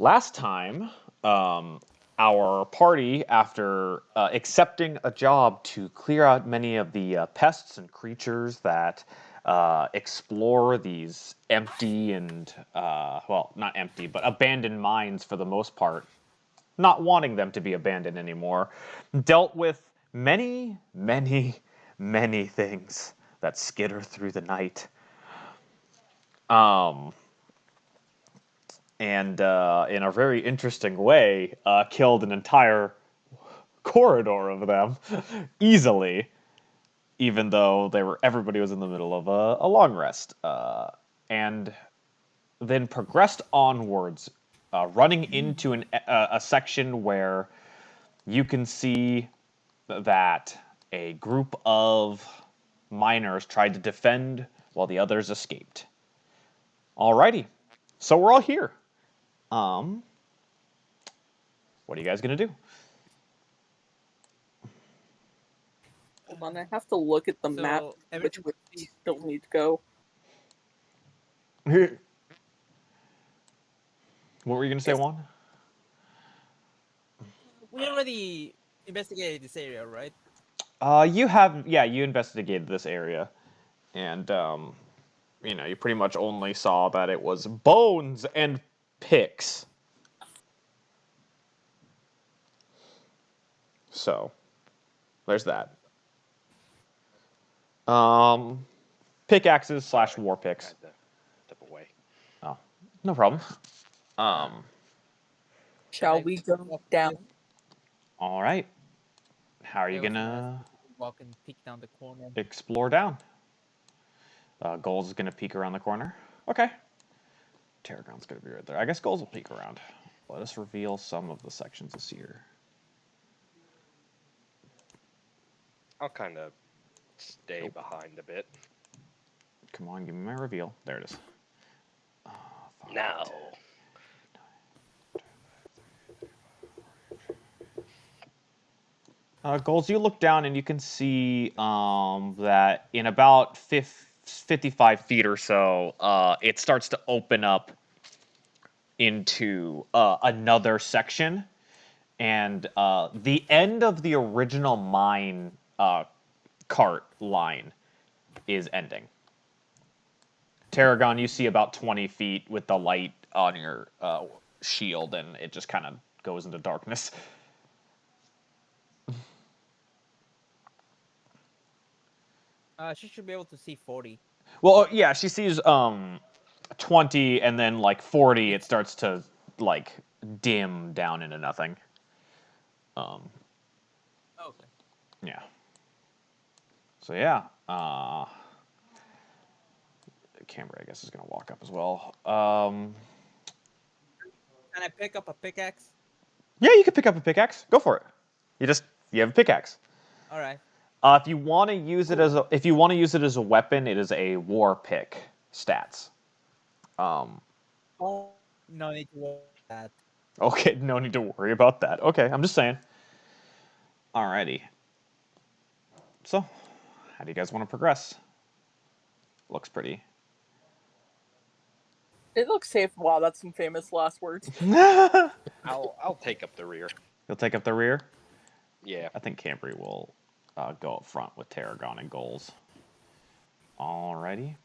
Last time, our party, after accepting a job to clear out many of the pests and creatures that explore these empty and, well, not empty, but abandoned mines for the most part, not wanting them to be abandoned anymore, dealt with many, many, many things that skitter through the night. And in a very interesting way, killed an entire corridor of them easily, even though everybody was in the middle of a long rest, and then progressed onwards, running into a section where you can see that a group of miners tried to defend while the others escaped. Alrighty, so we're all here. What are you guys gonna do? Hold on, I have to look at the map, which way we still need to go. What were you gonna say, Juan? We already investigated this area, right? You investigated this area, and you pretty much only saw that it was bones and picks. So, there's that. Pickaxes / war picks. Step away. Oh, no problem. Shall we go down? All right. How are you gonna walk and peek down the corner? Explore down. Goals is gonna peek around the corner. Okay. Tarragon's gonna be right there. I guess Goals will peek around. Let us reveal some of the sections this year. I'll kind of stay behind a bit. Come on, give me my reveal. There it is. No. Goals, you look down and you can see that in about 55 feet or so, it starts to open up into another section. And the end of the original mine cart line is ending. Tarragon, you see about 20 feet with the light on your shield, and it just kind of goes into darkness. She should be able to see 40. Well, yeah, she sees 20, and then like 40, it starts to like dim down into nothing. Okay. Yeah. So yeah, Camber, I guess, is gonna walk up as well. Can I pick up a pickaxe? Yeah, you can pick up a pickaxe. Go for it. You have a pickaxe. All right. If you want to use it as a weapon, it is a war pick stats. Oh, no need to worry about that. Okay, no need to worry about that. Okay, I'm just saying. Alrighty. So, how do you guys want to progress? Looks pretty. It looks safe. Wow, that's some famous last words. I'll take up the rear. You'll take up the rear? Yeah. I think Cambry will go up front with Tarragon and Goals. Alrighty.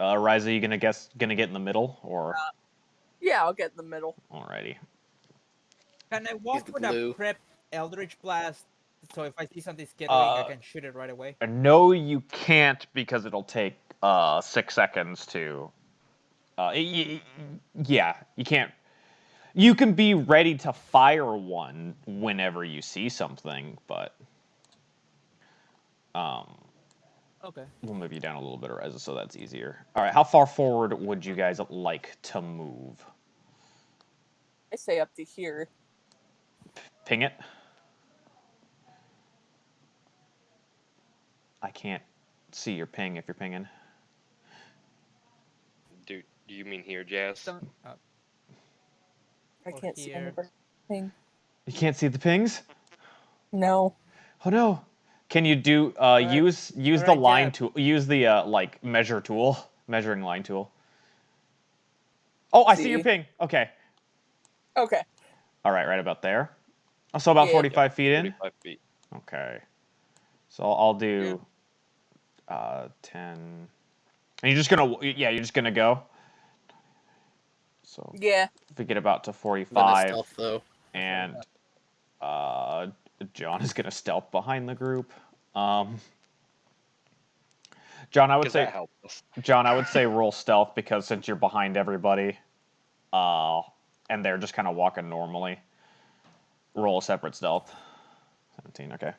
Ryza, you gonna get in the middle, or? Yeah, I'll get in the middle. Alrighty. Can I walk with a prep Eldritch Blast, so if I see something skittering, I can shoot it right away? No, you can't, because it'll take 6 seconds to... yeah, you can't... You can be ready to fire one whenever you see something, but... Okay. We'll move you down a little bit, Ryza, so that's easier. Alright, how far forward would you guys like to move? I say up to here. Ping it? I can't see your ping if you're pinging. Do you mean here, Jazz? I can't see anything. You can't see the pings? No. Oh no. Can you do use the line tool? Use the like measuring line tool. Oh, I see your ping. Okay. Okay. All right, right about there. So about Yeah. 45 feet in? 45 feet. Okay. So I'll do 10. And you're just gonna go? So Yeah. if we get about to I'm gonna 45, stealth though. and John is gonna stealth behind the group. John, I would Because say that helped us. John, I would say roll stealth because since you're behind everybody, and they're just kind of walking normally, roll a separate stealth. 17, okay.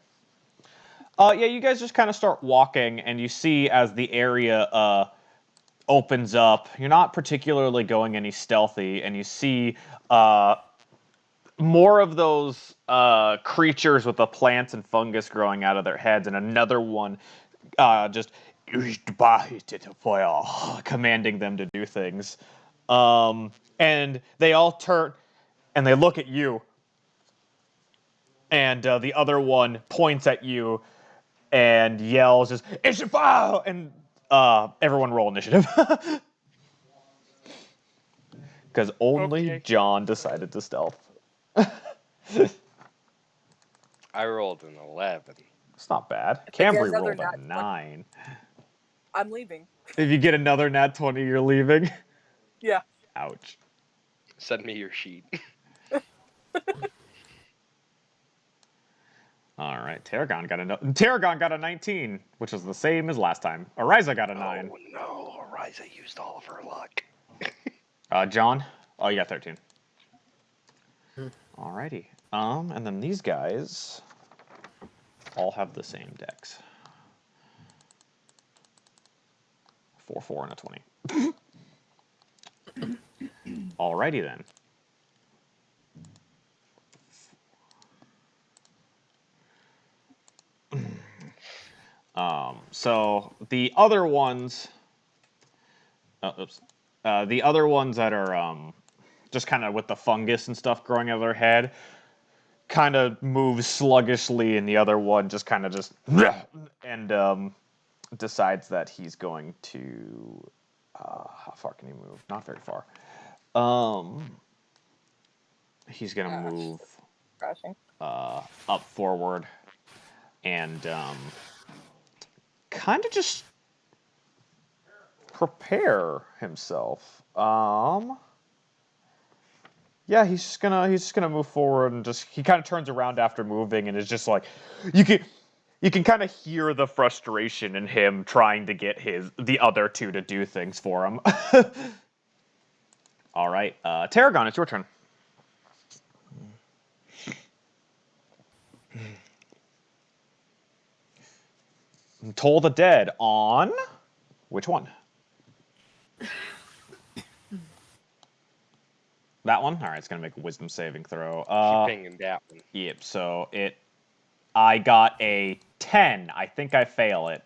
Yeah, you guys just kind of start walking, and you see as the area opens up, you're not particularly going any stealthy, and you see more of those creatures with the plants and fungus growing out of their heads, and another one just commanding them to do things. And they all turn and they look at you, and the other one points at you and yells, "Just Ishifao!" And everyone roll initiative. Because only John decided to stealth. I rolled an 11. It's not bad. If I get Cambry another rolled a nat 9. I'm leaving. If you get another nat 20, you're leaving. Yeah. Ouch. Send me your sheet. All right, Tarragon got a 19, which is the same as last time. Ariza got a 9. Oh no, Ariza used all of her luck. John? Oh, you got 13. Hmm. Alrighty. And then these guys all have the same decks. 4, 4, and a 20. Alrighty then. So the other ones, the other ones that are just kind of with the fungus and stuff growing out of their head, kind of moves sluggishly, and the other one just kind of just and decides that he's going to. How far can he move? Not very far. He's gonna move Crashing. up forward and kind of just prepare himself. Yeah, he's just gonna move forward and just he kind of turns around after moving and is just like you can kind of hear the frustration in him trying to get the other two to do things for him. All right, Tarragon, it's your turn. Toll the Dead on which one? That one? All right, it's gonna make a wisdom saving throw. She pinged that one. Yep. So I got a 10. I think I fail it.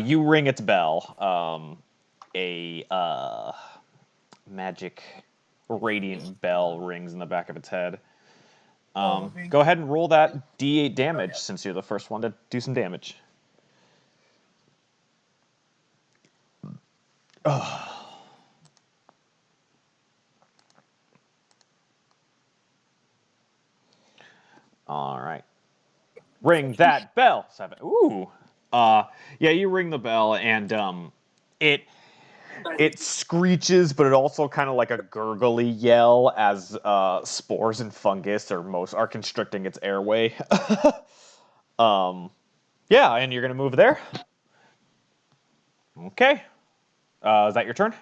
You ring its bell. A magic radiant bell rings in the back of its head. Go ahead and roll that D8 damage since you're the first one to do some damage. All right. Ring that bell. 7. Ooh. Yeah, you ring the bell, and it screeches, but it also kind of like a gurgly yell as spores and fungus are constricting its airway. Yeah, and you're gonna move there. Okay. Is that your turn?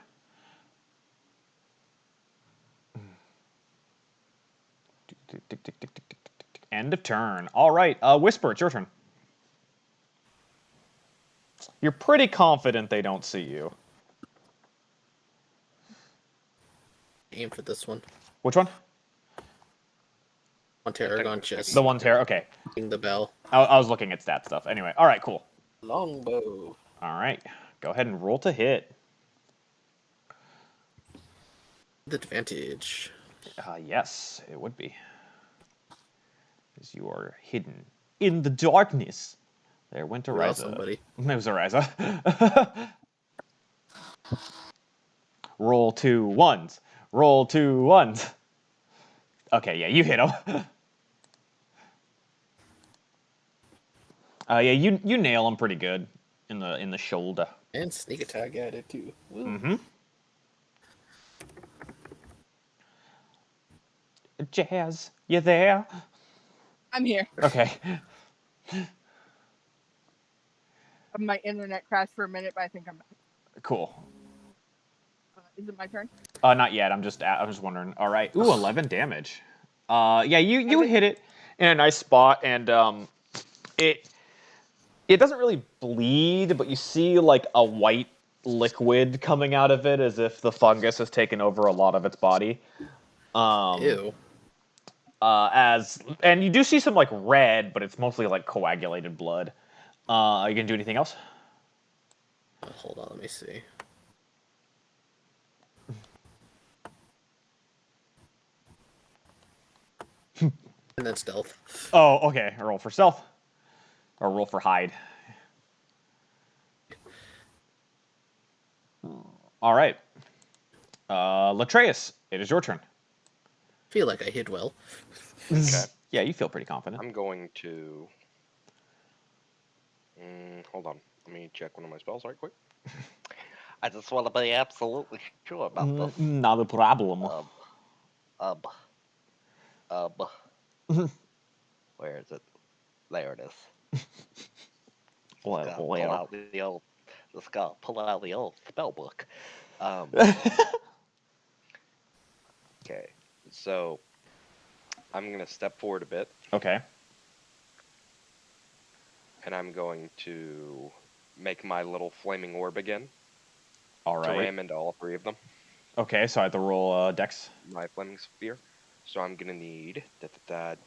End of turn. All right, Whisper, it's your turn. You're pretty confident they don't see you. Aim for this one. Which one? On Tarragon chest. The one Terra. Okay. Ring the bell. I was looking at stat stuff. Anyway, all right, cool. Longbow. All right, go ahead and roll to hit. With advantage. Yes, it would be. As you are hidden in the darkness. There went Ariza. Somebody. It was Ariza. Roll 2 1s. Roll 2 1s. Okay, yeah, you hit him. Yeah, you nail him pretty good in the shoulder. And sneak attack at it too. Woo. Mm-hmm. Jazz, you there? I'm here. Okay. My internet crashed for a minute, but I think I'm back. Cool. Is it my turn? Not yet. I'm just wondering. All right. Ooh, 11 damage. Yeah, you hit it in a nice spot, and it doesn't really bleed, but you see like a white liquid coming out of it, as if the fungus has taken over a lot of its body. Ew. And you do see some like red, but it's mostly like coagulated blood. Are you gonna do anything else? Hold on, let me see. And then stealth. Oh, okay. A roll for stealth, or roll for hide. All right. Latreus, it is your turn. Feel like I hid well. Okay. Yeah, you feel pretty confident. I'm going to. Hold on. Let me check one of my spells right quick. I just want to be absolutely sure about this. Not a problem. Where is it? There it is. Well, Pull out the old. Let's go. Pull out the old spell book. Okay. So I'm gonna step forward a bit, Okay. and I'm going to make my little flaming orb again All to right. ram into all three of them. Okay, so I have to roll Dex. My flaming sphere. So I'm gonna need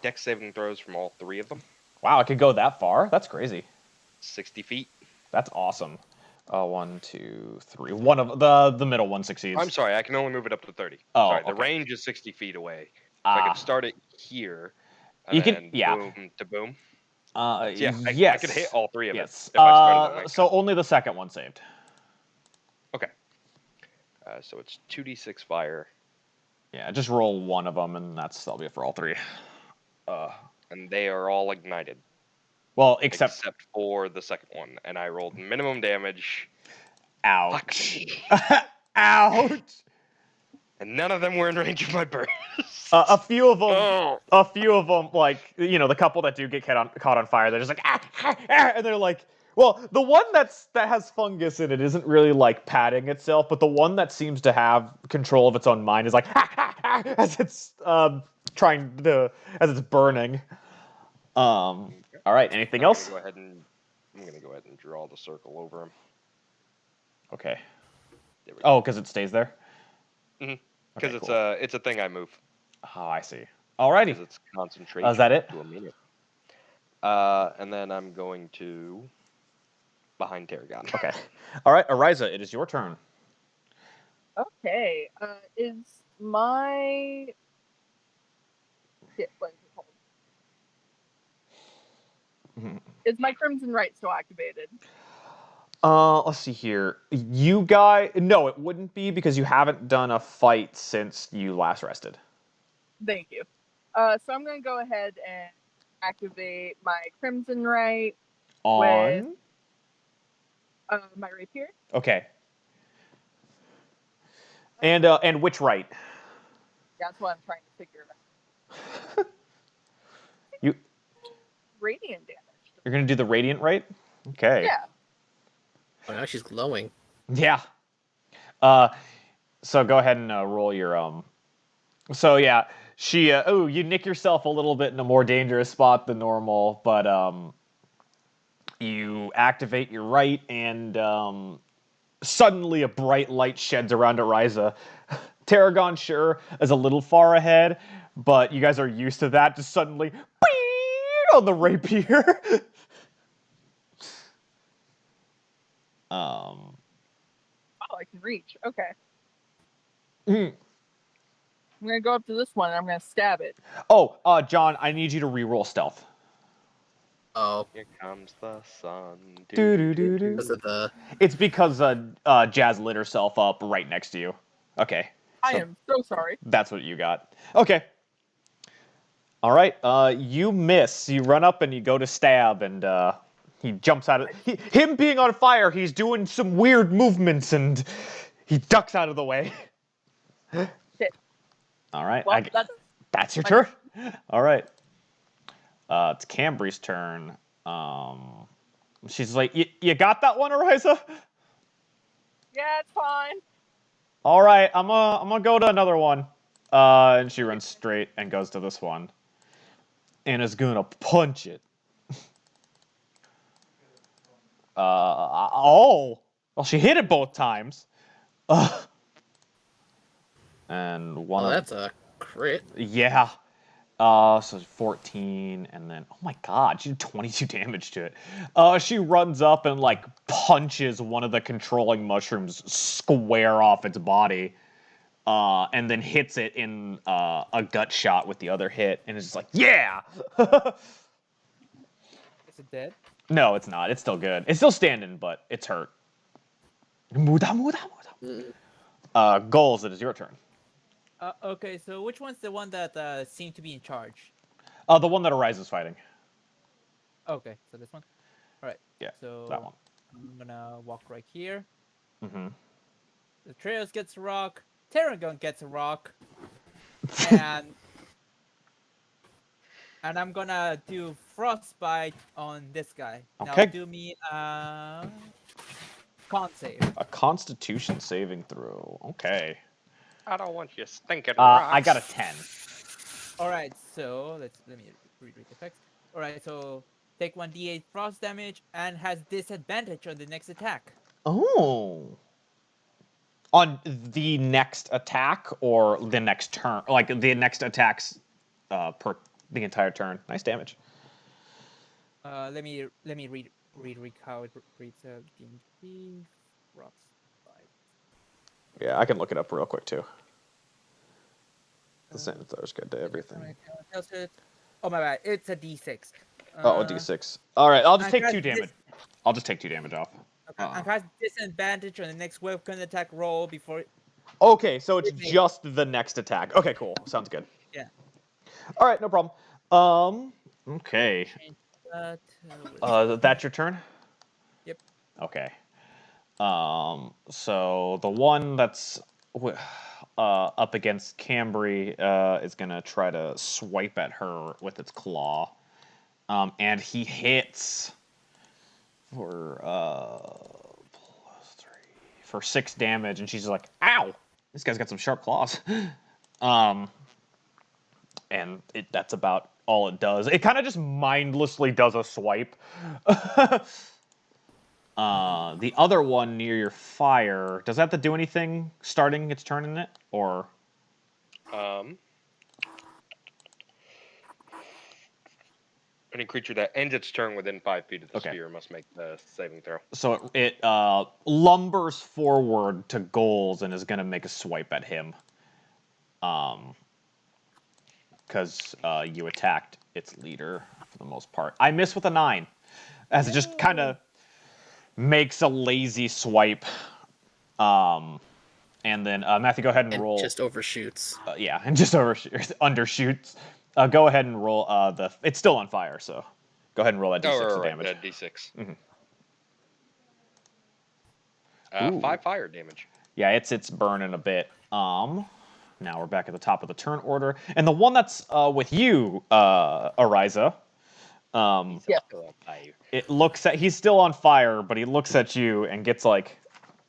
Dex saving throws from all three of them. Wow, I could go that far. That's crazy. 60 feet. That's awesome. 1, 2, 3. One of the middle one succeeds. I'm sorry, I can only move it up to 30. Oh, sorry, the okay. range is 60 feet away. So I can start it here. And You then can, yeah. boom to boom. Yeah, I could hit all three of yes. it. If I started that way. So only the second one saved. Okay. So it's 2d6 fire. Yeah, just roll one of them, and that'll be it for all three. And they are all ignited. Well, except for the second one. And I rolled minimum damage. ouch. Ouch. And none of them were in range of my burst. A few of them, like, you know, the couple that do get caught on fire, they're just like, and they're like, well, the one that has fungus in it isn't really like patting itself, but the one that seems to have control of its own mind is like, as it's as it's burning. All right, anything else? I'm gonna go ahead and draw the circle over him. Okay. There we go. Oh, because it stays there? Mhm. Because Okay, cool. it's a thing I move. Oh, I see. Alrighty. Because it's concentration. Is that it? To a minute. And then I'm going to behind Tarragon. Okay. All right, Ariza, it is your turn. Okay. Is my shit, what is it called? Is my Crimson Right still activated? Let's see here. You guys, no, it wouldn't be because you haven't done a fight since you last rested. Thank you. So I'm gonna go ahead and activate my Crimson Right On? with my rapier. Okay. And which right? That's what I'm trying to figure out. You Radiant damage. You're gonna do the radiant right? Okay. Yeah. Oh, now she's glowing. Yeah. So go ahead and roll your So yeah, she you nick yourself a little bit in a more dangerous spot than normal, but you activate your right, and suddenly a bright light sheds around Ariza. Tarragon, sure, is a little far ahead, but you guys are used to that. Just suddenly, on the rapier. Oh, I can reach. Okay. Mm. I'm gonna go up to this one and I'm gonna stab it. Oh, John, I need you to re-roll stealth. Oh. Here comes the sun. Do-do-do-do. Because of the... It's because Jazz lit herself up right next to you. Okay. I am so sorry. That's what you got. Okay. All right, you miss. You run up and you go to stab, and he jumps out of. Him being on fire, he's doing some weird movements, and he ducks out of the way. Shit. All right, Well, that's your turn. All right, it's Cambry's turn. She's like, "You got that one, Ariza?" yeah, it's fine. All right, I'm gonna go to another one. And she runs straight and goes to this one, and is gonna punch it. Oh, well, she hit it both times. And one Oh, of that's a crit. yeah. So 14, and then oh my god, she did 22 damage to it. She runs up and like punches one of the controlling mushrooms square off its body. And then hits it in a gut shot with the other hit, and it's just like, yeah! Is it dead? No, it's not. It's still good. It's still standing, but it's hurt. Muda, muda, muda. Goals, it is your turn. Okay, so which one's the one that seemed to be in charge? The one that arises fighting. Okay, so this one. All right. Yeah, So that one. I'm gonna walk right here. Mm-hmm. The Trails gets a rock. Terragon gets a rock. And I'm gonna do frostbite on this guy. Okay. Now do me con save. A Constitution saving throw. Okay. I don't want you stinking rocks. I got a 10. All right, so let me read the text. All right, so take 1d8 frost damage and has disadvantage on the next attack. Oh. On the next attack or the next turn? Like the next attacks per the entire turn. Nice damage. Let me read how it reads. D&D frostbite. Yeah, I can look it up real quick too. The sentence is good to everything. Oh my bad, it's a d6. Oh, a d6. All right, I'll just I take got 2 damage. I'll just take 2 damage off. And has disadvantage on the next weapon attack roll before. Okay, so it's just the next attack. Okay, cool. Sounds good. Yeah. All right, no problem. Okay. That's your turn? Yep. Okay. So the one that's up against Cambry is gonna try to swipe at her with its claw. And he hits for +3 for 6 damage, and she's like, "Ow! This guy's got some sharp claws." And that's about all it does. It kind of just mindlessly does a swipe. The other one near your fire, does that have to do anything starting its turn in it, or? Any creature that ends its turn within 5 feet of the sphere must make the saving throw. So it lumbers forward to Goals and is going to make a swipe at him. Because you attacked its leader for the most part. I miss with a 9. As it just kind of makes a lazy swipe. And then, Matthew, go ahead and roll. Just overshoots. Yeah, and just undershoots. Go ahead and roll it's still on fire, so go ahead and roll that d6 of damage. That d6. Mm-hmm. 5 fire damage. Yeah, it's burning a bit. Now we're back at the top of the turn order, and the one that's with you, Ariza. It looks at he's still on fire, but he looks at you and gets like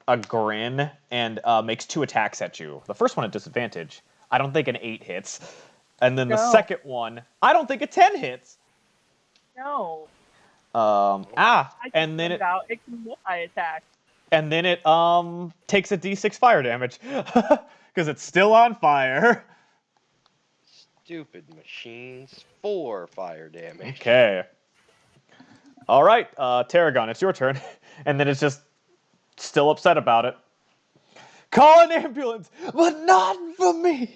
a grin and makes 2 attacks at you. The first one at disadvantage. I don't think an 8 hits. And then the second one, I don't think a 10 hits. No. And then it can multi-attack. And then it takes a d6 fire damage because it's still on fire. Stupid machines. 4 fire damage. Okay. All right, Tarragon, it's your turn. And then it's just still upset about it. Call an ambulance, but not for me.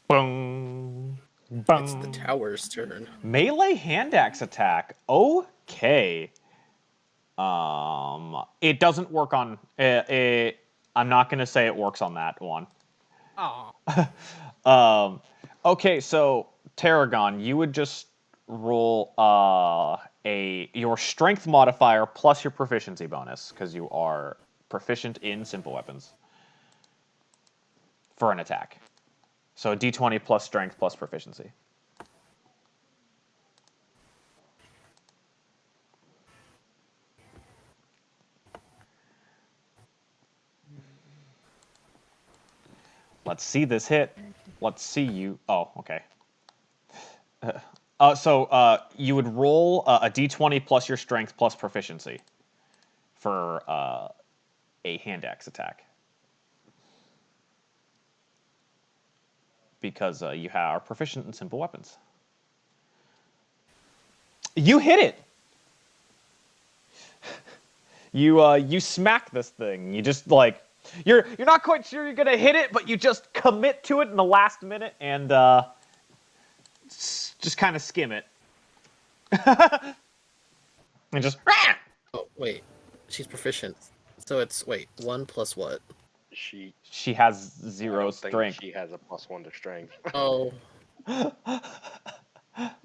Boom. Boom. It's the tower's turn. Melee hand axe attack. Okay. It doesn't work on. I'm not gonna say it works on that one. Oh, Okay, so Tarragon, you would just roll your strength modifier plus your proficiency bonus because you are proficient in simple weapons for an attack. So a d20 plus strength plus proficiency. Let's see this hit. Let's see you. Oh, okay. So you would roll a d20 plus your strength plus proficiency for a hand axe attack. Because you are proficient in simple weapons. You hit it! You smack this thing. You just like you're not quite sure you're gonna hit it, but you just commit to it in the last minute and just kind of skim it. And just Oh, wait. She's proficient. So it's, wait, 1 plus what? she has I 0 don't think strength. she has a +1 to strength. Oh,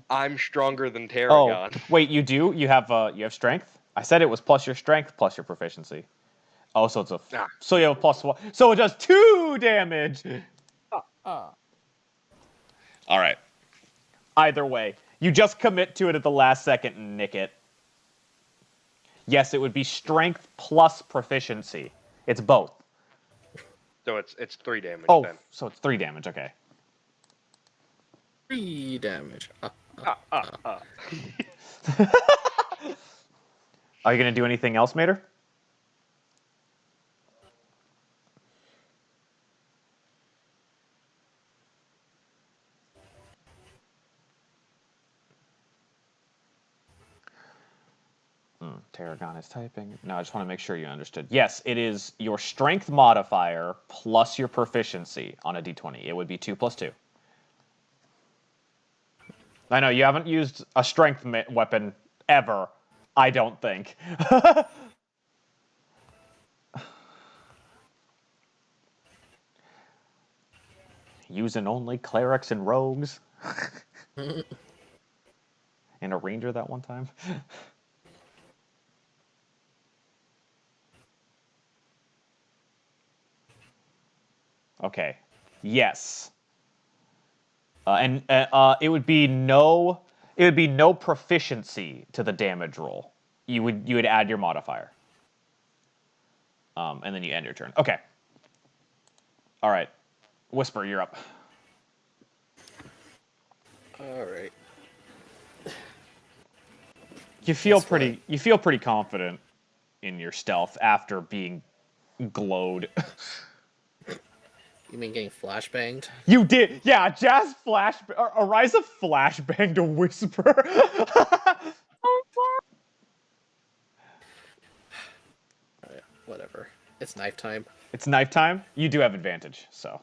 I'm stronger than Oh, Tarragon. wait, you do? You have strength? I said it was plus your strength plus your proficiency. Oh, so it's so you have a +1. So it does 2 damage. oh. All right. Either way, you just commit to it at the last second and nick it. Yes, it would be strength plus proficiency. It's both. So it's 3 damage Oh, then. so it's 3 damage. Okay. 3 damage. Are you gonna do anything else, Mater? Tarragon is typing. No, I just want to make sure you understood. Yes, it is your strength modifier plus your proficiency on a d20. It would be 2 plus 2. I know, you haven't used a strength weapon ever, I don't think. Using only clerics and rogues. And a ranger that one time. Okay. Yes. And it would be no proficiency to the damage roll. You would add your modifier. And then you end your turn. Okay. All right. Whisper, you're up. Alright. You feel That's pretty confident in your stealth after being glowed. You mean getting flashbanged? You did, yeah. Jazz Ariza flashbanged a Whisper. Alright, whatever. It's knife time. It's knife time. You do have advantage, so.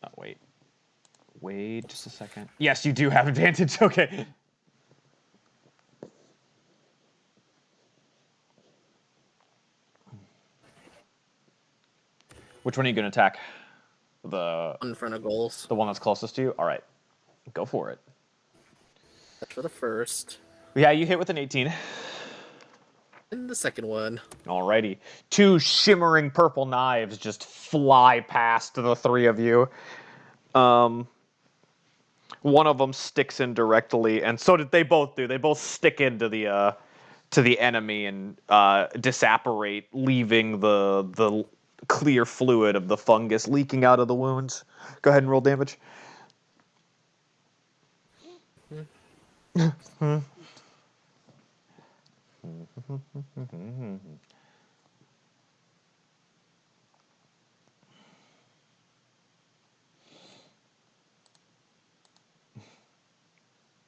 Oh, wait. Wait just a second. Yes, you do have advantage. Okay. Which one are you going to attack? The In front of goals. one that's closest to you? All right. Go for it. That's for the first. Yeah, you hit with an 18. And the second one. Alrighty. 2 shimmering purple knives just fly past the 3 of you. One of them sticks in directly, and so did they both do. They both stick into the enemy and disapparate, leaving the clear fluid of the fungus leaking out of the wounds. Go ahead and roll damage.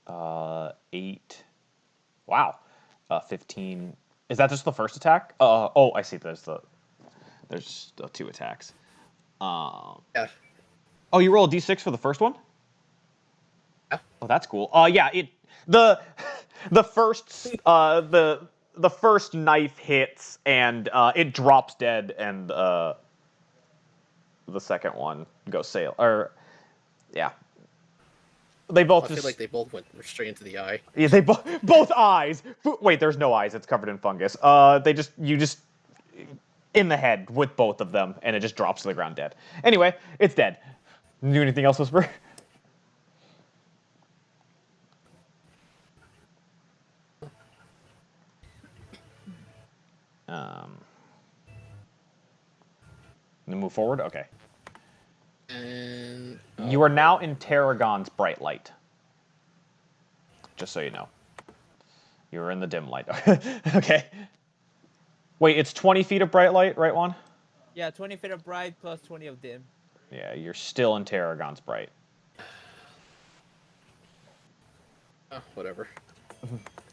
Uh, 8. Wow. 15. Is that just the first attack? Oh, I see. There's the 2 attacks. Yeah. Oh, you roll a d6 for the first one? Yeah. Oh, that's cool. Yeah, the first the first knife hits and it drops dead, and the second one goes sail. Or yeah, they both I just feel like they both went straight into the eye. yeah, they both eyes. Wait, there's no eyes. It's covered in fungus. You just in the head with both of them, and it just drops to the ground dead. Anyway, it's dead. Do anything else, Whisper? Move forward. Okay. And You are now in Tarragon's bright light. Just so you know. You're in the dim light. Okay. Wait, it's 20 feet of bright light, right, Juan? Yeah, 20 feet of bright plus 20 of dim. Yeah, you're still in Tarragon's bright. Whatever.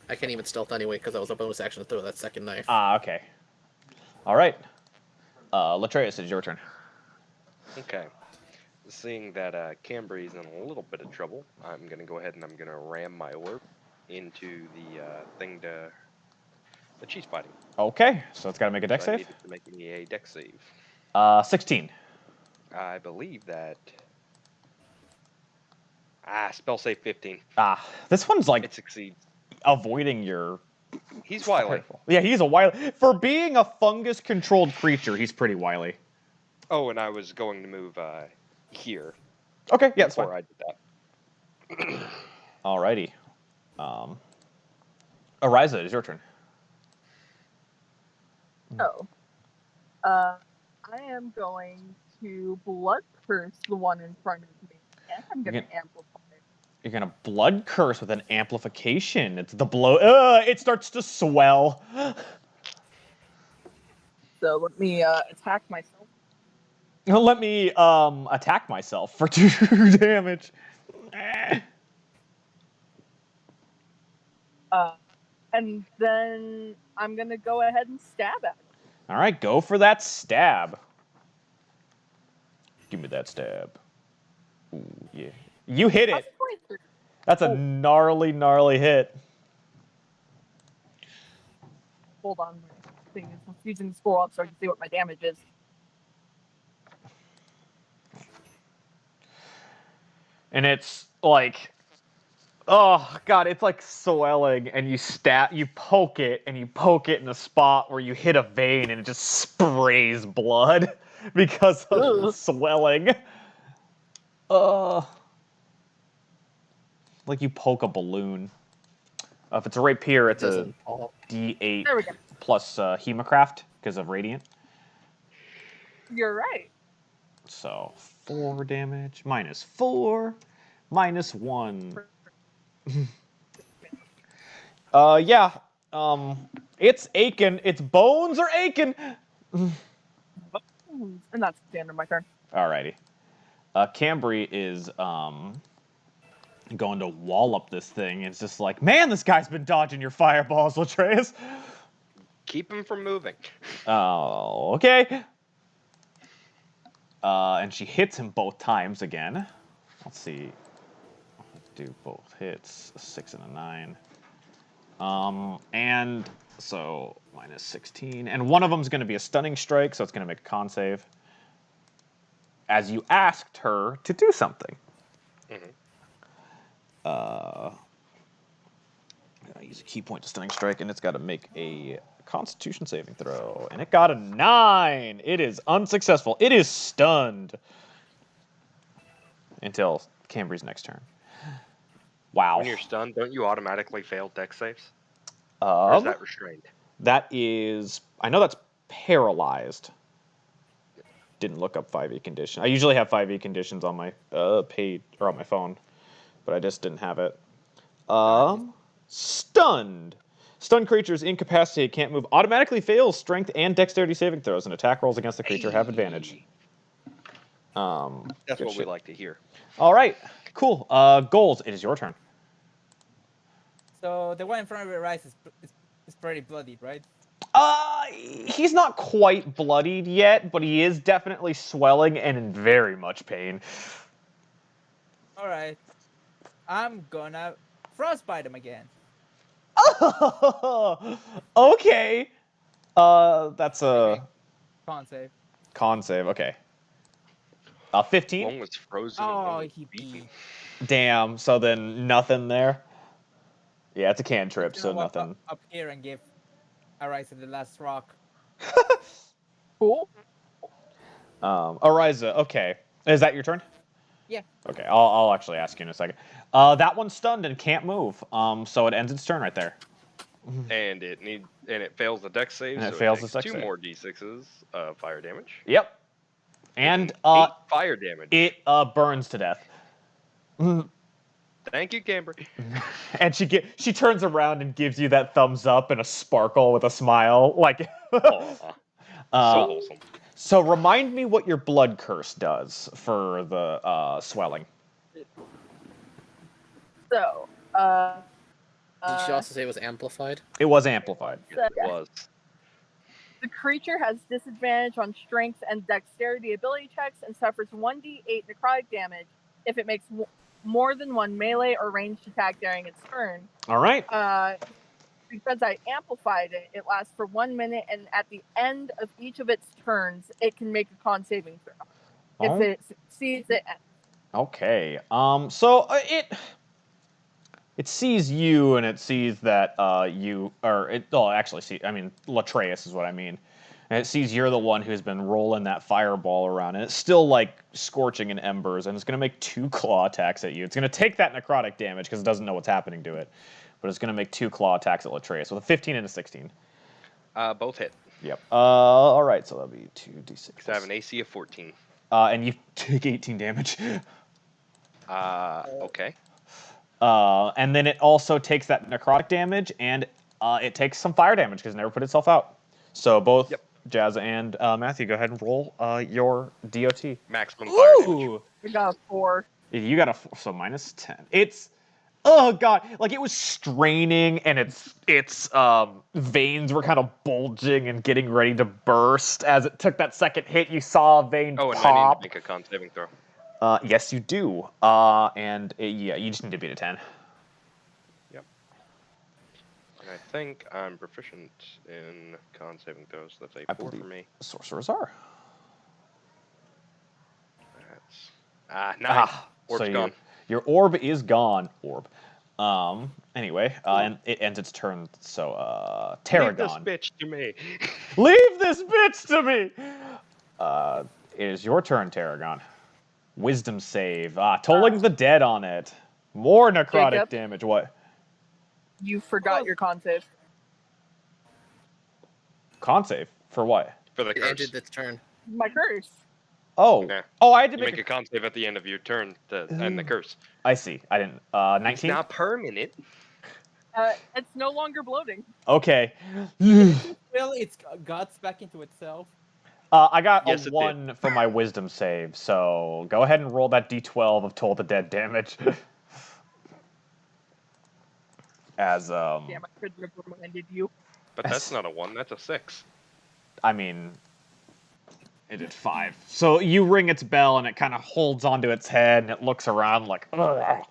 I can't even stealth anyway because I was a bonus action to throw that second knife. Ah, okay. All right. Latreus, it's your turn. Okay. Seeing that Cambry's in a little bit of trouble, I'm going to go ahead and I'm going to ram my orb into the thing that she's fighting. Okay, so it's got to make a dex So I save. need it to make me a dex save. 16. I believe that... spell save 15. This one's like It succeeds. avoiding your... He's wily. Yeah, he's a wily... For being a fungus-controlled creature, he's pretty wily. Oh, and I was going to move here. Okay, yeah, that's fine. Before I did that. Alrighty. Ariza, it is your turn. Oh. I am going to blood curse the one in front of me. And I'm going to amplify it. You're gonna blood curse with an amplification. It's the blow... it starts to swell. So let me attack myself. Let me attack myself for 2 damage. And then I'm going to go ahead and stab at it. All right, go for that stab. Give me that stab. Ooh, yeah. You hit it. That's a gnarly, gnarly hit. Hold on. My thing is using the scroll up so I can see what my damage is. And it's like, oh god, it's like swelling, and you poke it in a spot where you hit a vein, and it just sprays blood because of the swelling. Like you poke a balloon. If it's a rapier, it's a D8 plus Hemocraft because of Radiant. You're right. So 4 damage minus 4 minus 1. Yeah. It's aching. Its bones are aching. And that's the end of my turn. Alrighty. Cambry is going to wall up this thing. It's just like, man, this guy's been dodging your fireballs, Latreus. Keep him from moving. Oh, okay. And she hits him both times again. Let's see. Let's do both hits. A 6 and a 9. And so minus 16. And one of them's going to be a stunning strike, so it's going to make a con save. As you asked her to do something. Mm-hmm. I'm going to use a key point to stunning strike, and it's got to make a Constitution saving throw. And it got a 9. It is unsuccessful. It is stunned. Until Cambry's next turn. Wow. When you're stunned, don't you automatically fail dex saves? Or is that restrained? That is... I know that's paralyzed. Didn't look up 5e condition. I usually have 5e conditions on my page or on my phone, but I just didn't have it. Stunned. Stunned creatures incapacitated, can't move, automatically fails strength and dexterity saving throws, and attack rolls against the creature have advantage. That's what we like to hear. All right, cool. Goals, it is your turn. So the one in front of it, Rice, is pretty bloodied, right? He's not quite bloodied yet, but he is definitely swelling and in very much pain. Alright. I'm gonna frostbite him again. Oh, okay. That's a Con save. con save. Okay. 15. One was frozen. and Oh, one was he beeping. beat. Damn. So then nothing there. Yeah, it's a cantrip, He's so gonna walk nothing. up here and give Arisa the last rock. Cool. Ariza. Okay. Is that your turn? Yeah. Okay. I'll actually ask you in a second. That one's stunned and can't move. So it ends its turn right there. And it fails the dex save, And it so fails it the takes dex 2 save. more d6s of fire damage. Yep. And Taking 8 fire damage. it burns to death. Thank you, Cambry. And she turns around and gives you that thumbs up and a sparkle with a smile, like. Aw, so wholesome. So remind me what your blood curse does for the swelling. So, Did she also say it was amplified? It was amplified. It was. the creature has disadvantage on strength and dexterity ability checks and suffers 1d8 necrotic damage if it makes more than one melee or ranged attack during its turn. All right. Because I amplified it, it lasts for 1 minute, and at the end of each of its turns, it can make a con saving throw. Oh. If it succeeds, it ends. Okay. So it sees you and it sees that you or it. Oh, actually, Latreus is what I mean. And it sees you're the one who's been rolling that fireball around, and it's still like scorching in embers, and it's gonna make 2 claw attacks at you. It's gonna take that necrotic damage because it doesn't know what's happening to it, but it's gonna make 2 claw attacks at Latreus with a 15 and a 16. Both hit. Yep. All right, so that'll be 2d6. I have an AC of 14. And you take 18 damage. Okay. And then it also takes that necrotic damage, and it takes some fire damage because it never put itself out. So both Jazza and Matthew, go ahead and roll your DOT. Maximum fire damage. Ooh! We got a 4. You got a 4, so minus 10. It's, oh god, like it was straining, and its veins were kind of bulging and getting ready to burst as it took that second hit. You saw a vein Oh, and I pop. need to make a con saving throw. Yes, you do. Yeah, you just need to beat a 10. Yep. And I think I'm proficient in con saving throws. That's a 4 for me. Sorcerers are. That's 9. Orb's So gone. your orb is gone. Orb. Anyway, and it ends its turn. So Tarragon. Leave this bitch to me. Leave this bitch to me. It is your turn, Tarragon. Wisdom save. Tolling the dead on it. More necrotic Jacob? damage. What? You forgot your con save. Con save for what? For the It curse. ended its turn. My curse. Oh. Yeah. Oh, I had to You make make a con save at the end of your turn to end the curse. I see. I didn't. 19. It's not permanent. It's no longer bloating. Okay. Fill its guts back into itself. I got Yes, a it 1 for my wisdom save, so go ahead and roll that d12 of Toll the Dead damage. As Damn, I couldn't have reminded you. But that's not a 1, that's a 6. I mean, it did 5. So you ring its bell and it kind of holds onto its head and it looks around like, ugh.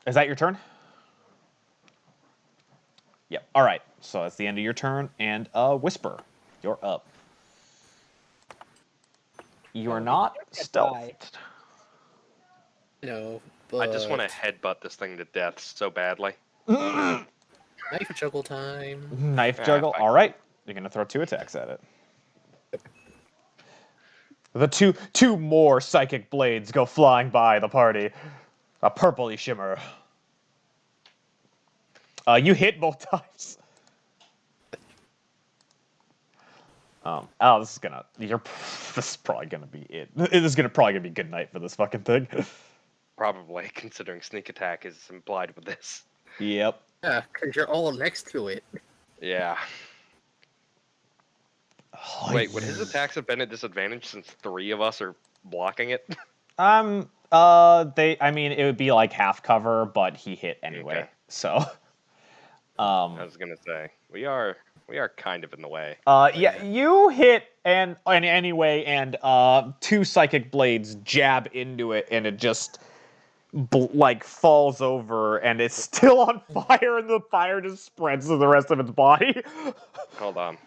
Is that your turn? Yep. All right. So that's the end of your turn. And Whisper, you're up. You are not stealthed. No, I just want but to headbutt this thing to death so badly. knife juggle time. Knife Ah, juggle. fine. All right. You're gonna throw 2 attacks at it. The two more psychic blades go flying by the party. A purpley shimmer. You hit both times. This is probably gonna be it. This is probably gonna be good night for this fucking thing. Probably, considering sneak attack is implied with this. Yep. Yeah, because you're all next to it. Yeah. Wait, would his attacks have been at disadvantage since 3 of us are blocking it? I mean, it would be like half cover, but he hit anyway. Okay. So. I was gonna say we are kind of in the way. Yeah, you hit and anyway, and 2 psychic blades jab into it, and it just falls over and it's still on fire, and the fire just spreads to the rest of its body. Hold on.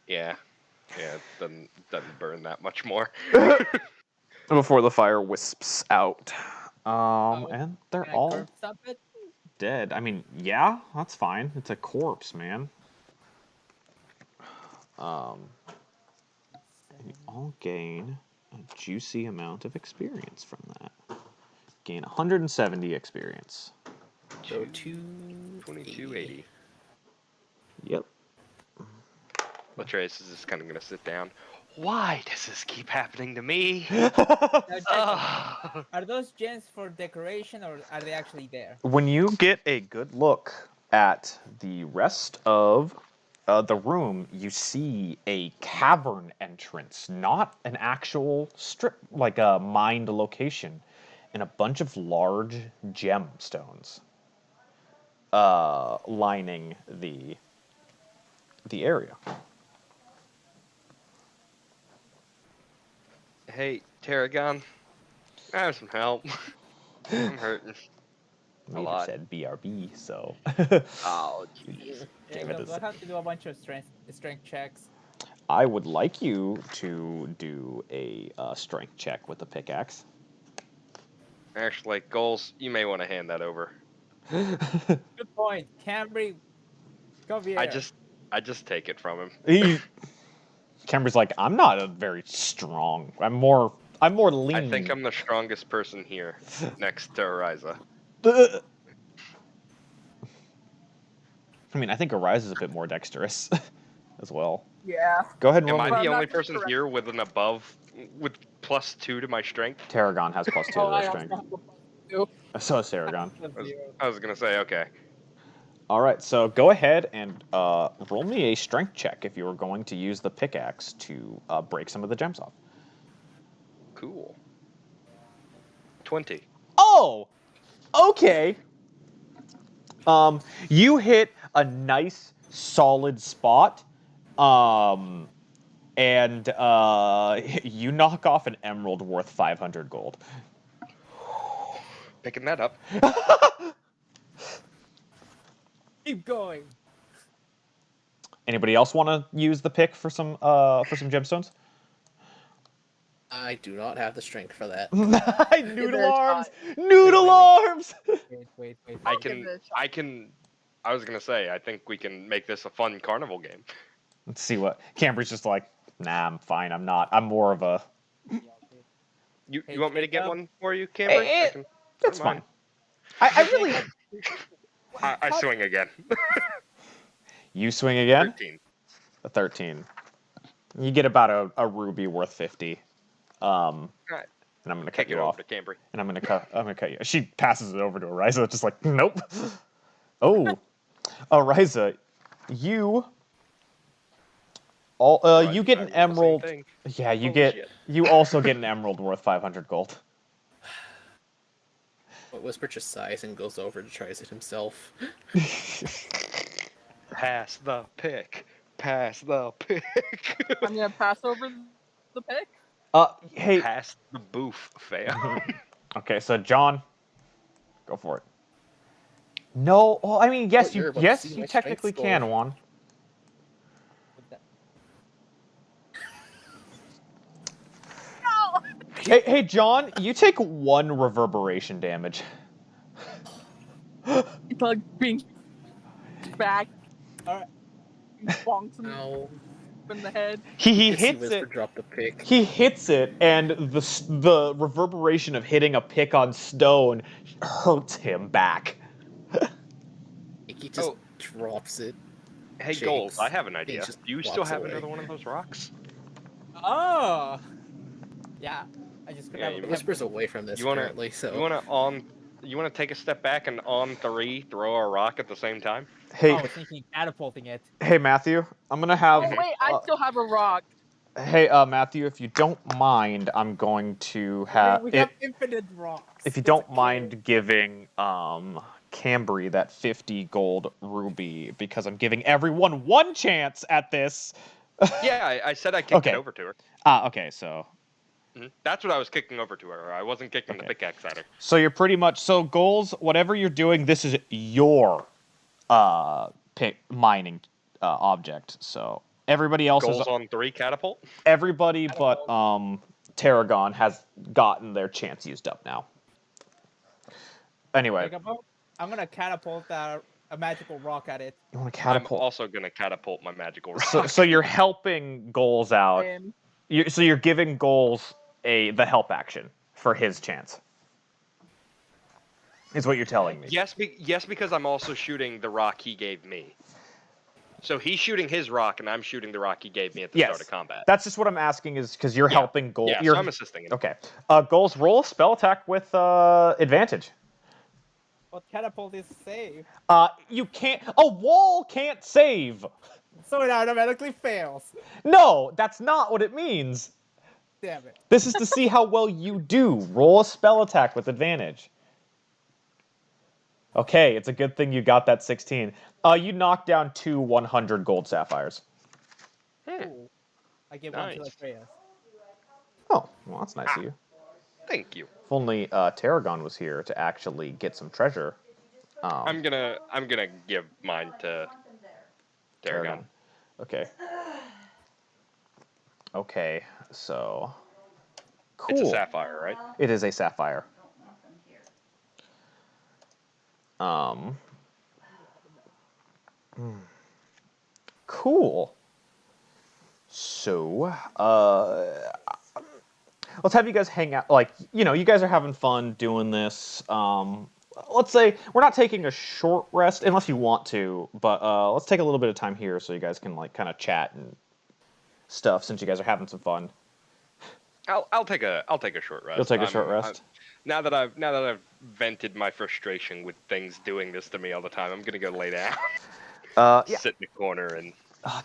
Yeah. Yeah, it doesn't burn that much more. Before the fire wisps out. And they're Can I all curb stomp it? dead. I mean, yeah, that's fine. It's a corpse, man. You all gain a juicy amount of experience from that. Gain 170 experience. So 2280. Yep. Latrace is just kind of gonna sit down. Why does this keep happening to me? Now, Jack, Ah. are those gems for decoration or are they actually there? When you get a good look at the rest of the room, you see a cavern entrance, not an actual strip, like a mined location, and a bunch of large gemstones lining the area. Hey, Tarragon, I have some help. I'm hurting. Major lot. said BRB, so. Oh, jeez. Damn Yeah, it, so this- I'll have to do a bunch of strength checks. I would like you to do a strength check with the pickaxe. Actually, Goals, you may want to hand that over. Good point. Camry, come here. I just take it from him. Camber's like, I'm not a very strong. I'm more lean. I think I'm the strongest person here, next to Ariza. I mean, I think Arise is a bit more dexterous as well. Yeah. Go ahead and Am roll I me. Well, the I'm only not person correct. here with an above, with +2 to my strength? Tarragon has +2 to Oh, I their also strength. have a too. So is Tarragon. I was gonna say, okay. All right, so go ahead and roll me a strength check if you were going to use the pickaxe to break some of the gems off. Cool. 20. Oh, okay. You hit a nice solid spot, and you knock off an emerald worth 500 gold. Picking that up. Keep going. Anybody else want to use the pick for some gemstones? I do not have the strength for that. Noodle a arms, shot. noodle Wait. arms. Wait. I give it a shot. I was gonna say, I think we can make this a fun carnival game. Let's see what Camber's just like. Nah, I'm fine. I'm not. I'm more of a. Yeah, okay. You Hey, want me to get Jacob. one for you, Camber? That's fine. Mine. I really. I swing again. You swing again. 13. A 13. You get about a ruby worth 50. Alright. And I'm gonna cut Kick it you over off. to Cambry. And I'm gonna cut you. She passes it over to Ariza, just like, nope. Oh, Ariza, you you get an emerald. Yeah, you Holy get. shit. You also get an emerald worth 500 gold. But Whisper just sighs and goes over to tries it himself. Pass the pick. Pass the pick. I'm gonna pass over the pick. Hey. Pass the boof, fam. Okay, so John, go for it. No, well, I mean, yes, you're you about to see you my technically strength can, score. Juan. No. Hey, John, you take 1 reverberation damage. Bug being back. Alright. Bonks him Ow. in the head. He You see hits Whisper it. drop the pick. He hits it, and the reverberation of hitting a pick on stone hurts him back. He just Oh. drops it. Hey, Shakes. Gold, I have an idea. just Do you still walks have away. another one of those rocks? Oh. Yeah. I just Yeah, grabbed you them. Whisper's away from this You wanna- apparently, so You wanna take a step back and on 3 throw a rock at the same time? Hey, Oh, I was thinking catapulting it. hey, Matthew, I'm gonna have. Oh wait, I still have a rock. Hey, Matthew, if you don't mind, I'm going to have We have infinite rocks. if you It's don't okay. mind giving Cambry that 50 gold ruby, because I'm giving everyone 1 chance at this. Yeah, I said I kicked Okay. it over to her. Okay, so That's what I was kicking over to her. I wasn't kicking the Okay. pickaxe at her. So you're pretty much goals. Whatever you're doing, this is your mining object. So everybody else Goals on 3 catapult. everybody but Tarragon has gotten their chance used up now. Anyway, I'm gonna catapult a magical rock at it. you want to I'm catapult. also gonna catapult my magical rock. So you're helping goals out. And So you're giving goals the help action for his chance. Is what you're telling me. Yes, because I'm also shooting the rock he gave me. So he's shooting his rock, and I'm shooting the rock he gave me at the start of combat. That's just what I'm asking is because you're helping goals. Yeah, so I'm assisting him. Okay. Goals, roll a spell attack with advantage. Well, catapult is save. You can't. A wall can't save. So it automatically fails. No, that's not what it means. Damn it. This is to see how well you do. Roll a spell attack with advantage. Okay, it's a good thing you got that 16. You knocked down 2 100 gold sapphires. Ooh. I give one to Nice. Atreus. Oh, well, that's nice of you. Thank you. If only Tarragon was here to actually get some treasure. I'm gonna give mine to Tarragon. Okay. Okay, so cool. It's a sapphire, right? It is a sapphire. Cool. So, let's have you guys hang out. Like, you guys are having fun doing this. Let's say we're not taking a short rest unless you want to, but let's take a little bit of time here so you guys can like kind of chat and stuff since you guys are having some fun. I'll take a short rest. You'll take a short rest. Now that I've vented my frustration with things doing this to me all the time, I'm gonna go lay down. Yeah. Sit in the corner and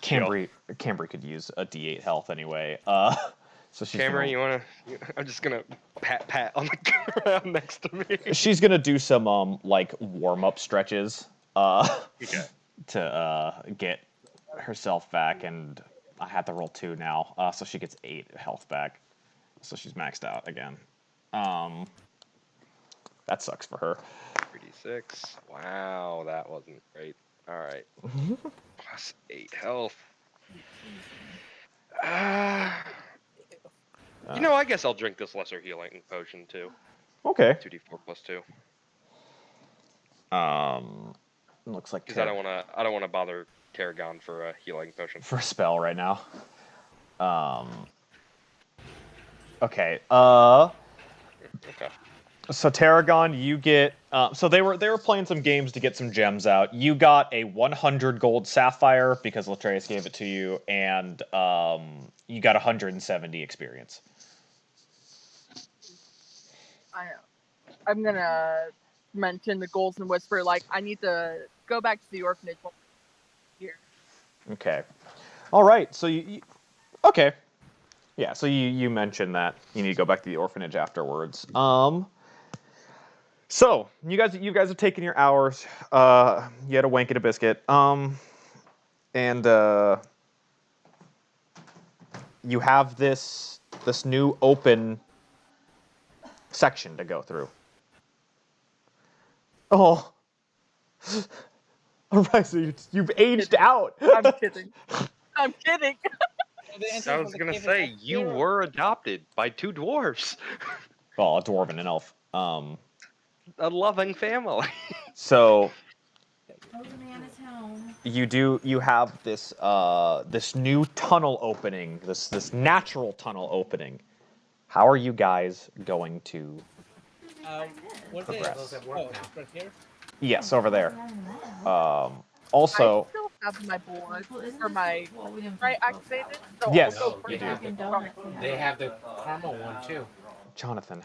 Cambry could use a D8 health anyway. So she's Cameron, gonna, I'm just gonna pat on the ground next to me. she's gonna do some like warm up stretches Okay. to get herself back, and I have to roll 2 now, so she gets 8 health back, so she's maxed out again. That sucks for her. 3d6. Wow, that wasn't great. All right. Plus 8 health. I guess I'll drink this lesser healing potion too. Okay. 2d4 plus 2. Looks like Because I don't want to bother Tarragon for a healing potion. for a spell right now. Okay. Okay. So Tarragon, you get. So they were playing some games to get some gems out. You got a 100 gold sapphire because Latreus gave it to you, and you got 170 experience. I know. I'm gonna mention the goals and whisper. Like, I need to go back to the orphanage here. Okay. All right. So you okay. Yeah. So you mentioned that you need to go back to the orphanage afterwards. So you guys have taken your hours. You had a wank and a biscuit. And you have this new open section to go through. Oh. All right, so you've aged out. I'm kidding. I'm kidding. I was gonna say you were adopted by 2 dwarves. Well, a dwarf and an elf. A loving family. So Man is home. you have this this new tunnel opening, this natural tunnel opening. How are you guys going to What's progress? Those that work now. right here? Yes, over there. I Also, still have my board for my right activated. So Yes, I'll go you first. do. They have the caramel one too. Jonathan,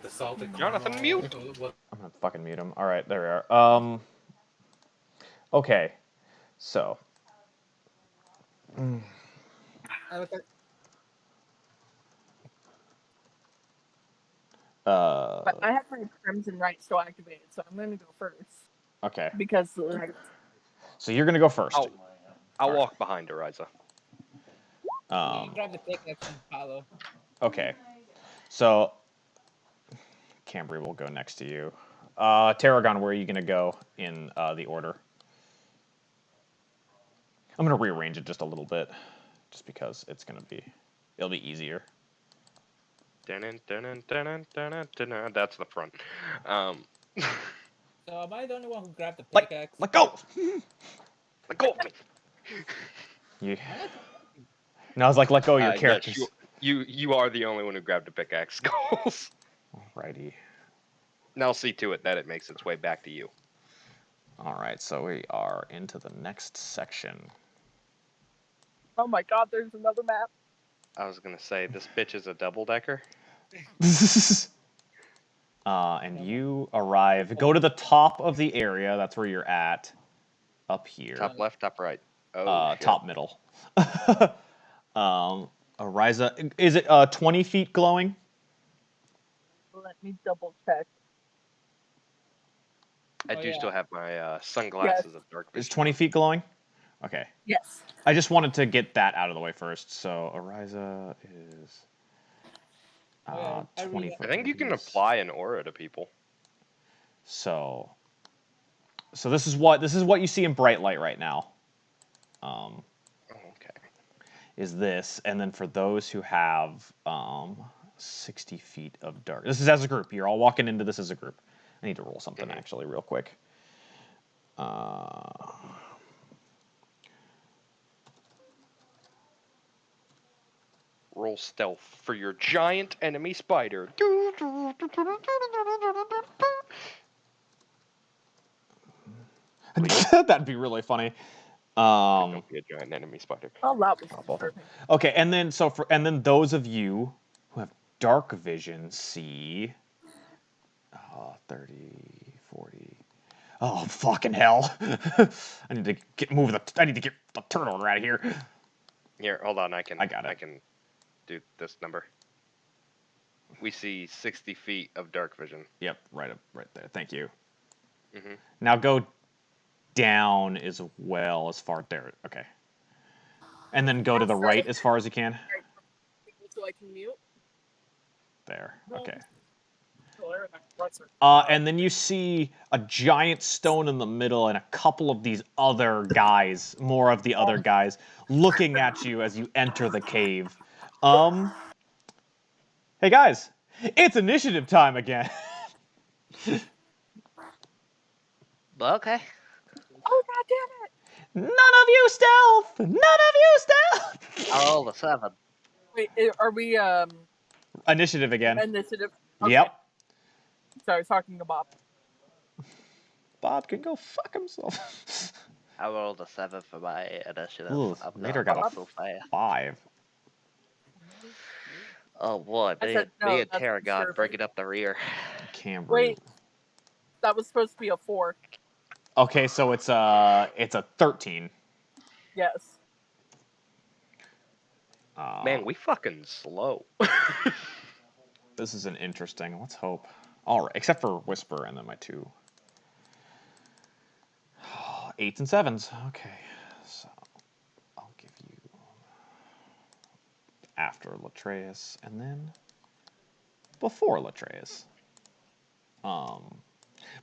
The salted Jonathan, caramel. mute. What- I'm gonna fucking mute him. All right, there we are. Okay, so But I have my Crimson Right still activated, so I'm going to go first. okay, Because, like, so you're gonna go first. I'll walk behind Ariza. You grab the pickaxe and follow. Okay. So, Cambry will go next to you. Tarragon, where are you going to go in the order? I'm going to rearrange it just a little bit, just because it'll be easier. That's the front. So am I the only one who grabbed the Let pickaxe? go! Let go of me. You, and I was like, let go of your Yes, characters. you are the only one who grabbed a pickaxe, Skulls. Alrighty. Now see to it that it makes its way back to you. Alright, so we are into the next section. Oh my god, there's another map. I was gonna say this bitch is a double decker. And you arrive. Go to the top of the area. That's where you're at. Up here. Top left, top right. Oh shit. Top middle. Ariza, is it 20 feet glowing? Let me double check. I Oh, do yeah. still have my sunglasses of dark vision. Is 20 feet glowing? Okay. Yes. I just wanted to get that out of the way first. So Ariza is Okay, I 20 read- foot I think you can radius. apply an aura to people. So this is what you see in bright light right now. Oh, okay. Is this, and then for those who have 60 feet of dark. This is as a group. You're all walking into this as a group. I need to roll something actually real quick. Roll stealth for your giant enemy spider. That'd be really funny. Don't be a giant enemy spider. Oh, that was Both. perfect. Okay, and then those of you who have dark vision see 30, 40. Oh fucking hell! I need to get the turtle out of here. Here, hold on. I got it. I can do this number. We see 60 feet of dark vision. Yep, right there. Thank you. Mhm. Now go down as well as far there. Okay. And then go to the right as far as you can. So I can mute. There. Okay. And then you see a giant stone in the middle and a couple of these other guys, more of the other guys, looking at you as you enter the cave. Hey guys, it's initiative time again. Okay. Oh god damn it! None of you stealth! None of you stealth! I rolled a 7. Wait, are we Initiative again. initiative? Okay. Yep. So I was talking to Bob. Bob can go fuck himself. I rolled a 7 for my initiative. Ooh, I'm Mater not got a so fast. 5. Oh boy, I said no, me and that's Tarragon disturbing. breaking up the rear. Cambry. Wait, that was supposed to be a 4. Okay, so it's a 13. Yes. Man, we fucking slow. This is an interesting. Let's hope. All right, except for Whisper and then my 2. 8s and 7s. Okay, so I'll give you after Latreus and then before Latreus.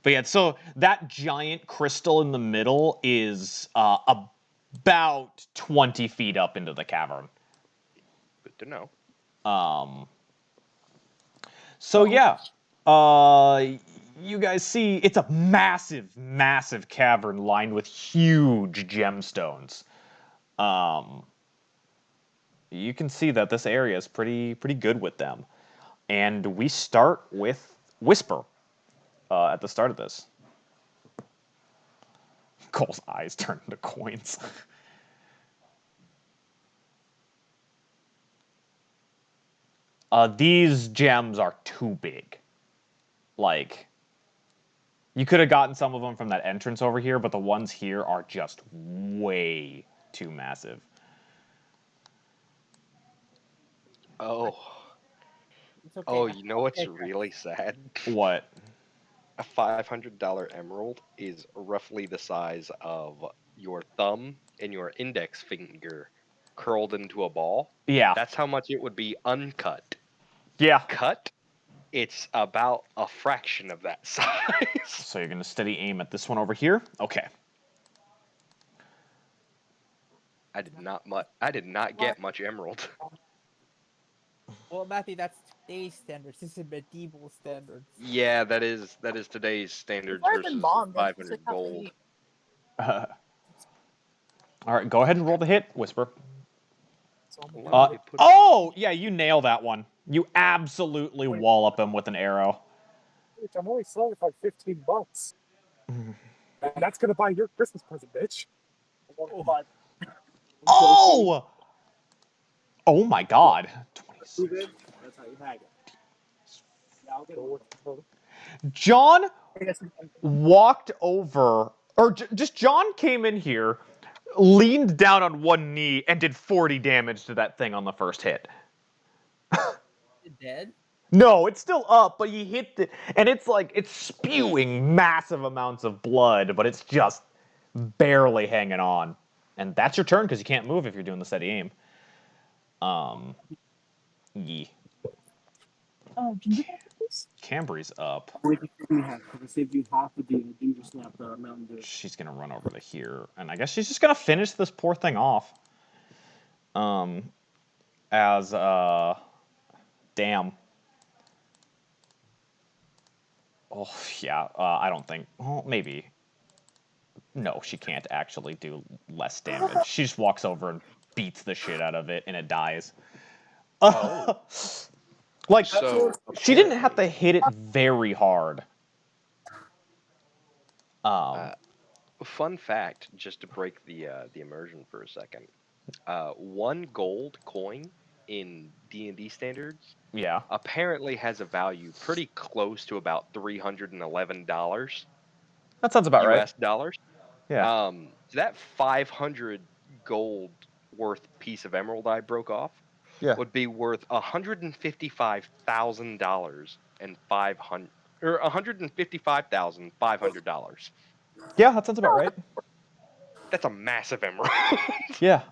But yeah, so that giant crystal in the middle is about 20 feet up into the cavern. Good to know. So yeah, you guys see it's a massive, massive cavern lined with huge gemstones. You can see that this area is pretty good with them. And we start with Whisper at the start of this. Cole's eyes turn into coins. These gems are too big. Like, you could have gotten some of them from that entrance over here, but the ones here are just way too massive. Oh. It's okay. Oh, you know what's really sad? What? A $500 emerald is roughly the size of your thumb and your index finger curled into a ball. Yeah. That's how much it would be uncut. Yeah. cut, it's about a fraction of that size. So you're gonna steady aim at this one over here. Okay. I did not get much emerald. Well, Matthew, that's today's standards. This is medieval standards. Yeah, that is today's standards I've been versus bombed. That's 500 not gold. neat. All right, go ahead and roll the hit, Whisper. Let me put Oh, yeah, you nail that one. You absolutely wallop him with an arrow. I'm only selling it for like $15. And that's gonna buy your Christmas present, bitch. Oh! Oh my god. 26. That's how you hag it. Yeah, I'll get it. John walked over, or just John came in here, leaned down on one knee, and did 40 damage to that thing on the first hit. Dead? No, it's still up, but he hit it, and it's like, it's spewing massive amounts of blood, but it's just barely hanging on. And that's your turn, because you can't move if you're doing the steady aim. Yeah. Can you get this? Cambry's up. Wait, you have because I saved you half the deal. You just snap the Mountain Dew. She's gonna run over to here, and I guess she's just gonna finish this poor thing off. As damn. Oh yeah, I don't think. Well, maybe. No, she can't actually do less damage. She just walks over and beats the shit out of it, and it dies. Oh. Like, So she didn't have to hit it very hard. Fun fact, just to break the immersion for a second. 1 gold coin in D&D standards Yeah. apparently has a value pretty close to about $311 That sounds about US right. dollars. Yeah. So that 500 gold worth piece of emerald I broke off Yeah. would be worth $155,000 and 500 or $155,500. Yeah, that sounds about right. That's a massive emerald. Yeah.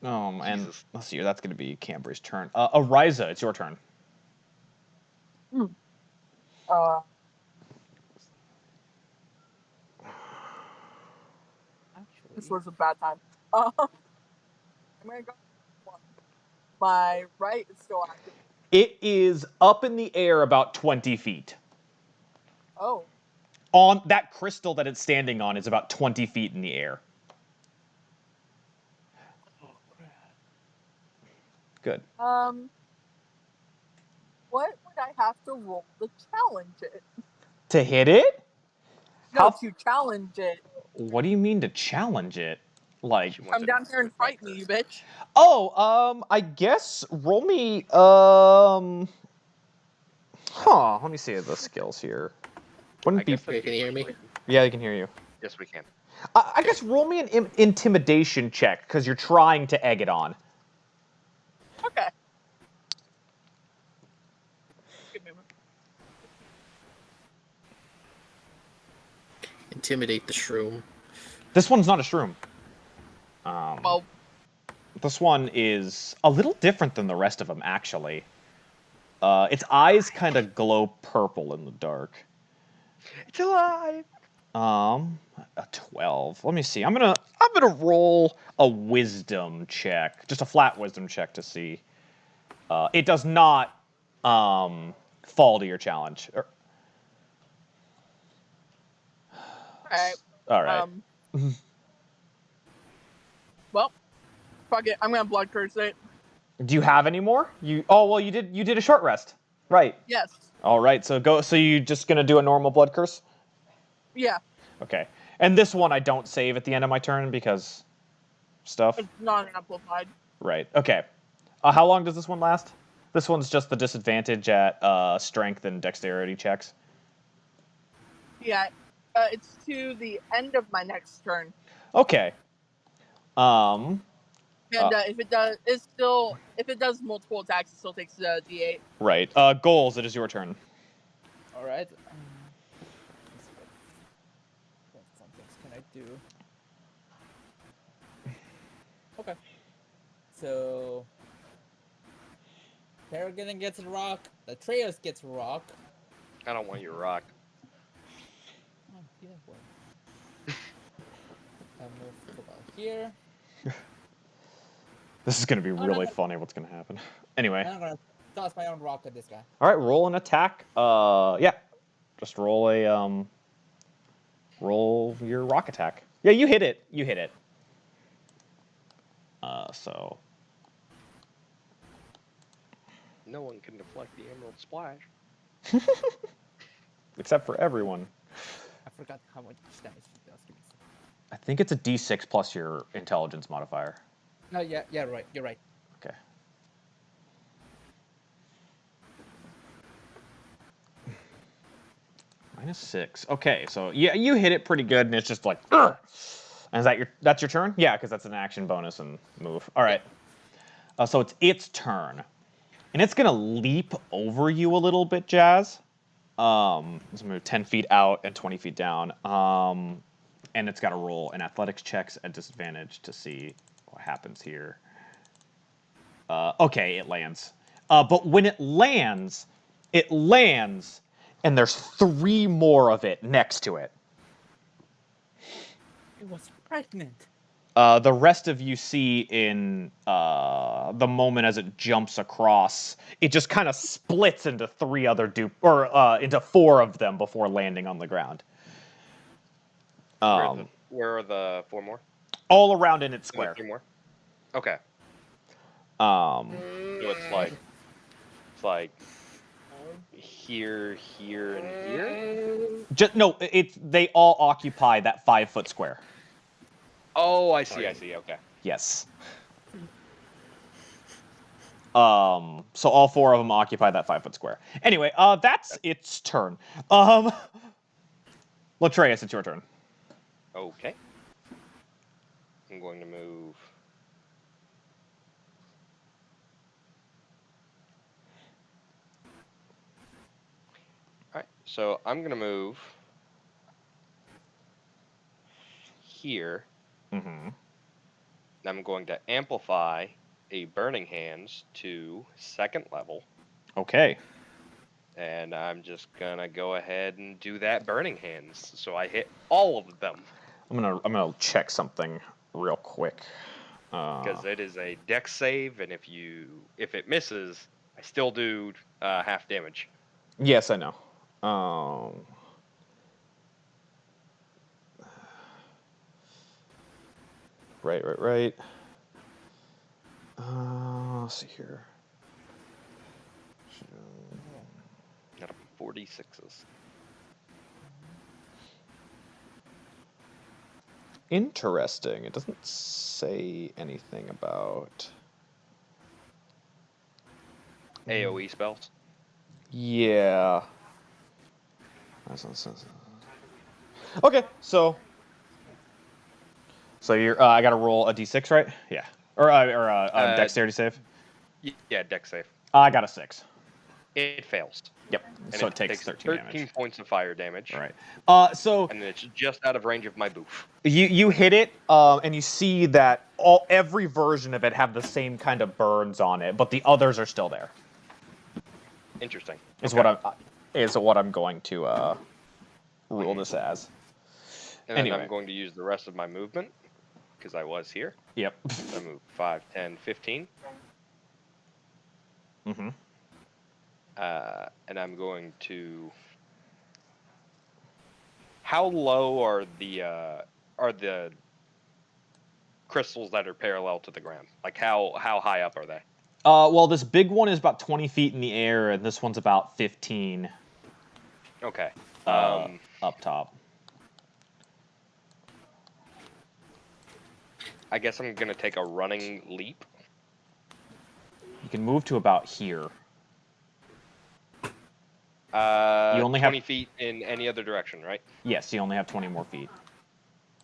And Jesus. let's see here. That's going to be Cambry's turn. Ariza, it's your turn. Actually, This was a bad time. I'm gonna go. My right is still active. It is up in the air about 20 feet. Oh, On that crystal that it's standing on is about 20 feet in the air. Good. what would I have to roll to challenge it? To hit it? No, How- to challenge it. What do you mean to challenge it? Like, She wants Come it down here and like fight me, this. you bitch. I guess roll me, let me see the skills here. Wouldn't be, guess that'd Can you hear me? yeah, I can hear you. Yes, we can. I guess roll me an intimidation check, because you're trying to egg it on. Okay. Give me a minute. Intimidate the shroom. This one's not a shroom. Well, This one is a little different than the rest of them, actually. Its eyes kind of glow purple in the dark. It's alive. A 12. Let me see. I'm gonna roll a wisdom check, just a flat wisdom check to see. It does not fall to your challenge. alright. All right. Well, fuck it. I'm gonna blood curse it. Do you have any more? You did a short rest. Right. Yes. All right. So you just gonna do a normal blood curse? Yeah. Okay. And this one I don't save at the end of my turn because stuff. It's not amplified. Right. Okay. How long does this one last? This one's just the disadvantage at strength and dexterity checks. Yeah. It's to the end of my next turn. Okay. And if it does multiple attacks, it still takes the D8. Right. Goals, it is your turn. all right. What fun things can I do? Okay. So Peregrine gets a rock. The Atreus gets a rock. I don't want your rock. Oh, yeah, well. I'll move about here. This is gonna be no, really no. funny. What's gonna happen? Anyway. And I'm gonna toss my own rock at this guy. All right, roll an attack. Yeah, just roll a roll your rock attack. Yeah, you hit it. You hit it. So No one can deflect the Emerald Splash. except for everyone. I forgot how much damage it does. Give me a second. I think it's a D6 plus your intelligence modifier. No, yeah, right. You're right. Okay. -6. Okay, so yeah, you hit it pretty good, and it's just like, "Ugh!" And that's your turn? Yeah, because that's an action bonus and move. All right. So it's its turn, and it's gonna leap over you a little bit, Jazz. Let's move 10 feet out and 20 feet down. And it's got to roll an athletics checks at disadvantage to see what happens here. Okay, it lands. But when it lands, and there's 3 more of it next to it. It was pregnant. The rest of you see in the moment as it jumps across, it just kind of splits into 3 other into 4 of them before landing on the ground. Where are the 4 more? All around in its square. 3 more. Okay. Um, So it's like here, here, and here. no, they all occupy that 5-foot square. Oh, I see. Okay. Yes. So all 4 of them occupy that 5-foot square. Anyway, that's its turn. Latreus, it's your turn. Okay. I'm going to move. Alright, so I'm going to move here. Mm-hmm. I'm going to amplify a Burning Hands to 2nd level. Okay. And I'm just going to go ahead and do that Burning Hands. So I hit all of them. I'm gonna check something real quick. Because it is a dex save, and if it misses, I still do half damage. Yes, I know. Right. Let's see here. Got a 46s. Interesting. It doesn't say anything about AoE spells. Yeah. Okay, so you're. I got to roll a d6, right? Yeah. Or a dexterity save. Yeah, dex save. I got a 6. It fails. Yep. And So it takes 13 damage. points of fire damage. All right. So and it's just out of range of my boof. you hit it, and you see that every version of it have the same kind of burns on it, but the others are still there. Interesting. Is what I'm going to rule this as. And then I'm going to use the rest of my movement because I was here. Yep. So I move 5, 10, 15. Mm-hmm. And I'm going to. How low are the crystals that are parallel to the ground? Like how high up are they? Well, this big one is about 20 feet in the air, and this one's about 15. Okay. Up top. I guess I'm gonna take a running leap. You can move to about here. You only 20 have feet in any other direction, right? Yes, you only have 20 more feet.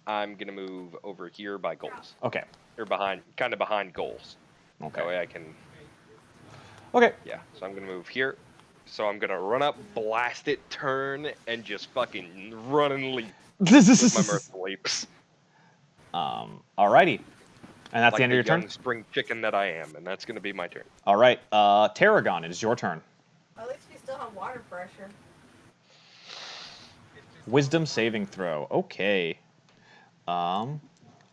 I'm gonna move over here by goals. Okay. Or kind of behind goals. Okay. That way I can. Okay. Yeah. So I'm gonna move here. So I'm gonna run up, blast it, turn, and just fucking run and leap with my mirthful leaps. Alrighty. And that's like the end of your young turn? spring chicken that I am, and that's going to be my turn. All right. Tarragon, it is your turn. At least we still have water pressure. Wisdom saving throw. Okay. I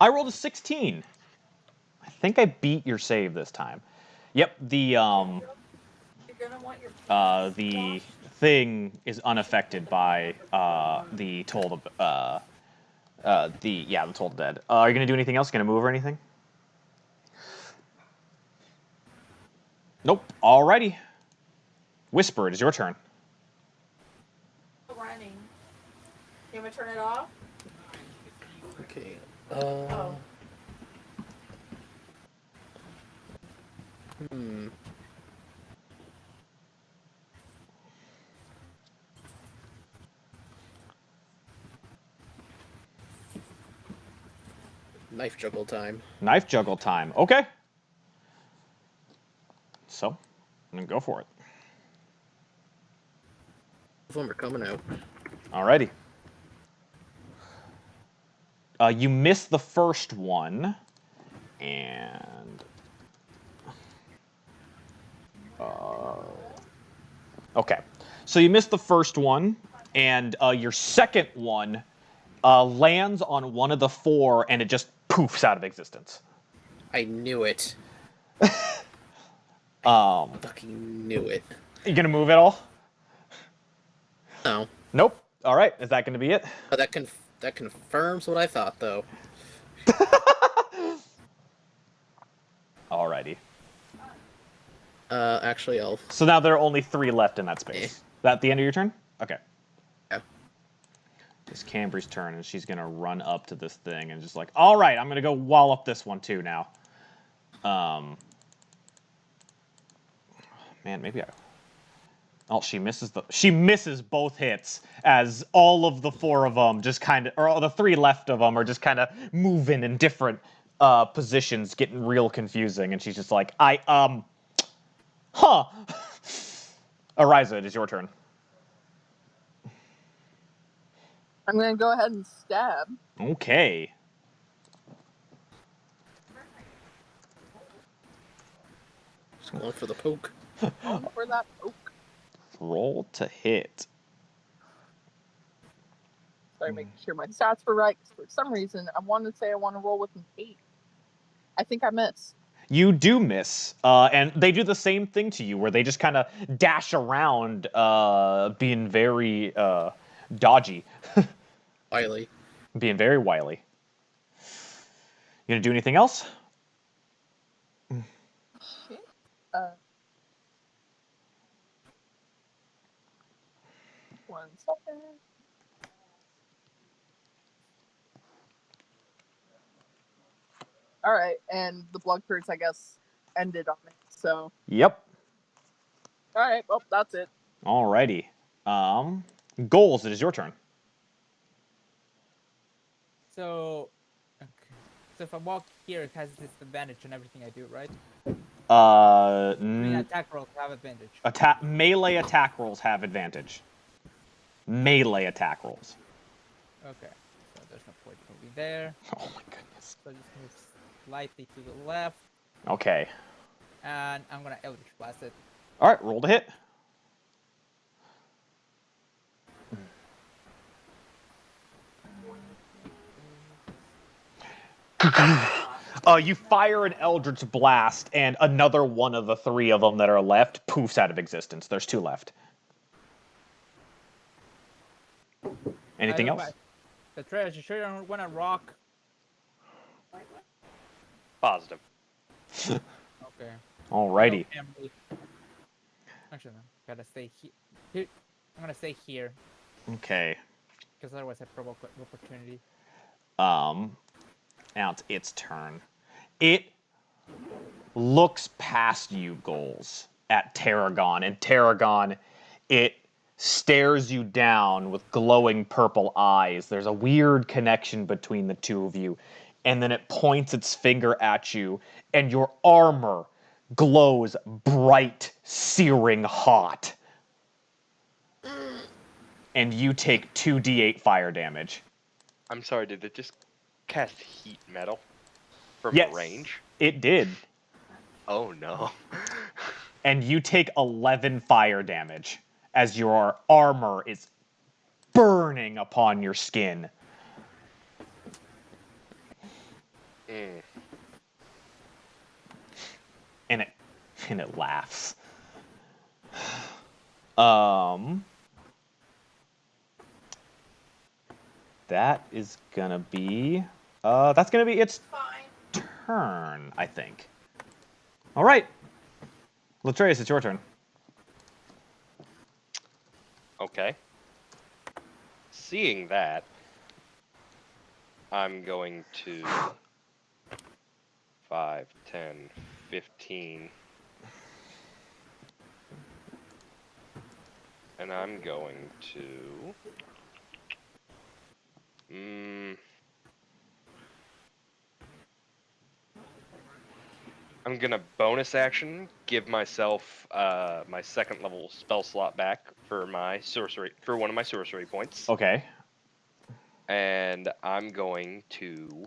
rolled a 16. I think I beat your save this time. Yep, You're gonna want your the thing is unaffected by the toll the toll dead. Are you gonna do anything else? Gonna move or anything? Nope. Alrighty. Whisper, it is your turn. running. You want me to turn it off? Okay. Oh. Hmm. Knife juggle time. Knife juggle time. Okay. So, I'm gonna go for it. Both of them are coming out. Alrighty. You miss the first one, and okay. So you missed the first one, and your second one lands on one of the four, and it just poofs out of existence. I knew it. Fucking knew it. You gonna move at all? No. Nope. All right. Is that gonna be it? But that confirms what I thought, though. Alrighty. Actually, I'll... So now there are only 3 left in that space. That the end of your turn? Okay. Yeah. It's Cambry's turn, and she's gonna run up to this thing and just like, all right, I'm gonna go wallop this one too now. Man, maybe I. Oh, she misses both hits as all of the 4 of them just kind of, or all the 3 left of them are just kind of moving in different positions, getting real confusing, and she's just like, huh. Ariza, it is your turn. I'm gonna go ahead and stab. Okay. Just going for the poke. Going for that poke. Roll to hit. Sorry, making sure my stats were right. 'Cause for some reason, I wanted to say I want to roll with an 8. I think I missed. You do miss, and they do the same thing to you, where they just kind of dash around, being very dodgy, Wily. being very wily. You gonna do anything else? Okay. One second. All right, and the blood curse, I guess, ended on it. So, Yep. all right, well, that's it. Alrighty. Goals. It is your turn. So, okay. So if I walk here, it has disadvantage on everything I do, right? I mean, attack rolls have advantage. Melee attack rolls have advantage. Melee attack rolls. Okay, so there's no point moving there. Oh my goodness. So just move slightly to the left, Okay. and I'm gonna Eldritch Blast it. All right. Roll to hit. You fire an Eldritch Blast, and another one of the 3 of them that are left poofs out of existence. There's 2 left. Anything else? The treasure, sure you don't want to rock. Positive. Okay. Alrighty. Actually, no. Gotta stay here. I'm gonna stay here, Okay. because otherwise I provoke opportunity. Now it's its turn. It looks past you, Goals, at Tarragon, and Tarragon, it stares you down with glowing purple eyes. There's a weird connection between the 2 of you, and then it points its finger at you, and your armor glows bright, searing hot. And you take 2d8 fire damage. I'm sorry, did it just cast heat metal? from Yes. range? It did. Oh no. And you take 11 fire damage as your armor is burning upon your skin. Mm. And it laughs. That is gonna be that's gonna be its Fine. turn, I think. All right, Latreus, it's your turn. Okay. Seeing that, I'm going to 5, 10, 15. And I'm going to I'm gonna bonus action, give myself my second level spell slot back for my sorcery, for one of my sorcery points. Okay. And I'm going to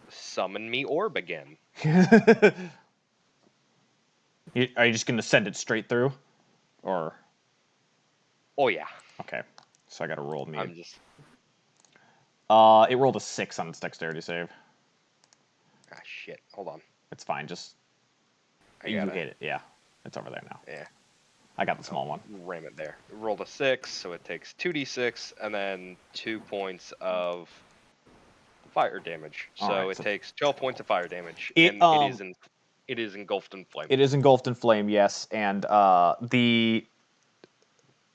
summon me orb again. Are you just gonna send it straight through, or? Oh yeah. Okay. So I gotta roll me. I'm just It rolled a 6 on its dexterity save. shit. Hold on. It's fine. Just I you gotta hit it. Yeah, it's over there now. yeah. I got the small one. Ram it there. It rolled a 6, so it takes 2d6 and then 2 points of fire damage. So Alright, it so takes 12 points of fire damage, It, and it is engulfed in flame. It is engulfed in flame, yes, and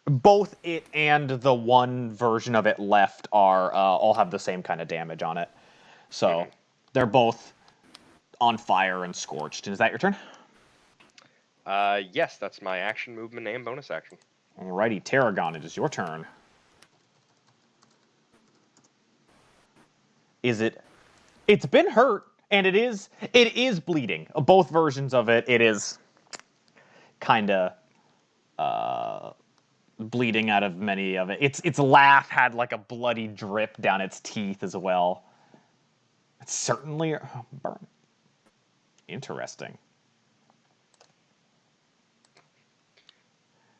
both it and the one version of it left are all have the same kind of damage on it. So they're both on fire and scorched. Is that your turn? Yes, that's my action, movement, and bonus action. Alrighty, Tarragon, it is your turn. It's been hurt, and it is bleeding. Both versions of it is kind of bleeding out of many of it. Its laugh had like a bloody drip down its teeth as well. It's certainly burn. Interesting.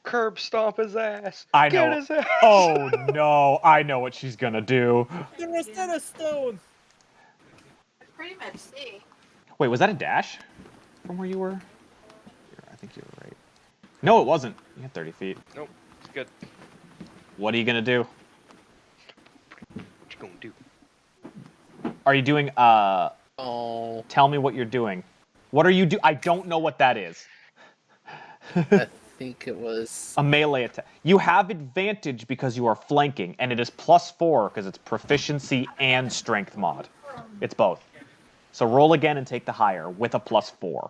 Curb stomp his ass. I Get know. his ass. Oh no! I know what she's gonna do. The Rosetta Stone! I pretty much see. Wait, was that a dash from where you were? I think you were right. No, it wasn't. You had 30 feet. Nope, it's good. What are you gonna do? What you gonna do? Are you doing? Oh, Tell me what you're doing. What are you do? I don't know what that is. I think it was. A melee attack. You have advantage because you are flanking, and it is +4 because it's proficiency and strength mod. It's both. So roll again and take the higher with a +4.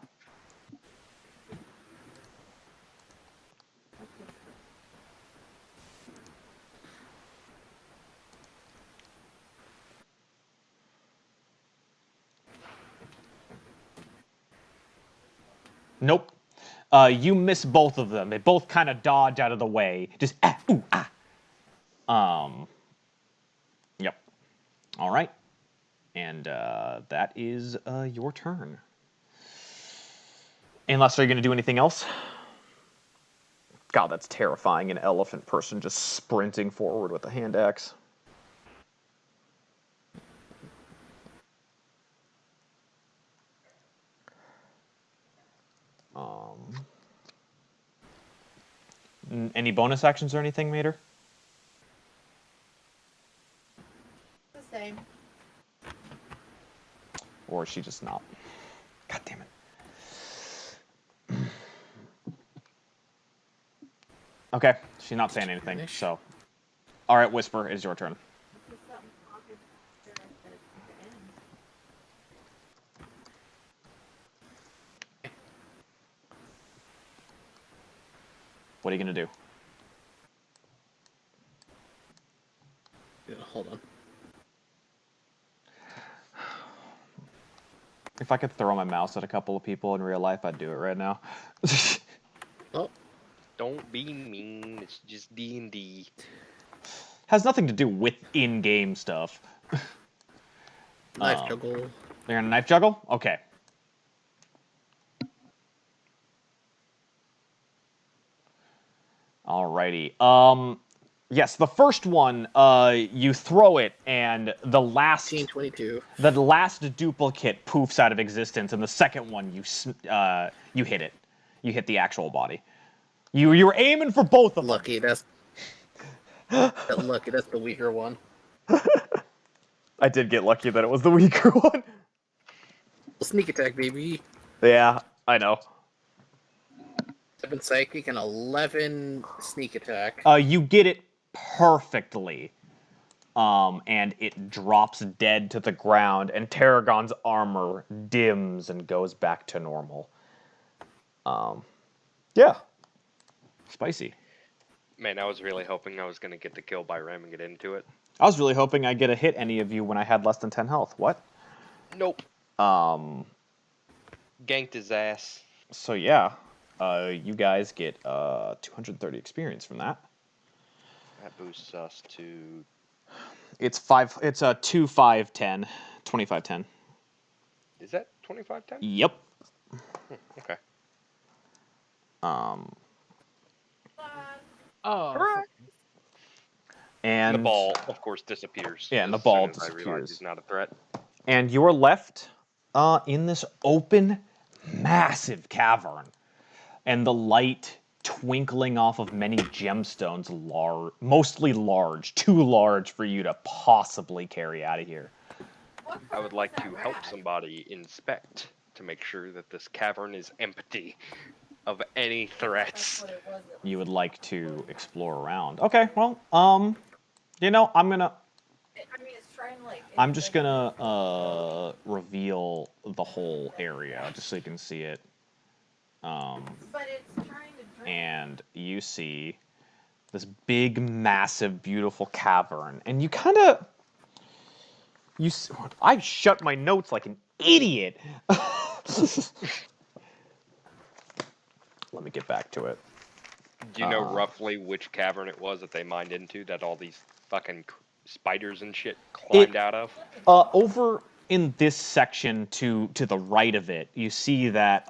Nope. You miss both of them. They both kind of dodge out of the way. Just ooh, ah. Yep. All right. And that is your turn. Unless, are you going to do anything else? God, that's terrifying. An elephant person just sprinting forward with a hand axe. Any bonus actions or anything, Mater? The same. Or is she just not? God damn it. Okay, she's not saying anything, so. Alright, Whisper, it is your turn. What are you gonna do? Yeah, hold on. If I could throw my mouse at a couple of people in real life, I'd do it right now. Oh, Don't be mean. It's just D&D. Has nothing to do with in-game stuff. knife juggle. They're gonna knife juggle? Okay. Alrighty. Yes, the first one, you throw it, and the last 1822. the last duplicate poofs out of existence, and the second one you hit it. You hit the actual body. You were aiming for both of them. Lucky, that's lucky. That's the weaker one. I did get lucky that it was the weaker one. Sneak attack, baby. Yeah, I know. 7 psychic and 11 sneak attack. You get it perfectly. And it drops dead to the ground, and Tarragon's armor dims and goes back to normal. Yeah. Spicy. Man, I was really hoping I was going to get the kill by ramming it into it. I was really hoping I'd get a hit any of you when I had less than 10 health. What? Nope. Um, Ganked his ass. So yeah, you guys get 230 experience from that. That boosts us to... It's 2, 5, 10. 25, 10. Is that 25/10? Yep. Okay. Oh. Alright. And the ball, of course, disappears. Yeah, and the as ball soon as I realize disappears. he's not a threat. And you're left in this open, massive cavern. And the light twinkling off of many gemstones, mostly large, too large for you to possibly carry out of here. I would like to help somebody inspect to make sure that this cavern is empty of any threats. You would like to explore around. Okay, well, I'm just gonna reveal the whole area just so you can see it. And you see this big, massive, beautiful cavern, and you kind of I shut my notes like an idiot. Let me get back to it. Do you know roughly which cavern it was that they mined into that all these fucking spiders and shit climbed out of? Over in this section to the right of it, you see that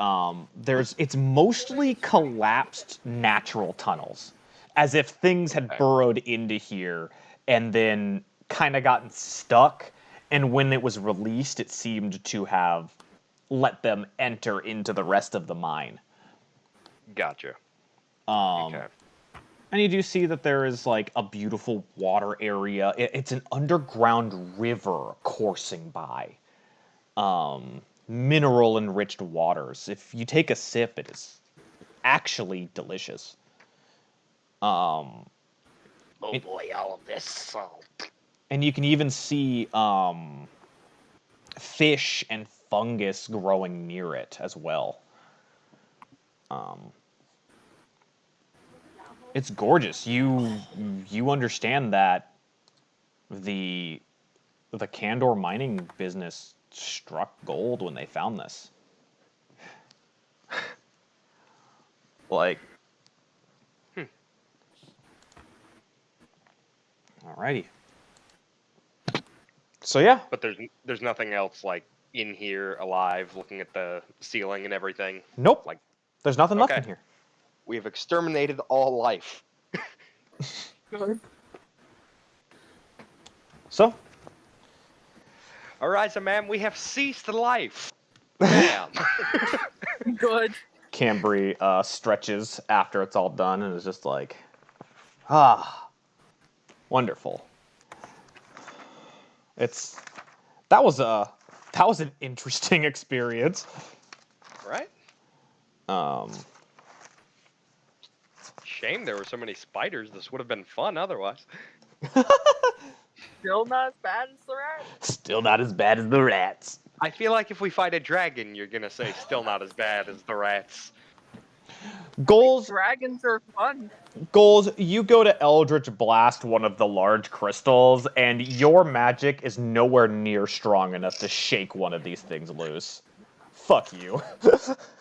it's mostly collapsed natural tunnels, as if things had burrowed into here and then kind of gotten stuck, and when it was released, it seemed to have let them enter into the rest of the mine. Gotcha. Okay. And you do see that there is like a beautiful water area. It's an underground river coursing by. Mineral enriched waters. If you take a sip, it is actually delicious. Oh boy, all of this salt. And you can even see fish and fungus growing near it as well. It's gorgeous. You understand that the Kandor mining business struck gold when they found this. Like, alrighty. So yeah. But there's nothing else like in here alive, looking at the ceiling and everything. Nope. Like, there's nothing left in here. We have exterminated all life. Good. So. All right, so man, we have ceased life. Damn. Good. Cambry stretches after it's all done and is just like, wonderful. That was an interesting experience. Right? Shame there were so many spiders. This would have been fun otherwise. Still not as bad as the rat. Still not as bad as the rats. I feel like if we fight a dragon, you're gonna say still not as bad as the rats. Goals, Dragons are fun. you go to Eldritch Blast one of the large crystals, and your magic is nowhere near strong enough to shake one of these things loose. Fuck you.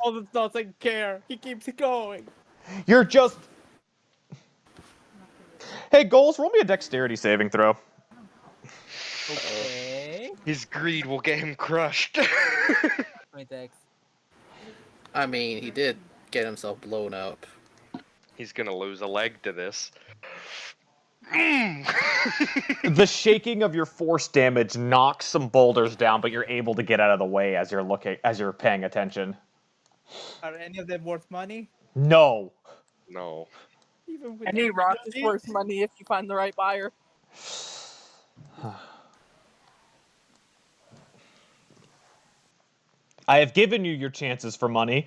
All the doesn't care. He keeps going. You're just... Hey, Goals, roll me a dexterity saving throw. Okay. His greed will get him crushed. 20x. I mean, he did get himself blown up. He's gonna lose a leg to this. The shaking of your force damage knocks some boulders down, but you're able to get out of the way as you're paying attention. Are any of them worth money? No. No. Even with Any the rock is ability? worth money if you find the right buyer. I have given you your chances for money.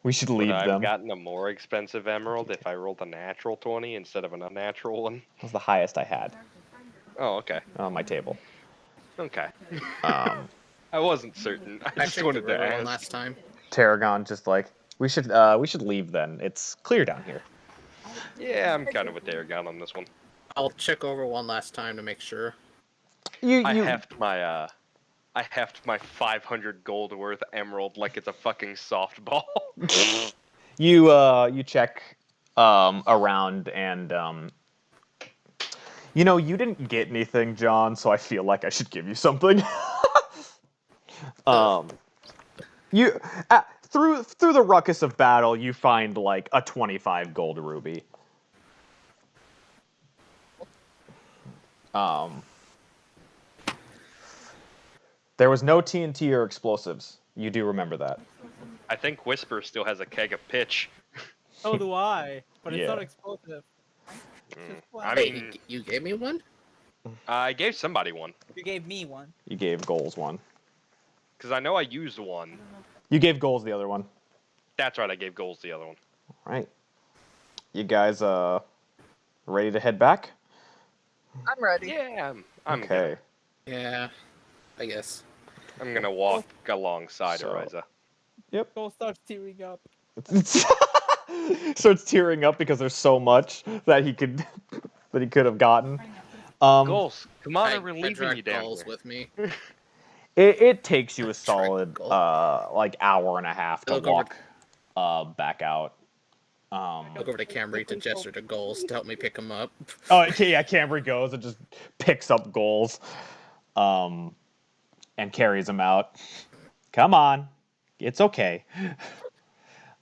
We should Would leave I have them. gotten a more expensive emerald if I rolled a natural 20 instead of an unnatural one? That was the highest I had Oh, okay. on my table. Okay. Um, I wasn't certain. I I just checked the wanted to river one ask. last time. Tarragon just like we should leave then. It's clear down here. Yeah, I'm kind of with Aragon on this one. I'll check over one last time to make sure. You I heft my 500 gold worth emerald like it's a fucking softball. you check around and you didn't get anything, John, so I feel like I should give you something. You through the ruckus of battle, you find like a 25 gold ruby. There was no TNT or explosives. You do remember that. I think Whisper still has a keg of pitch. So do I, but it's not Yeah. explosive. I Hey, mean, you gave me one? I gave somebody one. You gave me one. You gave goals one. Because I know I used one. You gave goals the other one. That's right, I gave goals the other one. Right. You guys ready to head back? I'm ready. Yeah, I'm Okay. Yeah, I guess. I'm gonna walk alongside So- Ariza. Go start tearing up. Starts tearing up because there's so much that he could have gotten. Goals, come on, I we're leaving dragged you down Gulls here. with me. It takes you a solid Trickle. like hour and a half to Look over- walk back out. Look over to Camry to gesture to Gulls to help me pick him up. Oh yeah, Camry goes and just picks up goals, and carries him out. Come on, it's okay.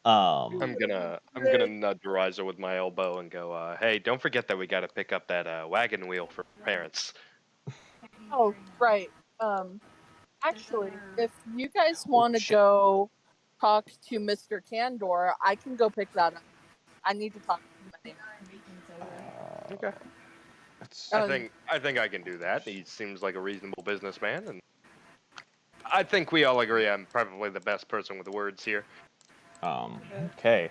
I'm gonna nudge Ariza with my elbow and go, hey, don't forget that we gotta pick up that wagon wheel for parents. Oh, right. Actually, if you guys want to shit. go talk to Mr. Candor, I can go pick that up. I need to talk to him anyway. Okay. It's- I think I can do that. He seems like a reasonable businessman, and I think we all agree I'm probably the best person with words here. Okay.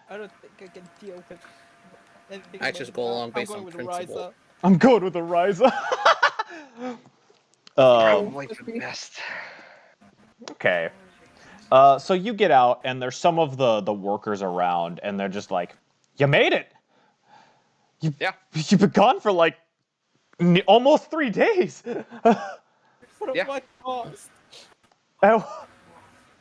I don't think I can deal with anything. I about just it go now. along I'm based going on with principle. Ryza. I'm going with Ariza. Probably the best. Okay. So you get out, and there's some of the workers around, and they're just like, "You made it! Yeah. You've been gone for like almost 3 days." For Yeah. what cost?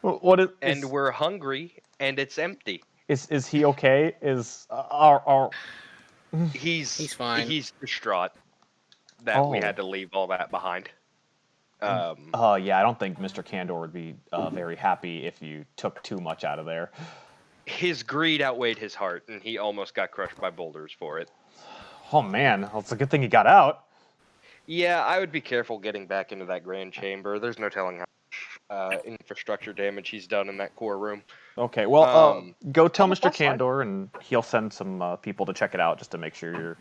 What is? And we're hungry, and it's empty. Is he okay? Is our He's fine. He's distraught that we Oh. had to leave all that behind. yeah, I don't think Mr. Candor would be very happy if you took too much out of there. His greed outweighed his heart, and he almost got crushed by boulders for it. Oh man, well, it's a good thing he got out. Yeah, I would be careful getting back into that grand chamber. There's no telling how much infrastructure damage he's done in that core room. Okay, well, go tell Mr. that's fine. Candor, and he'll send some people to check it out just to make sure you're.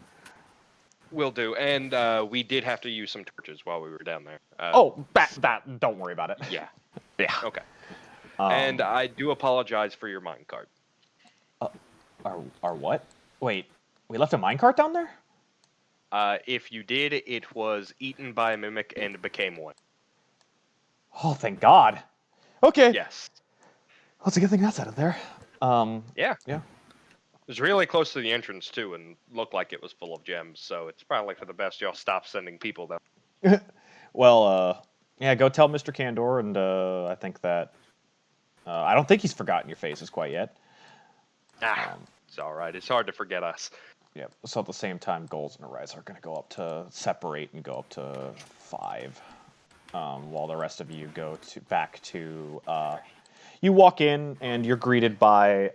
Will do. And we did have to use some torches while we were down there. That don't worry about it. Yeah. Yeah. Okay. Um, And I do apologize for your minecart. our what? Wait, we left a minecart down there? If you did, it was eaten by a mimic and became one. Oh, thank God. Okay. Yes. Well, it's a good thing that's out of there. Yeah. Yeah. It was really close to the entrance too, and looked like it was full of gems. So it's probably for the best y'all stop sending people there. Well, yeah, go tell Mr. Candor, and I think that I don't think he's forgotten your faces quite yet. It's all right. It's hard to forget us. Yeah. So at the same time, goals and Arise are going to go up to separate and go up to 5, while the rest of you go back to. You walk in and you're greeted by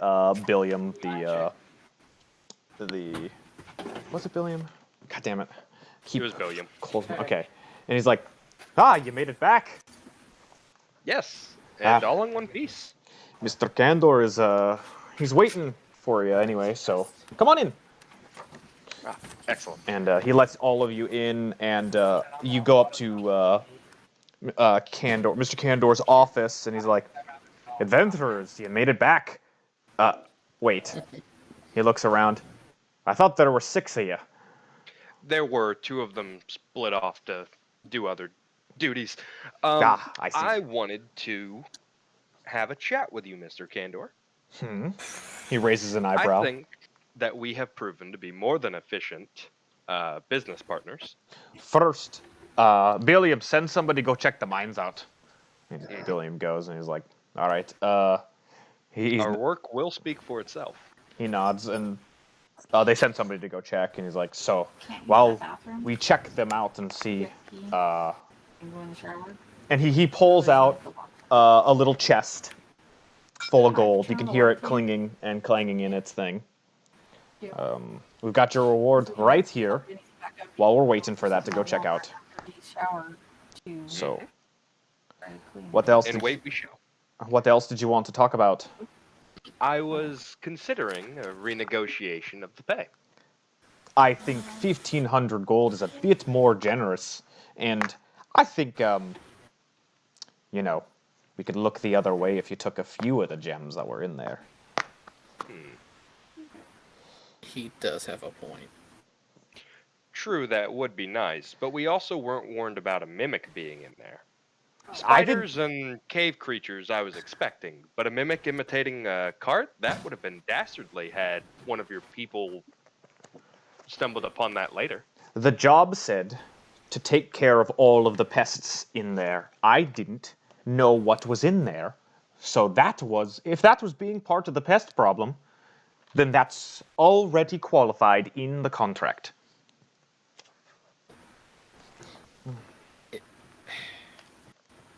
Billiam, the was it Billiam? God damn it! It was Billiam. Okay, and he's like, you made it back. Yes, and Ah. all in one piece. Mr. Candor is he's waiting for you anyway, so come on in. Ah, excellent. And he lets all of you in, and you go up to Mr. Candor's office, and he's like, "Adventurers, you made it back." Wait. He looks around. I thought there were 6 of you. There were 2 of them split off to do other duties. I see. I wanted to have a chat with you, Mr. Candor. He raises an eyebrow. I think that we have proven to be more than efficient business partners. First, Billiam, send somebody go check the mines out. And Billiam goes, and he's like, all right. Our work will speak for itself. He nods, and they send somebody to go check, and he's like, so, while we check them out and see, and he pulls out a little chest full of gold. You can hear it clinging and clanging in its thing. We've got your reward right here, while we're waiting for that to go check out. So, what else? And wait, we shall. What else did you want to talk about? I was considering a renegotiation of the pay. I think 1,500 gold is a bit more generous, and I think, we could look the other way if you took a few of the gems that were in there. He does have a point. True, that would be nice, but we also weren't warned about a mimic being in there. Spiders and cave creatures I was expecting, but a mimic imitating a cart? That would have been dastardly had one of your people stumbled upon that later. The job said to take care of all of the pests in there. I didn't know what was in there, so if that was being part of the pest problem, then that's already qualified in the contract.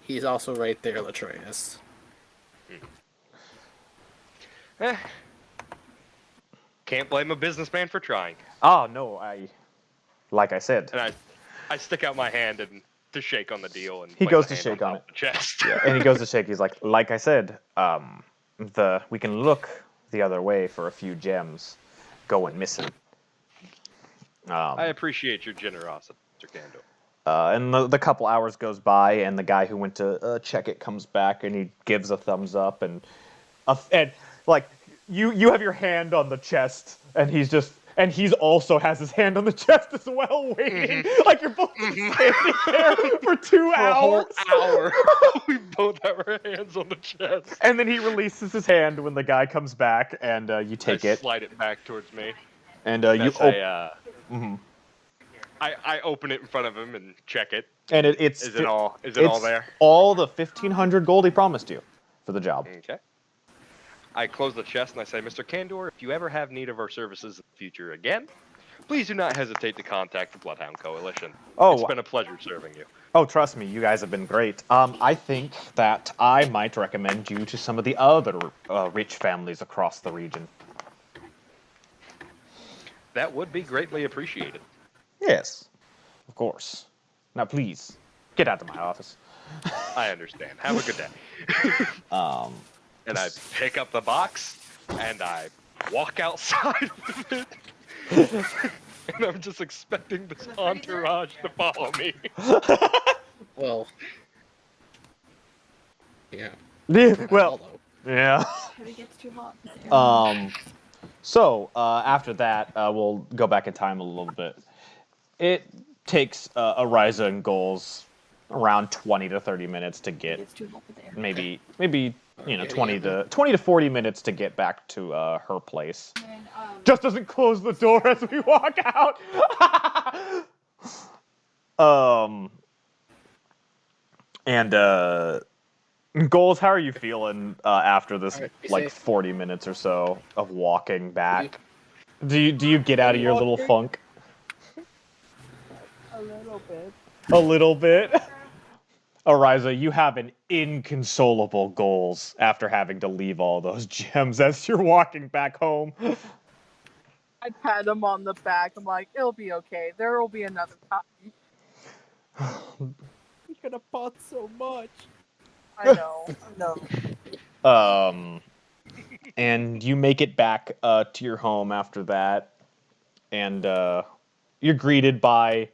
He's also right there, Latreus. Can't blame a businessman for trying. No, like I said. And I stick out my hand and to shake on the deal, and he place goes a to hand shake on it. the chest. Yeah, and he goes to shake. He's like I said, we can look the other way for a few gems going missing. I appreciate your generosity, Mr. Candor. And the couple hours goes by, and the guy who went to check it comes back, and he gives a thumbs up, and like you have your hand on the chest, and he's also has his hand on the chest as well, waiting. Like you're both just standing there for 2 hours. A whole hour. We both have our hands on the chest. And then he releases his hand when the guy comes back, and you take it. Slide it back towards me. And you open. I open it in front of him and check it. And it's Is it all there? All the 1,500 gold he promised you for the job. Okay. I close the chest and I say, Mr. Candor, if you ever have need of our services in the future again, please do not hesitate to contact the Bloodhound Coalition. It's been a pleasure serving you. Oh, trust me, you guys have been great. I think that I might recommend you to some of the other rich families across the region. That would be greatly appreciated. Yes, of course. Now, please, get out of my office. I understand. Have a good day. And I pick up the box, and I walk outside with it. And I'm just expecting this entourage to follow me. Well, yeah. Well, yeah. It gets too hot. So, after that, we'll go back in time a little bit. It takes Ariza and Goals around 20 to 30 minutes to get, It's too hot there. maybe 20 to 40 minutes to get back to her place. And, Just doesn't close the door as we walk out. Goals, how are you feeling after this, Alright, be like, safe. 40 minutes or so of walking back? Do you get out of your little funk? A little bit. A little bit. Ariza, you have an inconsolable goals after having to leave all those gems as you're walking back home. I pat him on the back. I'm like, it'll be okay. There will be another time. You could have bought so much. I know. And you make it back to your home after that, and you're greeted by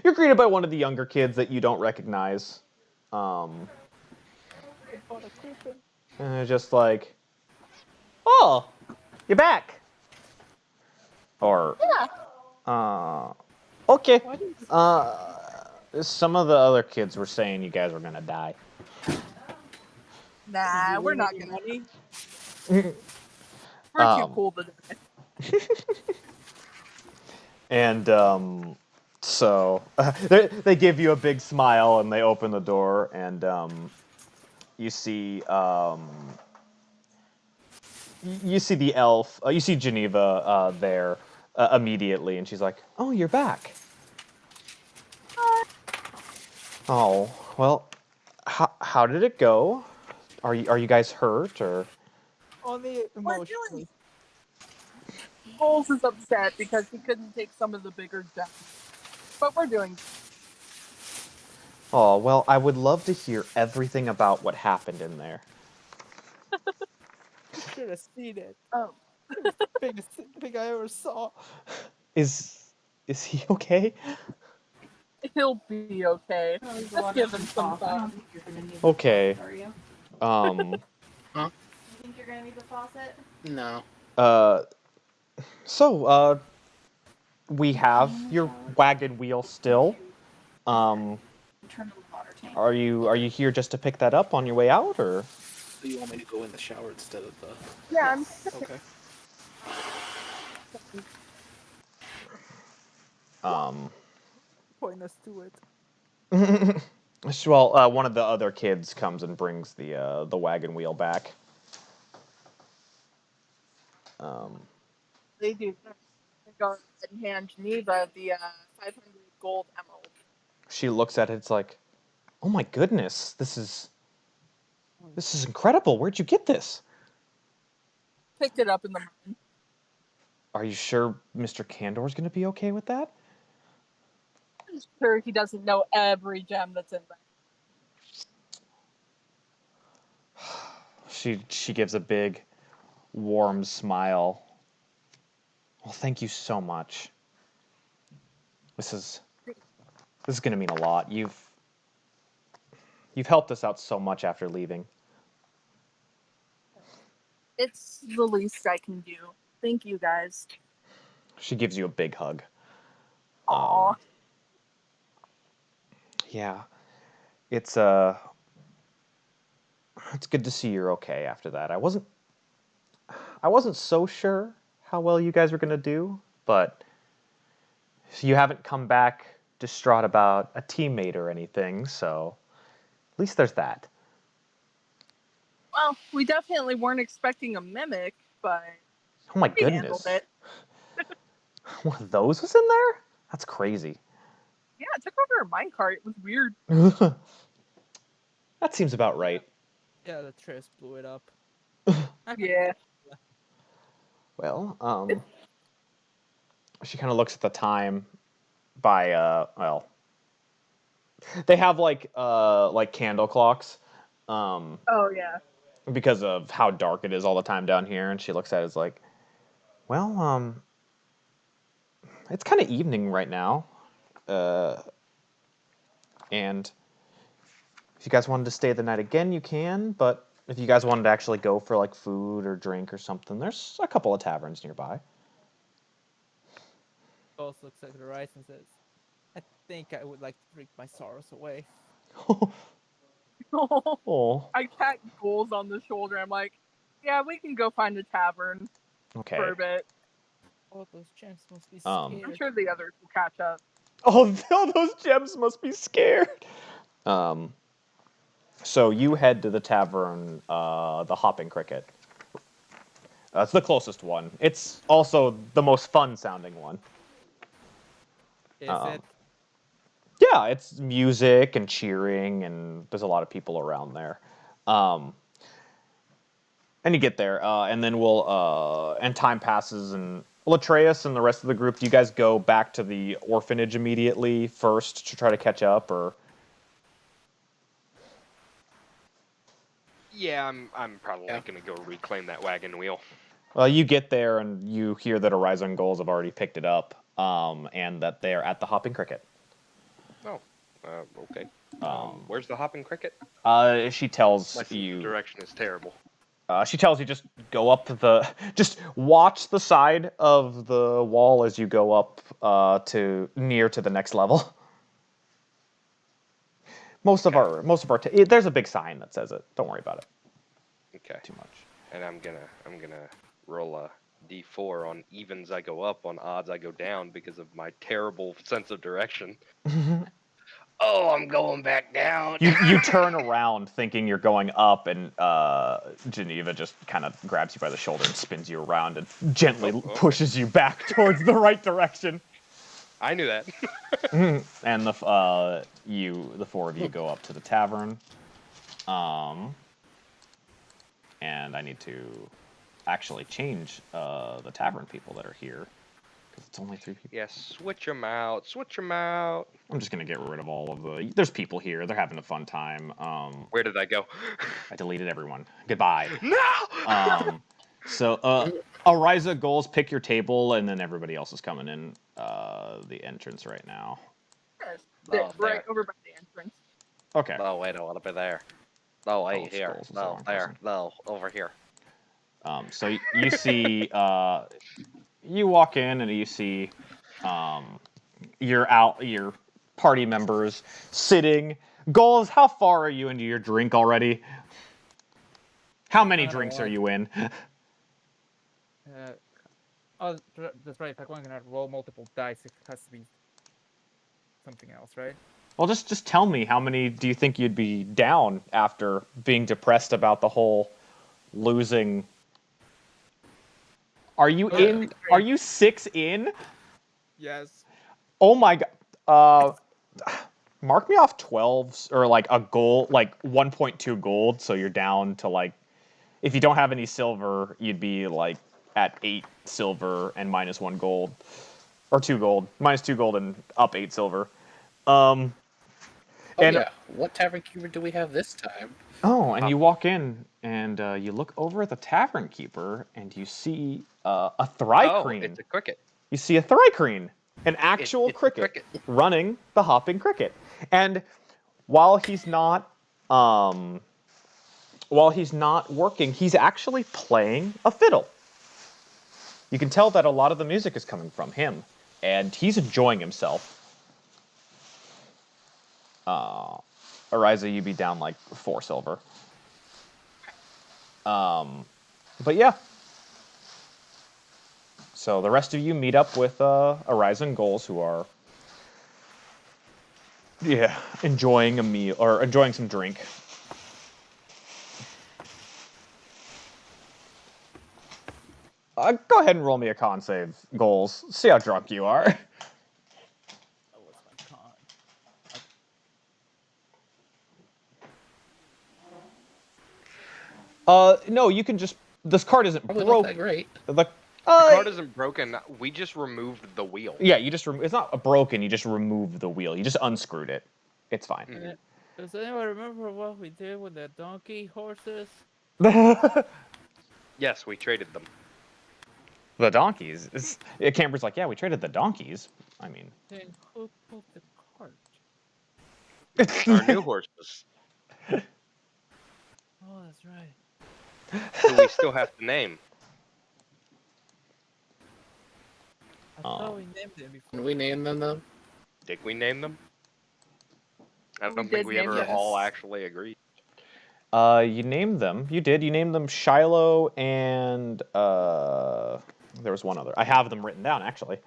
one of the younger kids that you don't recognize. I bought a griffin. And they're just like, "Oh, you're back." Or, okay. What is Some of the other kids were saying you guys were gonna die. Nah, you we're win not any gonna. money? We're too cool to die. And so they give you a big smile and they open the door and you see you see the elf, you see Geneva there immediately, and she's like, "Oh, you're back." Oh, well, how did it go? Are you guys hurt or? Only emotionally. Bowles is upset because he couldn't take some of the bigger gems. But we're doing. Oh, well, I would love to hear everything about what happened in there. You should have seen it. Oh, Biggest thing I ever saw. Is he okay? he'll be okay. Oh, there's a Let's lot give of him some stuff. I don't time. think you're gonna need Okay. the faucet, are you? Um, You think you're gonna need the faucet? No. so, we have your wagon wheel still. Um, Turn on the water tank. are you here just to pick that up on your way out, or? So you want me to go in the shower instead of the? Yeah, I'm. Okay. Point us to it. Well, one of the other kids comes and brings the wagon wheel back. They do. They go and hand Geneva the 500 gold emerald. She looks at it. It's like, oh my goodness, this is incredible. Where'd you get this? Picked it up in the mine. Are you sure Mr. Candor's gonna be okay with that? I'm sure he doesn't know every gem that's in there. She gives a big, warm smile. Well, thank you so much. This is gonna mean a lot. You've helped us out so much after leaving. It's the least I can do. Thank you guys. She gives you a big hug. Aww. Yeah, it's good to see you're okay after that. I wasn't so sure how well you guys were gonna do, but you haven't come back distraught about a teammate or anything, so at least there's that. Well, we definitely weren't expecting a mimic, but Oh my we handled goodness. it. One of those was in there? That's crazy. Yeah, it took over a minecart. It was weird. That seems about right. Yeah, the Triss blew it up. Yeah. Well, she kind of looks at the time by well, they have like candle clocks Oh yeah. because of how dark it is all the time down here, and she looks at it as like, well, it's kind of evening right now, and if you guys wanted to stay the night again, you can, but if you guys wanted to actually go for like food or drink or something, there's a couple of taverns nearby. Ghost looks at the rice and says, I think I would like to drink my sorrows away. Oh, I pat Goals on the shoulder. I'm like, yeah, we can go find a tavern okay. for a bit. Oh, those gems must be I'm scared. sure the others will catch up. Oh, those gems must be scared. So you head to the tavern, the Hopping Cricket. It's the closest one. It's also the most fun-sounding one. Is Um, it? Yeah, it's music and cheering, and there's a lot of people around there. And you get there, and then and time passes, and Latreus and the rest of the group, do you guys go back to the orphanage immediately first to try to catch up, or? Yeah, I'm probably gonna go reclaim that wagon wheel. Well, you get there, and you hear that Horizon Goals have already picked it up, and that they're at the Hopping Cricket. Oh, okay. Where's the hopping cricket? She tells My sense of you. direction is terrible. She tells you just go up just watch the side of the wall as you go up to near to the next level. Most of our there's a big sign that says it. Don't worry about it Okay. too much. And I'm gonna roll a d4 on evens I go up, on odds I go down because of my terrible sense of direction. Oh, I'm going back down. You turn around thinking you're going up, and Geneva just kind of grabs you by the shoulder and spins you around and gently pushes you back towards the right direction. I knew that. And the four of you go up to the tavern. And I need to actually change the tavern people that are here, because it's only 3 people. Yeah, switch them out. Switch them out. I'm just gonna get rid of all of the. There's people here. They're having a fun time. Where did I go? I deleted everyone. Goodbye. No. So, Ariza Goals, pick your table, and then everybody else is coming in the entrance right now. Yes, Oh, right there. over by the entrance. Okay. No, wait, I want to be there. No, wait, it's here. Skulls, it's the No, wrong there. person. No, over here. So you see, you walk in and you see your party members sitting. Goals, how far are you into your drink already? How many drinks are you in? Oh, that's right. If I'm going to roll multiple dice, it has to be something else, right? Well, just tell me, how many do you think you'd be down after being depressed about the whole losing? Are you in? Are you 6 in? Yes. Oh my god. Mark me off 12s, or like a gold, like 1.2 gold, so you're down to like, if you don't have any silver, you'd be like at 8 silver and -1 gold, or 2 gold, -2 gold and up 8 silver. Oh, and yeah. What tavern keeper do we have this time? and you walk in and you look over at the tavern keeper and you see a Oh, Thrycreen. it's a cricket. You see a Thrycreen, an actual It's a cricket, cricket. running the hopping cricket. And while he's not working, he's actually playing a fiddle. You can tell that a lot of the music is coming from him, and he's enjoying himself. Ariza, you'd be down like 4 silver. But yeah. So the rest of you meet up with Ariza and Goals, who are enjoying a meal or enjoying some drink. Go ahead and roll me a con save, Goals. See how drunk you are. Oh, what's my con? No, you can just. This card isn't Probably broke. not that great. The card isn't broken. We just removed the wheel. Yeah, you just it's not broken. You just remove the wheel. You just unscrewed it. It's fine. Mm-hmm. Does anyone remember what we did with the donkey horses? Yes, we traded them. The donkeys. Camber's like, yeah, we traded the donkeys. I mean, Then who put the cart? Our new horses, Oh, that's right. who we still have to name. I thought we named them before. Can we name them, though? Did we name them? I We don't did think we name ever them. all actually agreed. you named them. You did. You named them Shiloh and there was one other. I have them written down actually.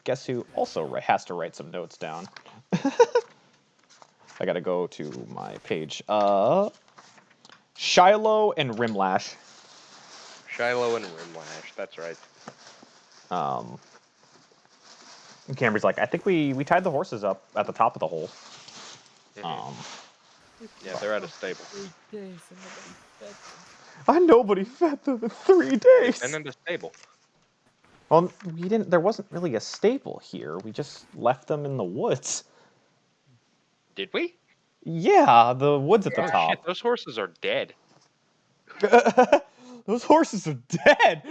Guess who also has to write some notes down? I gotta go to my page. Shiloh and Rimlash. Shiloh and Rimlash. That's right. And Camry's like, I think we tied the horses up at the top of the hole. Yeah, they're at a stable. 3 days and nobody fed them. Nobody fed them in 3 They've days. been in the stable. Well, we didn't. There wasn't really a stable here. We just left them in the woods. Did we? Yeah, the woods at the Oh top. shit! Those horses are dead. Those horses are dead.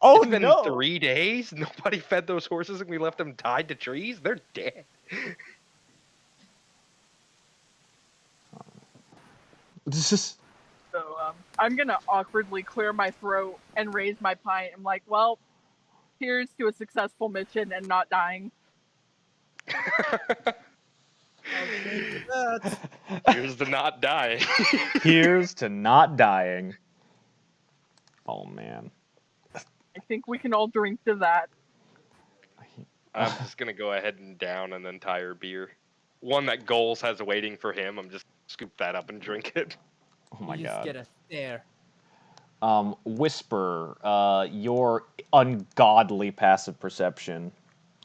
Oh It's been no! 3 days. Nobody fed those horses, and we left them tied to trees. They're dead. This is. So I'm gonna awkwardly clear my throat and raise my pint. I'm like, well, here's to a successful mission and not dying. Here's the not dying. Here's to not dying. Oh man. I think we can all drink to that. I'm just gonna go ahead and down an entire beer. One that Goals has waiting for him. I'm just scoop that up and drink it. Oh my You just god. get a stare. Whisper, your ungodly passive perception.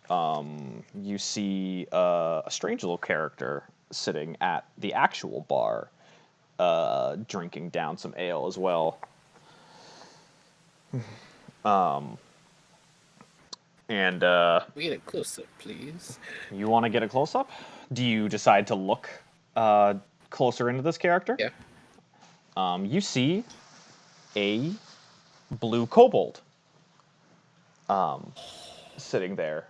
You see a strange little character sitting at the actual bar, drinking down some ale as well. And We get a close up, please. you want to get a close up? Do you decide to look closer into this character? Yeah. You see a blue kobold sitting there,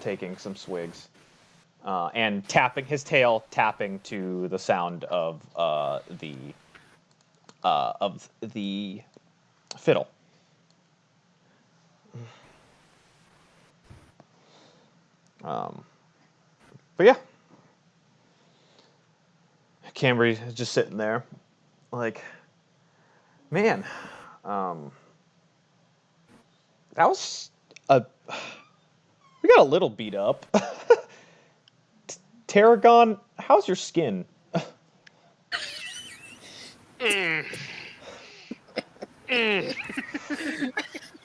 taking some swigs, and tapping his tail, tapping to the sound of the fiddle. But yeah, Cambry is just sitting there, like, man, that was we got a little beat up. Tarragon, how's your skin?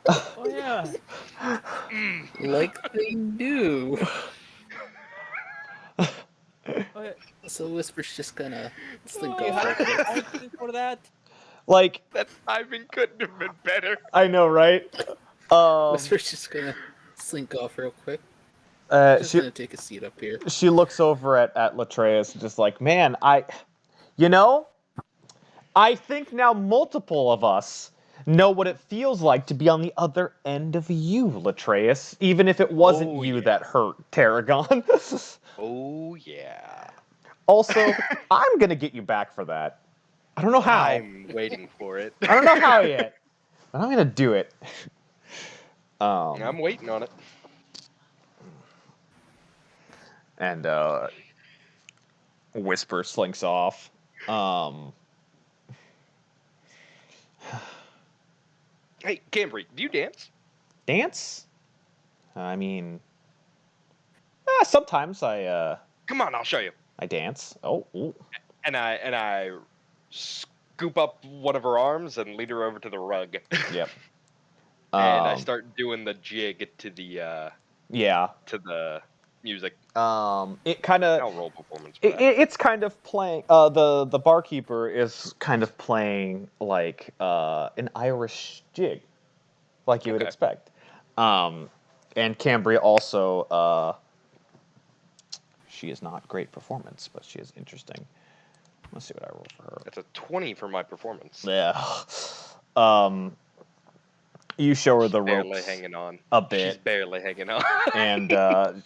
Oh yeah. Like they do. Oh, yeah. So Whisper's just gonna slink You off. have real quick. something for that? Like, That timing couldn't have been better. I know, right? Whisper's just gonna slink off real quick. Just She gonna take a seat up here. she looks over at Latreus, just like, man, you know, I think now multiple of us know what it feels like to be on the other end of you, Latreus, even if it wasn't Oh, you yeah. that hurt Tarragon. Oh yeah. Also, I'm gonna get you back for that. I don't know how. I'm waiting for it. I don't know how yet, but I'm gonna do it. I'm waiting on it. And Whisper slinks off. Hey, Cambry, do you dance? Dance? I mean, sometimes I Come on, I'll show you. dance. Oh, ooh. And I scoop up one of her arms and lead her over to the rug. Yep. And I start doing the jig to the Yeah. music. It kind of. I'll roll performance for that. It's kind of playing. The barkeeper is kind of playing like an Irish jig, like you would Okay. expect. And Cambria also. She is not great performance, but she is interesting. Let's see what I roll for her. That's a 20 for my performance. Yeah. You show her the Barely ropes hanging on. a bit. She's barely hanging on. And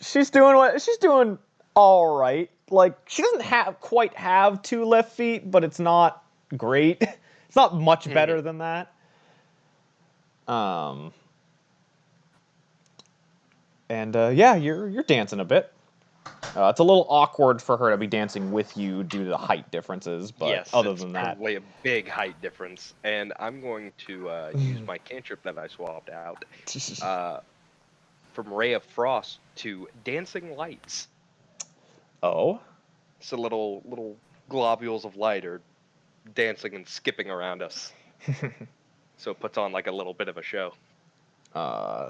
she's doing all right. Like, she doesn't quite have 2 left feet, but it's not great. It's not much better than that. And yeah, you're dancing a bit. It's a little awkward for her to be dancing with you due to the height differences, but Yes, other it's than that, probably a big height difference. And I'm going to use my cantrip that I swapped out from Ray of Frost to Dancing Lights. oh, So little globules of light are dancing and skipping around us. So it puts on like a little bit of a show.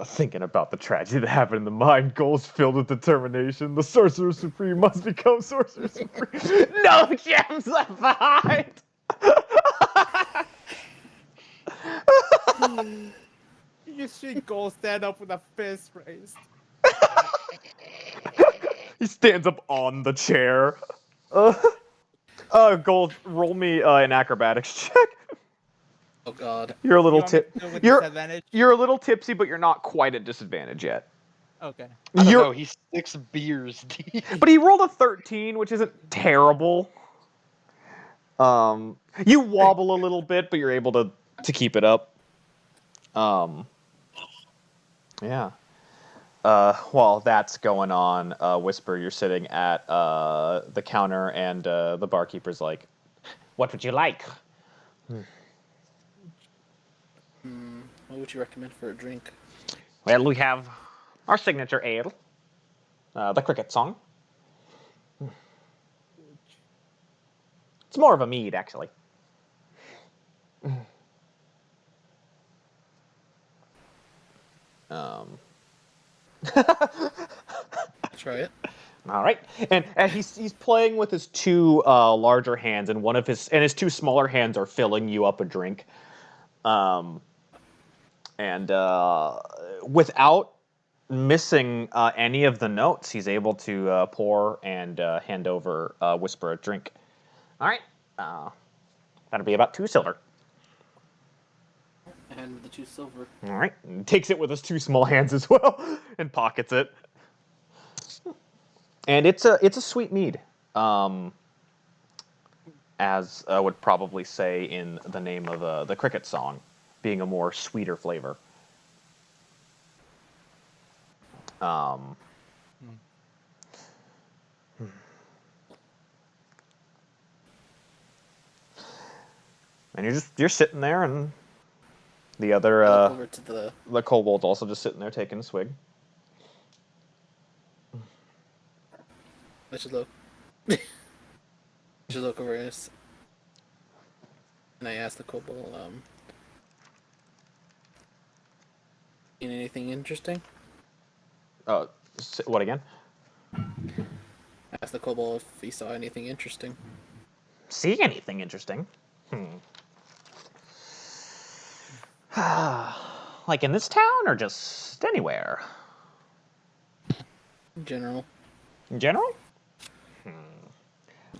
Thinking about the tragedy that happened in the mine, goals filled with determination. The Sorcerer Supreme must become Sorcerer Supreme. No gems left behind! You see Gold stand up with a fist raised. He stands up on the chair. Gold, roll me an acrobatics check. Oh God. You're a You little want me tip. to do it with You're disadvantage? you're a little tipsy, but you're not quite at disadvantage yet. Okay. I don't You're, know, he's 6 beers deep. but he rolled a 13, which isn't terrible. You wobble a little bit, but you're able to keep it up. Yeah. While that's going on, Whisper, you're sitting at the counter, and the barkeeper's like, "What would you like?" What would you recommend for a drink? Well, we have our signature ale, the cricket song. It's more of a mead, actually. Try it. All right, and he's playing with his two larger hands, and his two smaller hands are filling you up a drink. And without missing any of the notes, he's able to pour and hand over Whisper a drink. All right, that'll be about 2 silver. And the 2 silver. All right, and takes it with his 2 small hands as well, and pockets it. And it's a sweet mead, as I would probably say in the name of the cricket song, being a more sweeter flavor. And you're sitting there, and the other Over to the kobold's also just sitting there taking a swig. I should look. I should look over this. And I asked the kobold, seen anything interesting? What again? I asked the kobold if he saw anything interesting. See anything interesting? Like in this town, or just anywhere? In general. In general?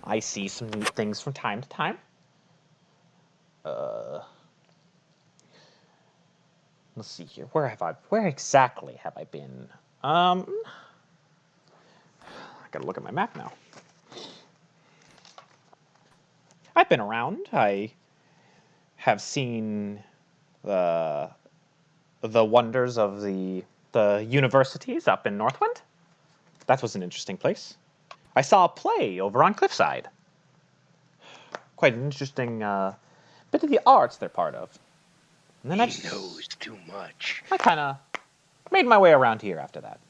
I see some neat things from time to time. Let's see here. Where exactly have I been? I gotta look at my map now. I've been around. I have seen the wonders of the universities up in Northwind. That was an interesting place. I saw a play over on Cliffside. Quite an interesting bit of the arts they're part of. And then He knows too much. I kind of made my way around here after that.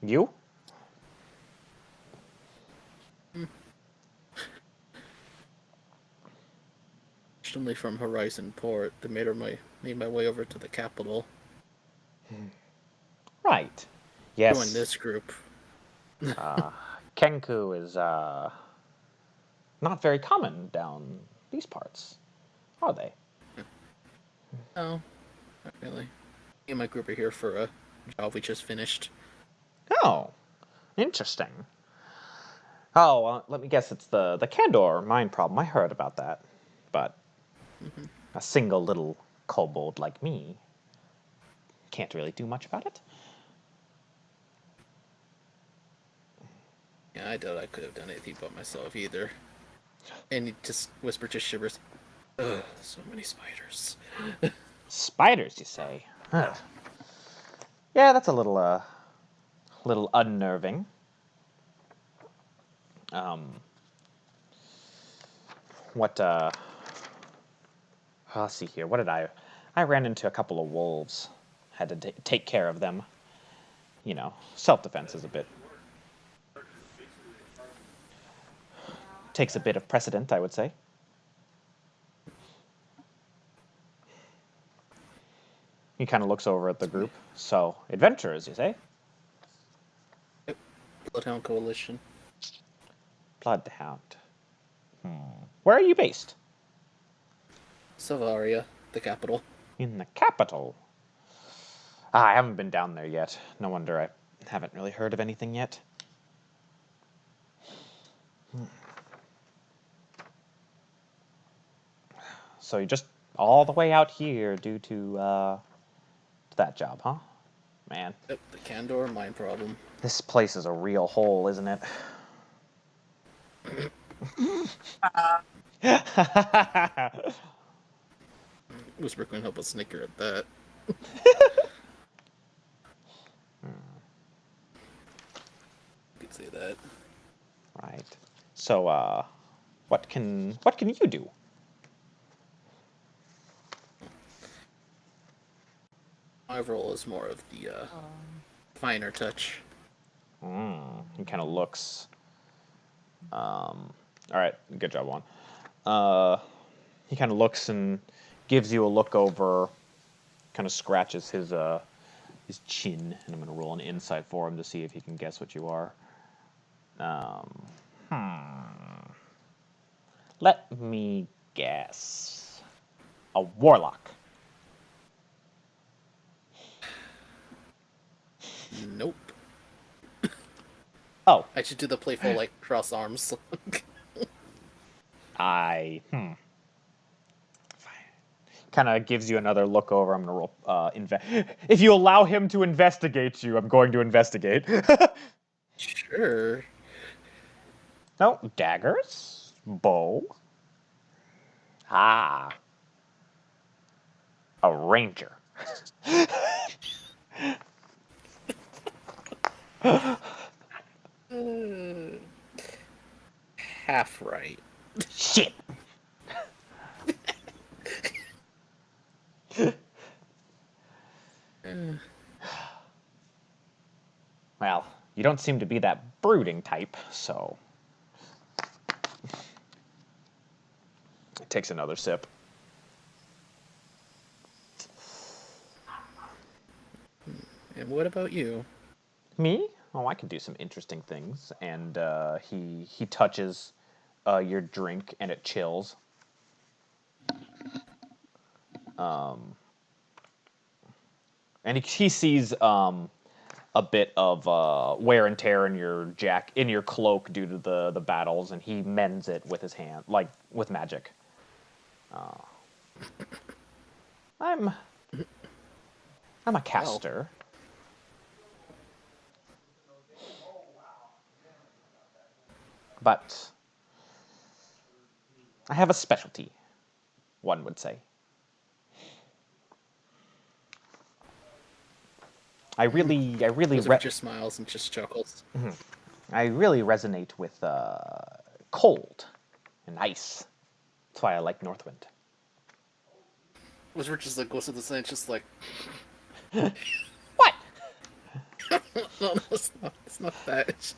You? Originally from Horizon Port, I made my way over to the capital. Right. Yes. Join this group. Kenku is not very common down these parts, are they? No, not really. Me and my group are here for a job we just finished. Oh, interesting. Oh, let me guess. It's the Candor mine problem. I heard about that, but a single little kobold like me can't really do much about it. Yeah, I doubt I could have done anything but myself either. And he just Whisper just shivers. Ugh, so many spiders. Spiders, you say? Huh. Yeah, that's a little unnerving. Let's see here. What did I ran into a couple of wolves. Had to take care of them. You know, self-defense is a bit takes a bit of precedent, I would say. He kind of looks over at the group. So, adventurers, you say? Bloodhound Coalition. Bloodhound. Where are you based? Savaria, the capital. In the capital. I haven't been down there yet. No wonder I haven't really heard of anything yet. So you're just all the way out here due to that job, huh? Man, Yep, the Candor mine problem. this place is a real hole, isn't it? Whisper can help us snicker at that. You could say that. Right. So, what can you do? My role is more of the finer touch. He kind of looks. All right, good job, Juan. He kind of looks and gives you a look over. Kind of scratches his chin, and I'm gonna roll an insight for him to see if he can guess what you are. Let me guess. A warlock. Nope. Oh, I should do the playful, like, cross arms. kind of gives you another look over. I'm gonna roll. If you allow him to investigate you, I'm going to investigate. Sure. No, daggers, bow. Ah, a ranger. Half right. Shit. Well, you don't seem to be that brooding type, so. It takes another sip. And what about you? Me? Oh, I can do some interesting things. And he touches your drink, and it chills. And he sees a bit of wear and tear in your cloak due to the battles, and he mends it with his hand, like with magic. I'm a caster. But I have a specialty, one would say. I really Just smiles and just chuckles. I really resonate with cold and ice. That's why I like Northwind. Was Rich just like goes to the side, just like What? no, it's not that. It's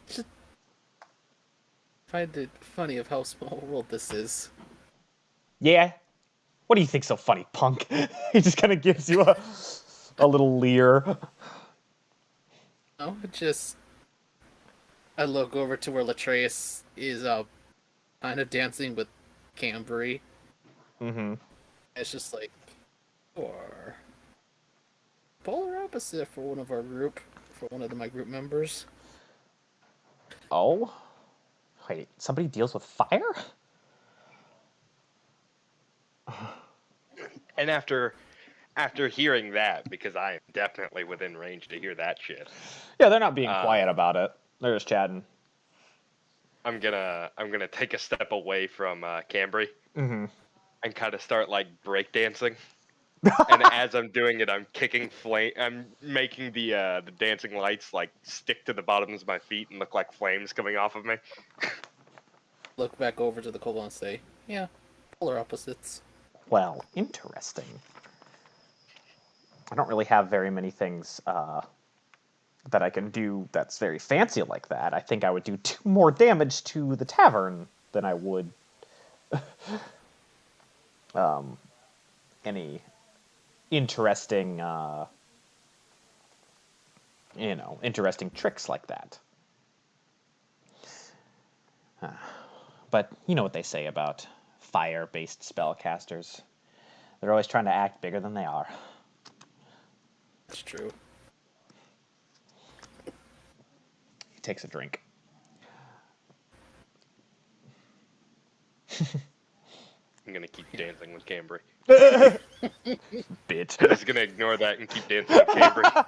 just find it funny of how small a world this is. Yeah. What do you think's so funny, punk? He just kind of gives you a little leer. No, I look over to where Latreus is kind of dancing with Cambry. Mm-hmm. It's just like, or polar opposite for one of our group, for one of my group members. Oh? Wait, somebody deals with fire? And after hearing that, because I am definitely within range to hear that shit, Yeah, they're not being quiet about it. They're just chatting. I'm gonna take a step away from Cambry Mm-hmm. and kind of start like breakdancing. And as I'm doing it, I'm kicking flame. I'm making the dancing lights like stick to the bottoms of my feet and look like flames coming off of me. Look back over to the kobold and say, "Yeah, polar opposites." Well, interesting. I don't really have very many things that I can do that's very fancy like that, I think I would do more damage to the tavern than I would any interesting, interesting tricks like that. But you know what they say about fire-based spellcasters. They're always trying to act bigger than they are. That's true. He takes a drink. I'm gonna keep dancing with Cambry. Bitch. He's gonna ignore that and keep dancing with Cambry.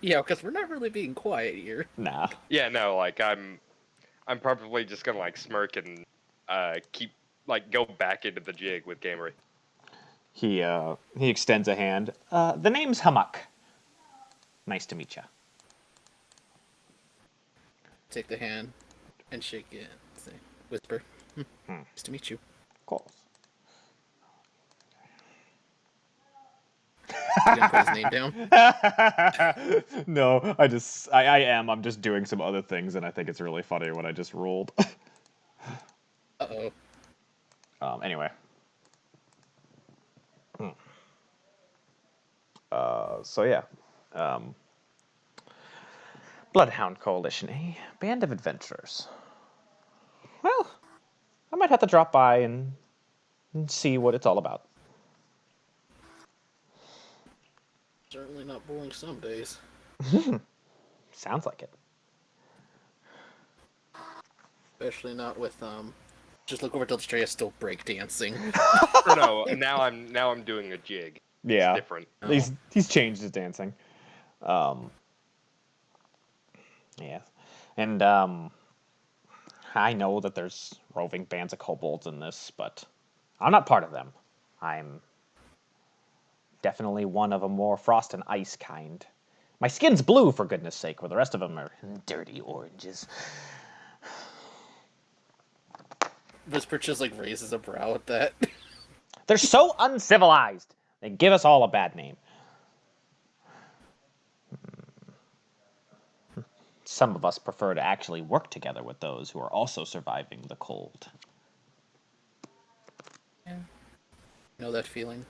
Yeah, because we're not really being quiet here. Nah. Yeah, no, like I'm probably just gonna like smirk and keep like go back into the jig with Cambry. He extends a hand. The name's Hamuk. Nice to meet you. Take the hand and shake it. Say, whisper. Nice to meet you. Of course. You gonna put his name down? No, I am. I'm just doing some other things, and I think it's really funny what I just rolled. Uh-oh. Anyway. So yeah. Bloodhound Coalition, a band of adventurers. Well, I might have to drop by and see what it's all about. Certainly not boring some days. Sounds like it. Especially not with, just look over to Estrella still breakdancing. Or no, now I'm doing a jig. Yeah. It's different. He's changed his dancing. Yeah. And I know that there's roving bands of kobolds in this, but I'm not part of them. I'm definitely one of a more frost and ice kind. My skin's blue, for goodness sake, where the rest of them are dirty oranges. Whisper just like raises a brow at that. They're so uncivilized. They give us all a bad name. Some of us prefer to actually work together with those who are also surviving the cold. Yeah. Know that feeling?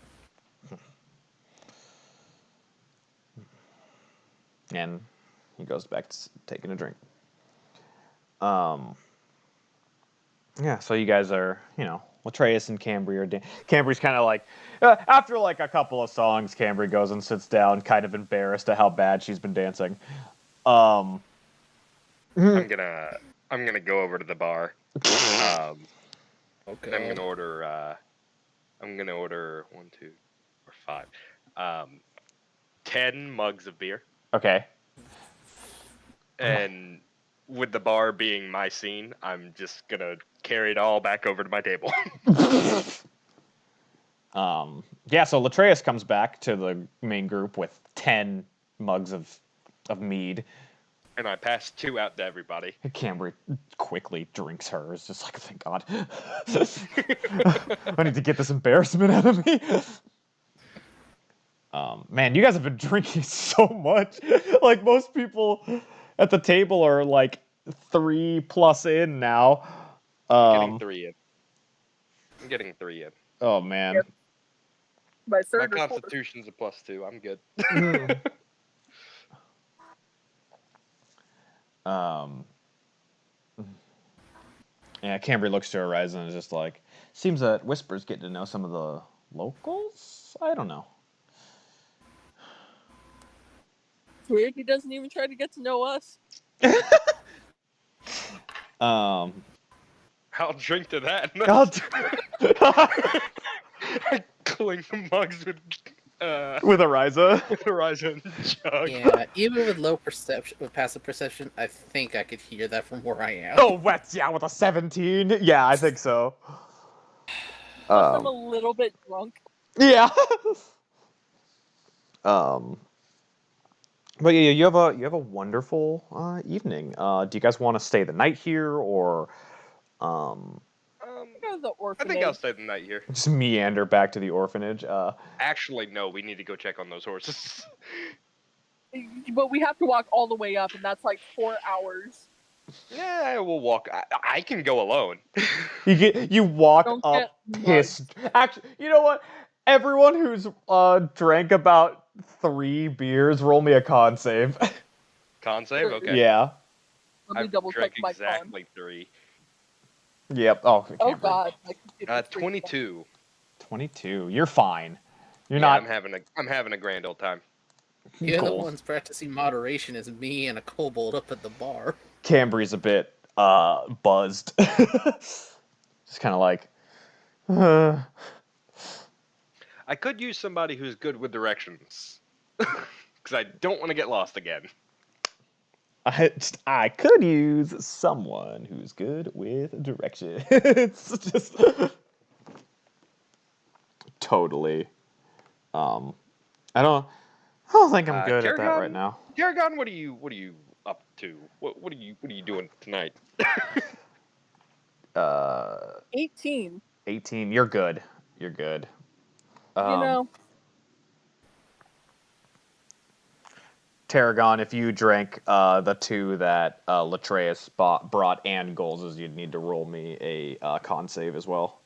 And he goes back to taking a drink. Yeah, so you guys are, Latreus and Cambry are... Cambry's kind of like... after like a couple of songs, Cambry goes and sits down, kind of embarrassed at how bad she's been dancing. I'm gonna go over to the bar. Okay. I'm gonna order 1, 2, or 5. 10 mugs of beer. Okay. And with the bar being my scene, I'm just gonna carry it all back over to my table. Yeah, so Latreus comes back to the main group with 10 mugs of mead. And I pass 2 out to everybody. Cambry quickly drinks hers, just like, thank God. I need to get this embarrassment out of me. Man, you guys have been drinking so much. Like, most people at the table are, like, 3+ in now. I'm getting 3 in. Oh, man. Yep. By My third or fourth. constitution's a +2. I'm good. Yeah, Cambry looks to Horizon and is just like, seems that Whisper's getting to know some of the locals? I don't know. It's weird he doesn't even try to get to know us. I'll drink to that. I clink the mugs with Ariza. Horizon jug. Yeah, even with passive perception, I think I could hear that from where I am. Oh, yeah, with a 17? Yeah, I think so. I'm a little bit drunk. Yeah. But yeah, you have a wonderful evening. Do you guys want to stay the night here, or Go to the I orphanage. think I'll stay the night here. just meander back to the orphanage? Actually, no. We need to go check on those horses. But we have to walk all the way up, and that's like 4 hours. Yeah, we'll walk. I can go alone. You walk Don't up get pissed. Actually, you know what? Everyone who's drank about 3 beers, roll me a con save. Con save? Okay. Yeah. Let me I've double check drank my con. exactly 3. Yep. Oh, Oh Camber. god, my computer's freaking out. 22. 22. You're fine. You're Yeah, not. I'm having a grand old time. The only goals. ones practicing moderation is me and a kobold up at the bar. Cambry's a bit buzzed. Just kind of like. I could use somebody who's good with directions. Because I don't want to get lost again. I could use someone who's good with direction. It's just totally. I don't think I'm good at that right now. Tarragon, what are you up to? What are you doing tonight? 18. 18. You're good. You're good. You know, Tarragon, if you drank the 2 that Latreus brought and goals, you'd need to roll me a con save as well.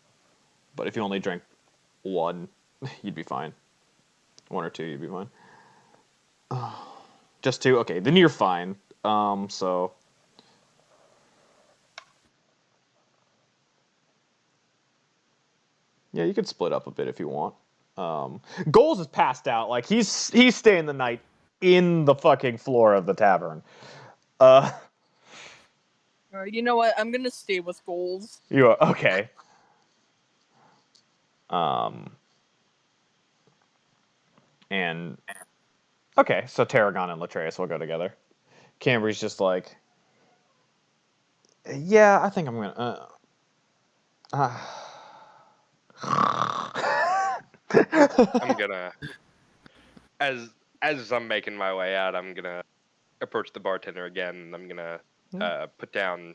But if you only drank 1, you'd be fine. 1 or 2, you'd be fine. Just 2? Okay, then you're fine. So... Yeah, you could split up a bit if you want. Goals is passed out. Like, he's staying the night in the fucking floor of the tavern. you know what? I'm gonna stay with goals. You are, okay. And okay, so Tarragon and Latreus will go together. Cambry's just like, yeah, I think I'm gonna. I'm gonna, as I'm making my way out, I'm gonna approach the bartender again, and I'm gonna put down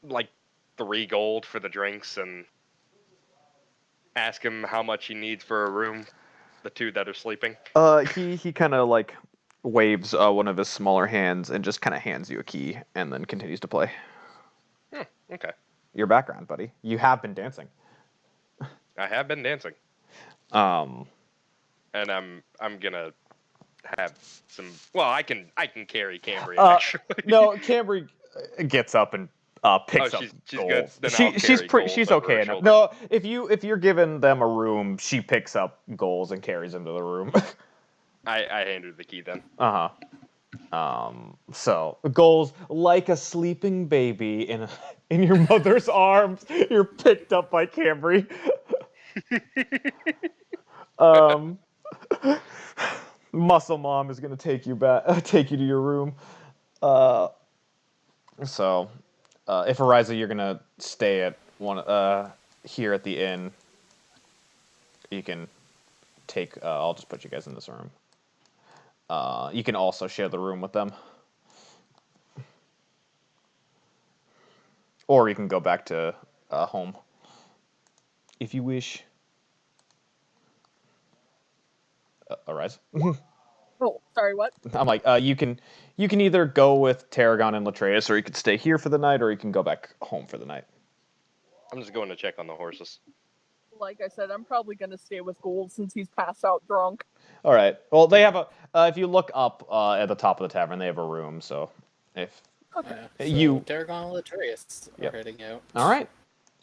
like 3 gold for the drinks, and ask him how much he needs for a room. The 2 that are sleeping. He kind of like waves one of his smaller hands and just kind of hands you a key, and then continues to play. Okay. Your background, buddy. You have been dancing. I have been dancing. And I'm gonna have some. Well, I can carry Cambry actually. No, Cambry gets up and picks up she's gold. good. Then I'll carry gold She's over okay her enough. shoulder. No, if you're giving them a room, she picks up goals and carries them to the room. I hand her the key then. So goals, like a sleeping baby in your mother's arms, you're picked up by Cambry. Muscle Mom is gonna take you to your room. So, if Ariza, you're gonna stay at one here at the inn, you can take. I'll just put you guys in this room. You can also share the room with them, or you can go back to home if you wish. Ariza. Oh, sorry, what? I'm like, you can either go with Tarragon and Latreus, or you could stay here for the night, or you can go back home for the night. I'm just going to check on the horses. Like I said, I'm probably gonna stay with gold since he's passed out drunk. All right. Well, they have a. If you look up at the top of the tavern, they have a room. So, if So Tarragon and Latreus are heading out. all right.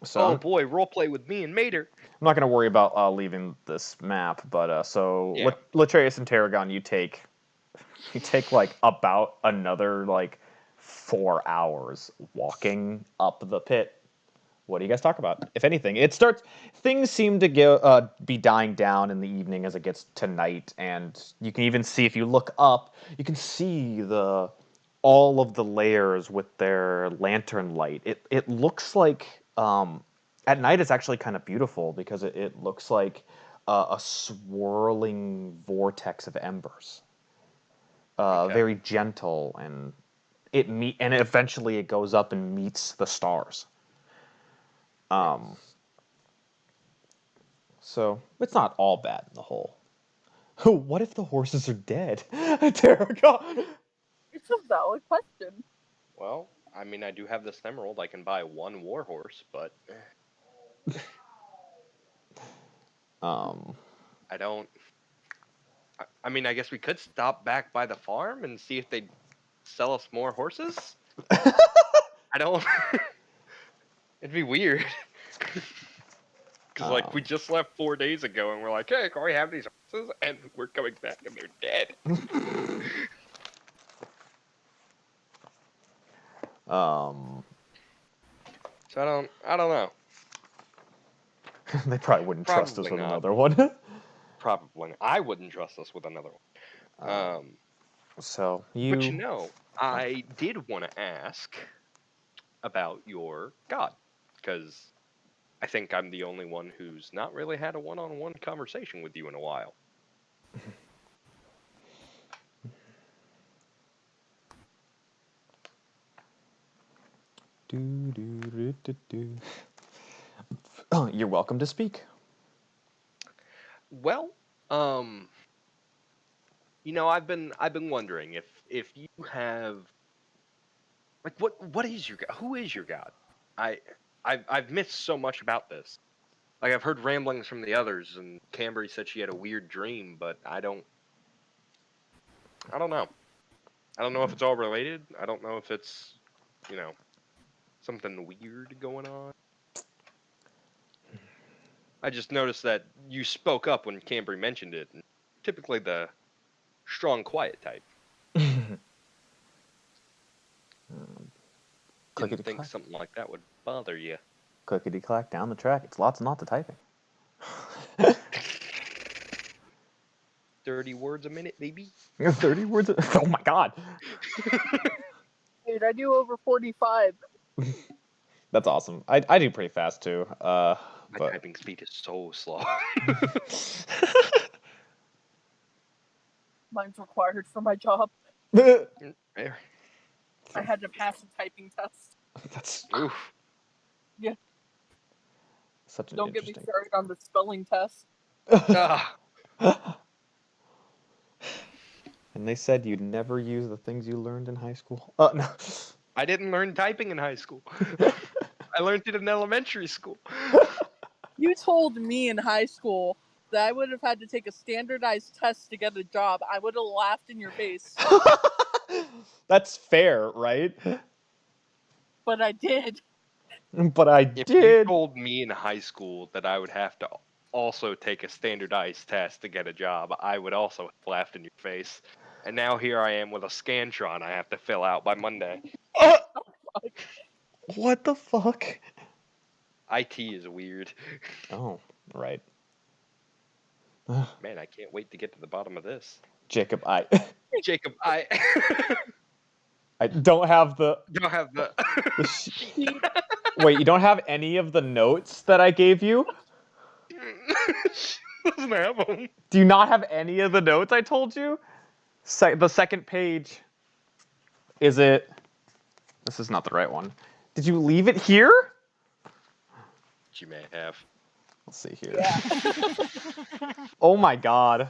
So Oh boy, roleplay with me and Mater. I'm not going to worry about leaving this map, but so Yeah. Latreus and Tarragon, you take like about another like 4 hours walking up the pit. What do you guys talk about? If anything, things seem to be dying down in the evening as it gets to night, and you can even see, if you look up, you can see all of the layers with their lantern light. It looks like at night it's actually kind of beautiful because it looks like a swirling vortex of embers. Very gentle, and and eventually it goes up and meets the stars. So it's not all bad in the whole. What if the horses are dead? Tarragon. It's a valid question. Well, I mean, I do have this emerald. I can buy one warhorse, but I don't. I mean, I guess we could stop back by the farm and see if they sell us more horses. I don't. It'd be weird. Because, like, we just left 4 days ago and we're like, hey, can we have these horses? And we're coming back and they're dead. So I don't know. They probably wouldn't trust us Probably with not. another one. Probably. I wouldn't trust us with another one. So But you know, I did want to ask about your god, because I think I'm the only one who's not really had a one-on-one conversation with you in a while. You're welcome to speak. Well, you know, I've been wondering if you have, like, what is your god? Who is your god? I've missed so much about this. Like, I've heard ramblings from the others, and Cambry said she had a weird dream, but I don't know. I don't know if it's all related. I don't know if it's, you know, something weird going on. I just noticed that you spoke up when Cambry mentioned it. And typically the strong, quiet type. Didn't think something like that would bother you. Clickety clack down the track. It's lots and lots of typing. 30 words a minute, baby. 30 words. Oh my god. Dude, I do over 45. That's awesome. I do pretty fast too. My typing speed is so slow. Mine's required for my job. Fair. I had to pass a typing test. That's Oof. Yeah. Such an Don't get me interesting. started on the spelling test. Ah, And they said you'd never use the things you learned in high school. No. I didn't learn typing in high school. I learned it in elementary school. You told me in high school that I would have had to take a standardized test to get a job. I would have laughed in your face. That's fair, right? But I did. But I If did. you told me in high school that I would have to also take a standardized test to get a job, I would also have laughed in your face. And now here I am with a Scantron I have to fill out by Monday. What the fuck? IT is weird. Oh, right. Man, I can't wait to get to the bottom of this. Jacob, Jacob, I I don't have the don't have the. Wait, you don't have any of the notes that I gave you? Doesn't have them. Do you not have any of the notes I told you? The second page. Is it? This is not the right one. Did you leave it here? You may have. Let's see here. Yeah. Oh my god.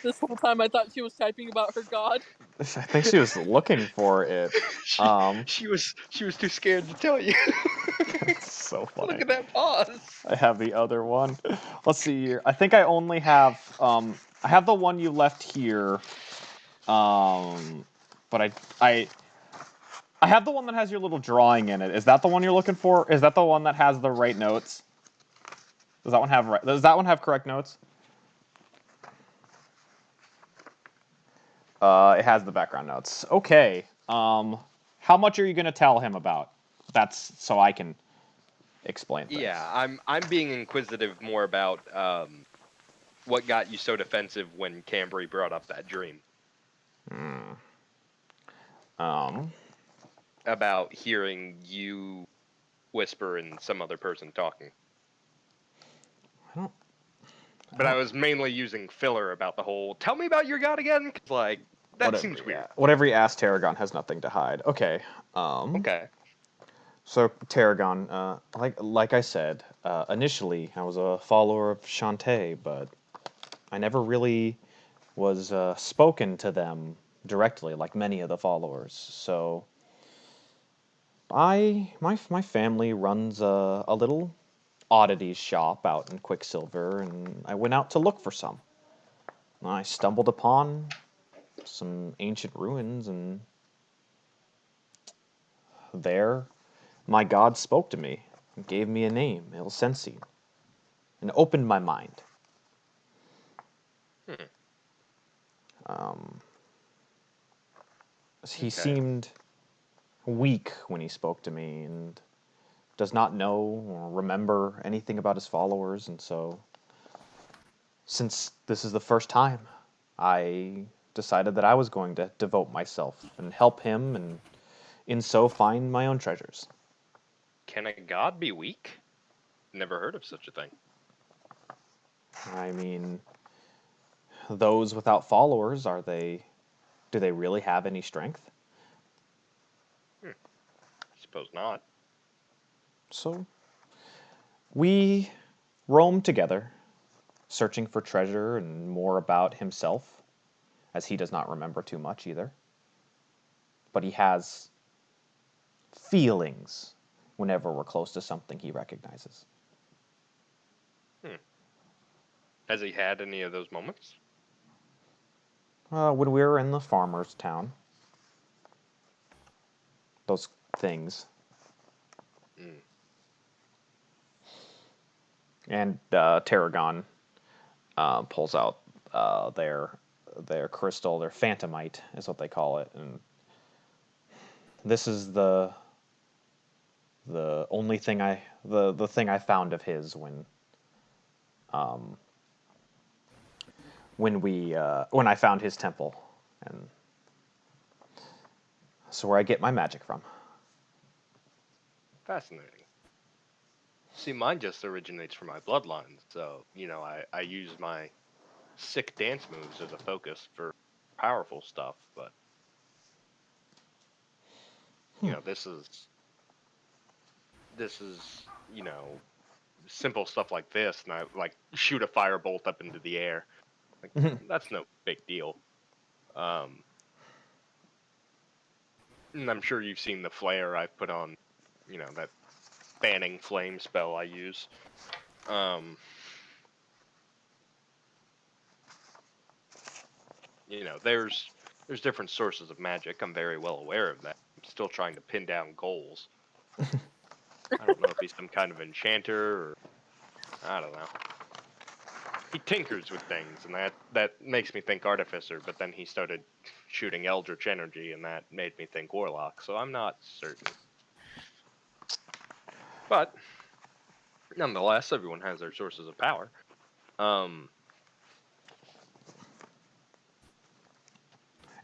This whole time I thought she was typing about her god. I think she was looking for it. She was too scared to tell you. It's so funny. Look at that pause. I have the other one. Let's see here. I think I only have I have the one you left here. But I have the one that has your little drawing in it. Is that the one you're looking for? Is that the one that has the right notes? Does that one have correct notes? It has the background notes. Okay. How much are you gonna tell him about? That's so I can explain things. Yeah, I'm being inquisitive more about what got you so defensive when Cambry brought up that dream. About hearing you whisper and some other person talking. But I was mainly using filler about the whole, tell me about your god again, 'cause, like, that seems weird. Whatever you asked Tarragon has nothing to hide. Okay. Okay. So Tarragon, like I said, initially I was a follower of Shantae, but I never really was spoken to them directly, like many of the followers. So my family runs a little oddities shop out in Quicksilver, and I went out to look for some. I stumbled upon some ancient ruins, and there my god spoke to me and gave me a name, Il Sensi, and opened my mind. Um, he Okay. seemed weak when he spoke to me and does not know or remember anything about his followers, and so since this is the first time, I decided that I was going to devote myself and help him and in so find my own treasures. Can a god be weak? Never heard of such a thing. I mean, those without followers, do they really have any strength? I suppose not. So we roam together, searching for treasure and more about himself, as he does not remember too much either. But he has feelings whenever we're close to something he recognizes. Has he had any of those moments? When we were in the farmer's town, those things. Mm. And Tarragon pulls out their crystal, their Phantomite is what they call it, and this is the only thing the thing I found of his when I found his temple, and so where I get my magic from. Fascinating. See, mine just originates from my bloodline, so, I use my sick dance moves as a focus for powerful stuff, but, this is, simple stuff like this, and I, shoot a firebolt up into the air. That's no big deal. And I'm sure you've seen the flare I've put on, that banning flame spell I use. There's different sources of magic. I'm very well aware of that. I'm still trying to pin down goals. I don't know if he's some kind of enchanter or I don't know. He tinkers with things, and that makes me think artificer. But then he started shooting eldritch energy, and that made me think warlock. So I'm not certain. But nonetheless, everyone has their sources of power.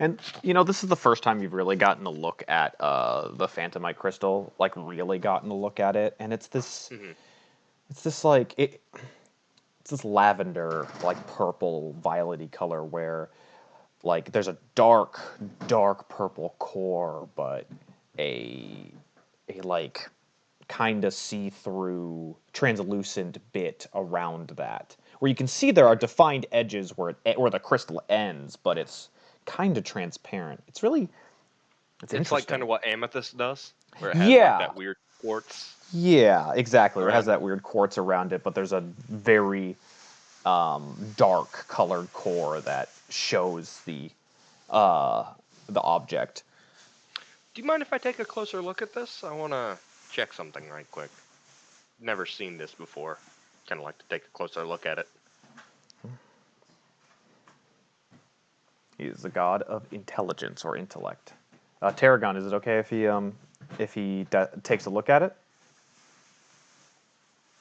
And this is the first time you've really gotten a look at the Phantomite Crystal, like really gotten a look at it, and it's this, it's this like it's this lavender, like purple, violety color where, like, there's a dark, dark purple core, but a like kind of see-through, translucent bit around that, where you can see there are defined edges where the crystal ends, but it's kind of transparent. It's It's like kind interesting. of what amethyst does, where it has Yeah. like that weird quartz. Yeah, exactly. Where it has Around that weird quartz around it, but there's a very dark colored core that shows the object. Do you mind if I take a closer look at this? I want to check something right quick. Never seen this before. Kind of like to take a closer look at it. He is the god of intelligence or intellect. Tarragon, is it okay if he takes a look at it?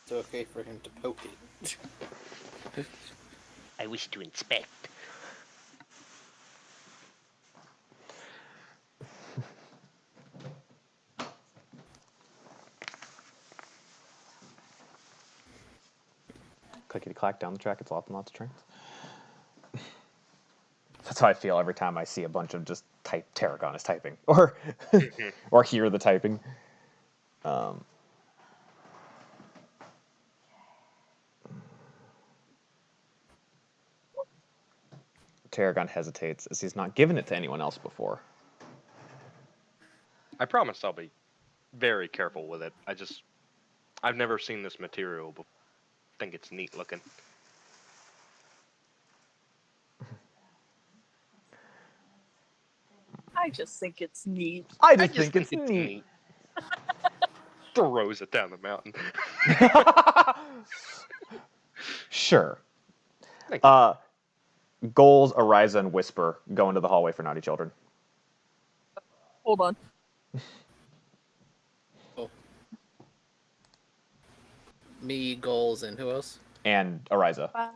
It's okay for him to poke it. I wish to inspect. Clickety clack down the track. It's lots and lots of trains. That's how I feel every time I see a bunch of just Tarragon is typing, or or hear the typing. Um, Tarragon hesitates as he's not given it to anyone else before. I promise I'll be very careful with it. I've never seen this material before. I think it's neat looking. I just think it's neat. I I just just think it's neat. Throws it down the mountain. Sure. Thank you. Goals, Ariza, and Whisper go into the hallway for naughty children. Hold on. Oh. Me, Goals, and who else? And Ariza. Bye.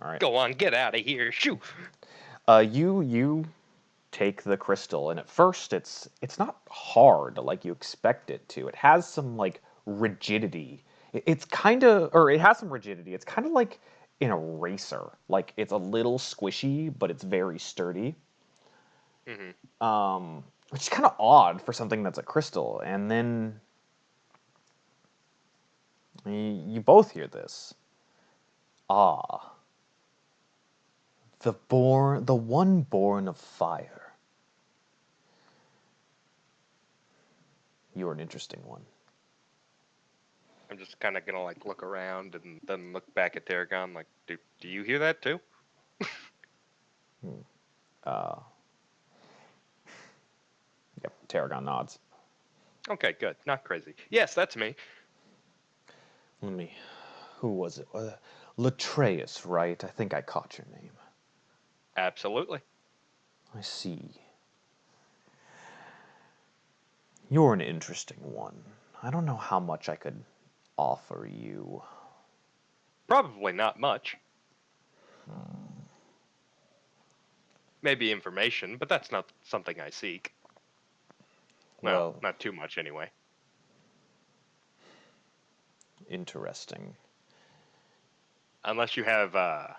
All right. Go on, get out of here. Shoo. You take the crystal, and at first it's not hard like you expect it to. It has some like rigidity. It's kind of, or it has some rigidity. It's kind of like an eraser. Like it's a little squishy, but it's very sturdy. Which is kind of odd for something that's a crystal. And then you both hear this. Ah. The one born of fire. You're an interesting one. I'm just kind of gonna like look around and then look back at Tarragon. Like, do you hear that too? Yep, Tarragon nods. Okay, good. Not crazy. Yes, that's me. Who was it? Latreus, right? I think I caught your name. Absolutely. I see. You're an interesting one. I don't know how much I could offer you. Probably not much. Maybe information, but that's not something I seek. Well, Well, not too much anyway. interesting. Unless you have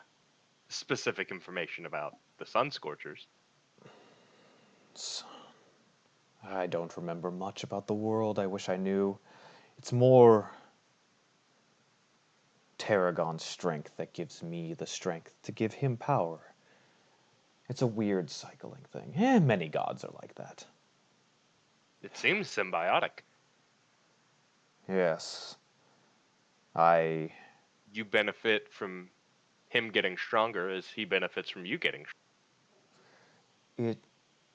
specific information about the Sun Scorchers. I don't remember much about the world. I wish I knew. It's more Tarragon's strength that gives me the strength to give him power. It's a weird cycling thing. Many gods are like that. It seems symbiotic. Yes. You benefit from him getting stronger as he benefits from you getting stronger.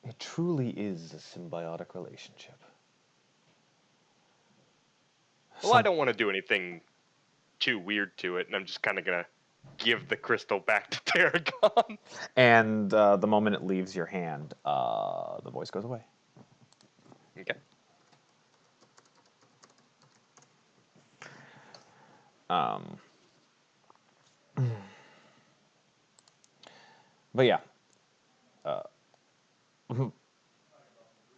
It truly is a symbiotic relationship. Well, I don't want to do anything too weird to it, and I'm just kind of going to give the crystal back to Tarragon. And the moment it leaves your hand, the voice goes away. Okay. But yeah.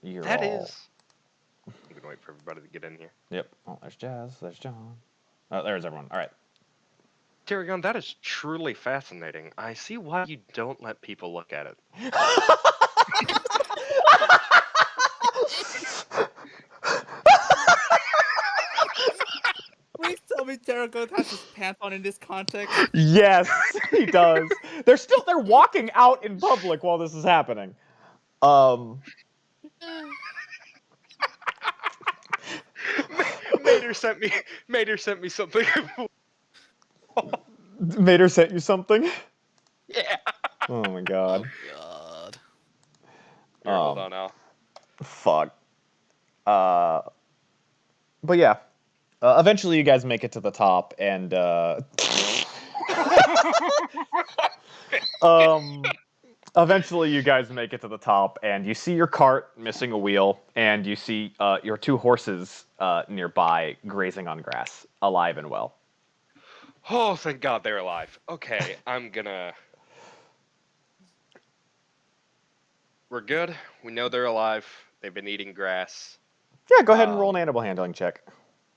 You're That all... is... I'm going to wait for everybody to get in here. Yep. Oh, there's Jazz. There's John. Oh, there's everyone. All right. Tarragon, that is truly fascinating. I see why you don't let people look at it. Please tell me Tarragon has his pants on in this context. Yes, he does. They're walking out in public while this is happening. Mater sent me something. Mater sent you something? Yeah. Oh my god. God. Here, hold on, Al. Fuck. But yeah. Eventually you guys make it to the top and eventually you guys make it to the top and you see your cart missing a wheel and you see your two horses nearby grazing on grass, alive and well. Oh, thank God they're alive. Okay, I'm gonna... We're good. We know they're alive. They've been eating grass. Yeah, go ahead and roll an animal handling check.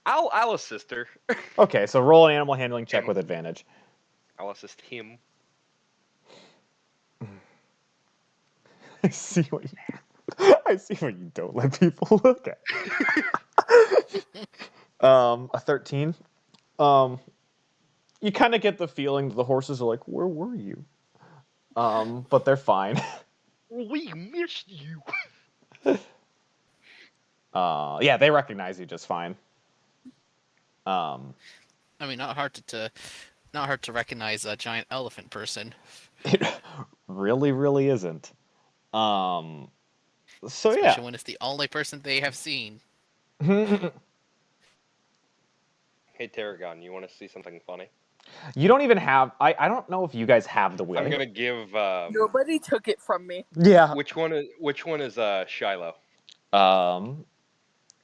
I'll assist her. Okay, so roll an animal handling check Him. with advantage. I'll assist him. I see what you... I see why you don't let people look at. A 13. You kind of get the feeling that the horses are like, "Where were you?" But they're fine. We missed you. Yeah, they recognize you just fine. I mean, not hard to recognize a giant elephant person. It really, really isn't. So Especially when it's the only person they have seen. yeah. Hey, Tarragon, you want to see something funny? You don't even have. I don't know if you guys have the wheel. I'm gonna give. Nobody took it from me. Yeah. Which one is Shiloh?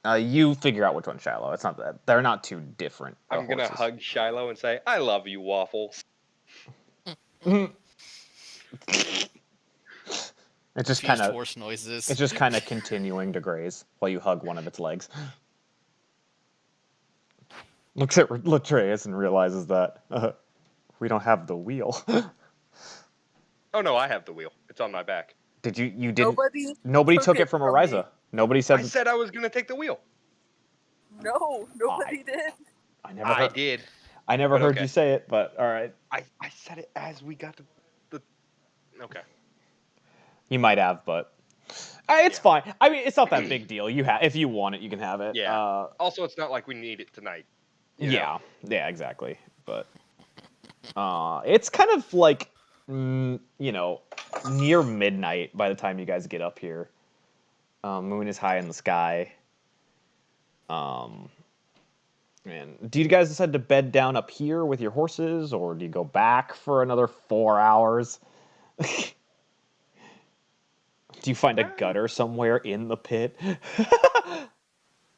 You figure out which one's Shiloh. It's not that they're not too different. I'm gonna horses. hug Shiloh and say, "I love you, Waffles." It's just Fused kind of horse noises. It's just kind of continuing to graze while you hug one of its legs. Looks at Latreus and realizes that we don't have the wheel. Oh no, I have the wheel. It's on my back. Did you? You didn't. Nobody. Nobody took it it from from Ariza. me. Nobody said. I said I was gonna take the wheel. No, nobody did. I never. I Heard, did. I never but heard okay. you say it, but all right. I said it as we got to the. Okay. You might have, but it's Yeah. fine. I mean, it's not that big deal. You have, if you want it, you can have it. Yeah. Also, it's not like we need it tonight. you know? Yeah, exactly. But it's kind of like near midnight by the time you guys get up here. Moon is high in the sky. And do you guys decide to bed down up here with your horses, or do you go back for another 4 hours? Do you find a gutter somewhere in the pit? How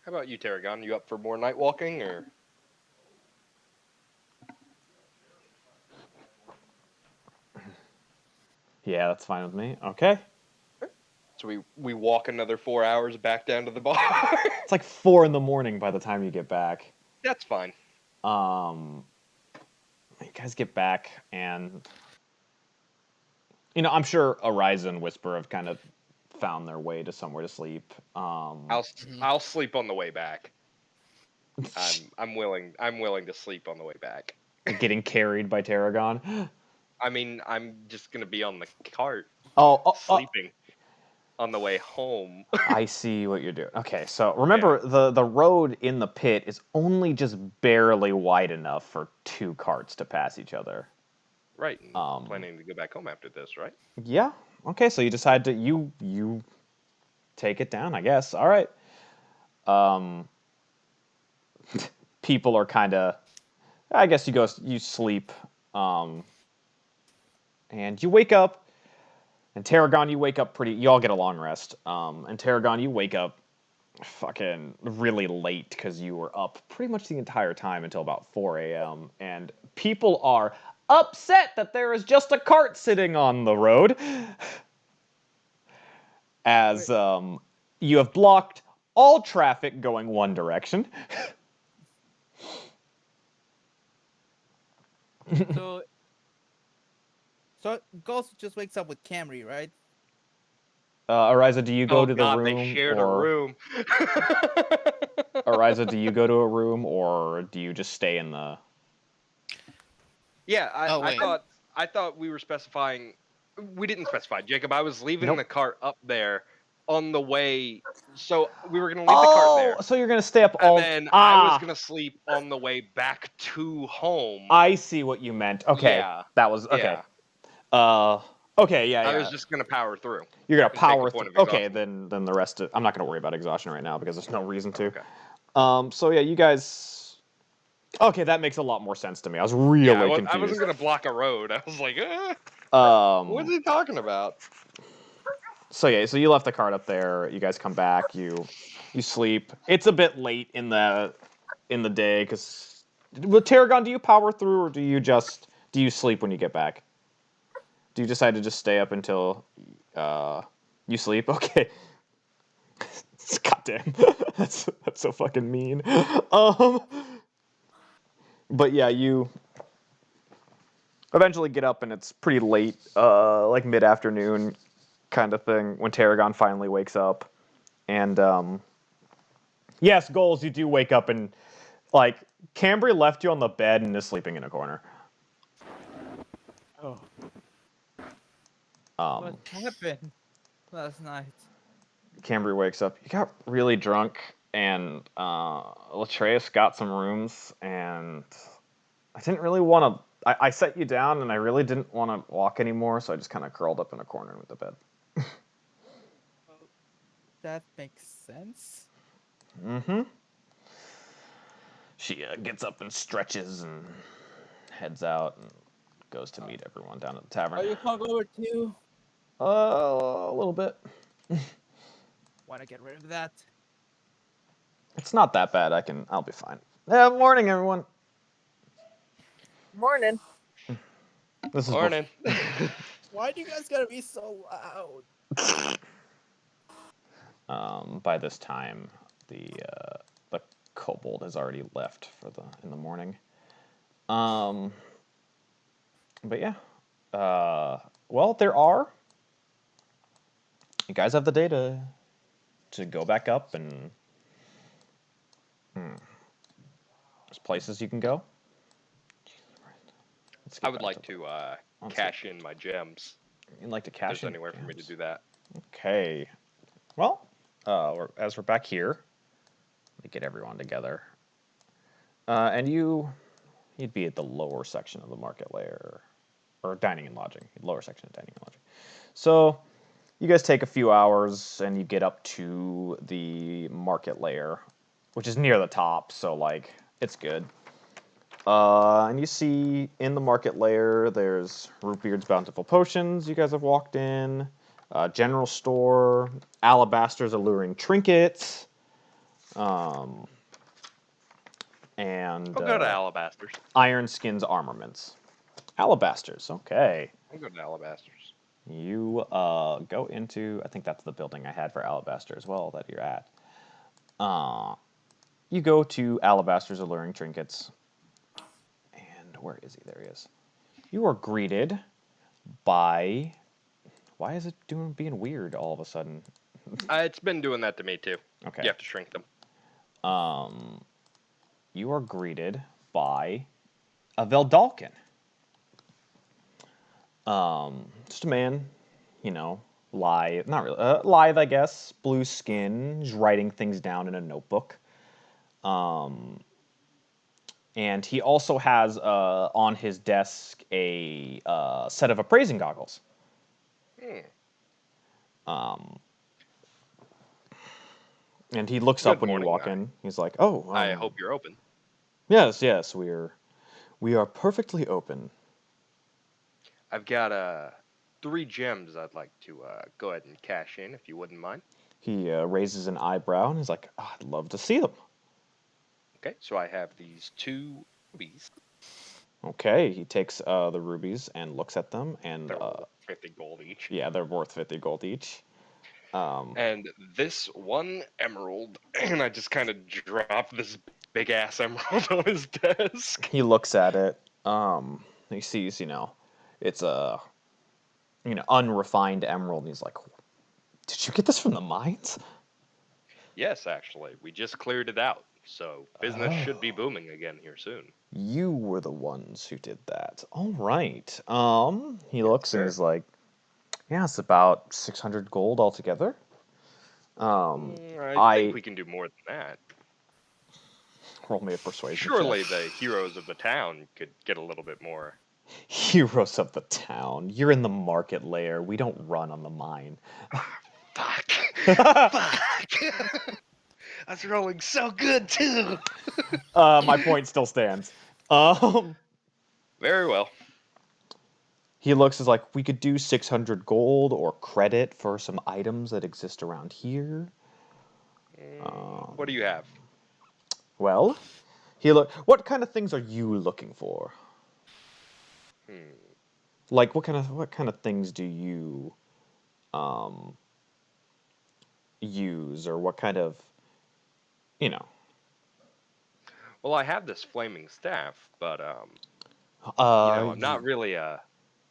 about you, Tarragon? You up for more night walking, or? Yeah, that's fine with me. Okay. So we walk another 4 hours back down to the bar. It's like 4 a.m. by the time you get back. That's fine. You guys get back, and I'm sure Ariza and Whisper have kind of found their way to somewhere to sleep. I'll sleep on the way back. I'm willing to sleep on the way back. Getting carried by Tarragon. I mean, I'm just gonna be on the cart, sleeping on the way home. I see what you're doing. Okay, so remember the road in the pit is only just barely wide enough for 2 carts to pass each other. Right. Planning to go back home after this, right? Yeah. Okay, so you decide to you take it down, I guess. All right. People are kind of, I guess you sleep, and you wake up, and Tarragon, you wake up you all get a long rest, and Tarragon, you wake up fucking really late because you were up pretty much the entire time until about 4 a.m., and people are upset that there is just a cart sitting on the road, as you have blocked all traffic going one direction. So Ghost just wakes up with Camry, right? Ariza, do you go to the room? They shared a room. Ariza, do you go to a room, or do you just stay in the? Yeah, I thought we were specifying. We didn't specify, Jacob. I was leaving the cart up there on the way, so we were gonna leave the cart there. So you're gonna stay up and then I was gonna sleep on the way back to home. I see what you meant. Okay, Yeah. that was okay. Yeah. Okay, yeah. I was just gonna power through. You're gonna and power take a point through. of Okay, exhaustion. then the rest I'm not gonna worry about exhaustion right now because there's no reason to. Okay. So yeah, you guys. Okay, that makes a lot more sense to me. I was really confused. I wasn't gonna block a road. I was like, what is he talking about? So yeah, so you left the cart up there. You guys come back. You sleep. It's a bit late in the day because with Tarragon, do you power through or do you sleep when you get back? Do you decide to just stay up until you sleep? Okay. Goddamn, that's so fucking mean. But yeah, you eventually get up and it's pretty late, like mid-afternoon. kind of thing when Tarragon finally wakes up. And yes, Goals, you do wake up and like Cambry left you on the bed and is sleeping in a corner. Oh, Um, what happened last night? Cambry wakes up. You got really drunk, and Latreus got some rooms, and I didn't really want to. I set you down, and I really didn't want to walk anymore, so I just kind of curled up in a corner with the bed. That makes sense. Mm-hmm. She gets up and stretches and heads out and goes to meet everyone down at the tavern. Are you hungover too? A little bit. Want to get rid of that? It's not that bad. I'll be fine. Morning, everyone. Morning. This is Morning. Why do you guys gotta be so loud? By this time, the kobold has already left in the morning. But yeah. Well, you guys have the data to go back up, and there's places you can go. I would like to cash in my gems. You'd like to If cash there's in anywhere for me to gems. do that. Okay. Well, as we're back here, let me get everyone together. And you'd be at the lower section of the market layer, or dining and lodging, lower section of dining and lodging. So you guys take a few hours, and you get up to the market layer, which is near the top, so like it's good. And you see in the market layer, there's Rootbeard's Bountiful Potions. You guys have walked in. General store, Alabaster's Alluring Trinkets, and I'll go to Alabasters. Iron Skin's Armaments. Alabasters, okay. I'll go to Alabasters. You go into, I think that's the building I had for Alabaster as well that you're at. You go to Alabaster's Alluring Trinkets. And where is he? There he is. You are greeted by... Why is it being weird all of a sudden? It's been doing that to me too. Okay. You have to shrink them. You are greeted by a Veldalkin. Just a man, lithe, not really, lithe, I guess, blue skin, just writing things down in a notebook. And he also has on his desk a set of appraising goggles. And he looks up Good when you morning, walk in. He's like, "Oh, I hope you're open. yes, we are perfectly open." I've got 3 gems I'd like to go ahead and cash in, if you wouldn't mind. He raises an eyebrow and he's like, "I'd love to see them." Okay, so I have these 2 rubies. Okay, he takes the rubies and looks at them, and They're worth 50 gold each. yeah, they're worth 50 gold each. And this 1 emerald, and I just kind of drop this big ass emerald on his desk. He looks at it. He sees, it's a, unrefined emerald, and he's like, "Did you get this from the mines?" Yes, actually, we just cleared it out, so business should be booming again here soon. You were the ones who did that. All right. He looks and sir. he's like, "Yeah, it's about 600 gold altogether." I think we can do more than that. Roll me a persuasion. Surely check. the heroes of the town could get a little bit more. Heroes of the town. You're in the market layer. We don't run on the mine. Fuck. Fuck. I was rolling so good too. My point still stands. Very well. He looks as like, "We could do 600 gold or credit for some items that exist around here." What do you have? Well, what kind of things are you looking for? Like what kind of things do you use, or what kind of Well, I have this flaming staff, but I'm not really a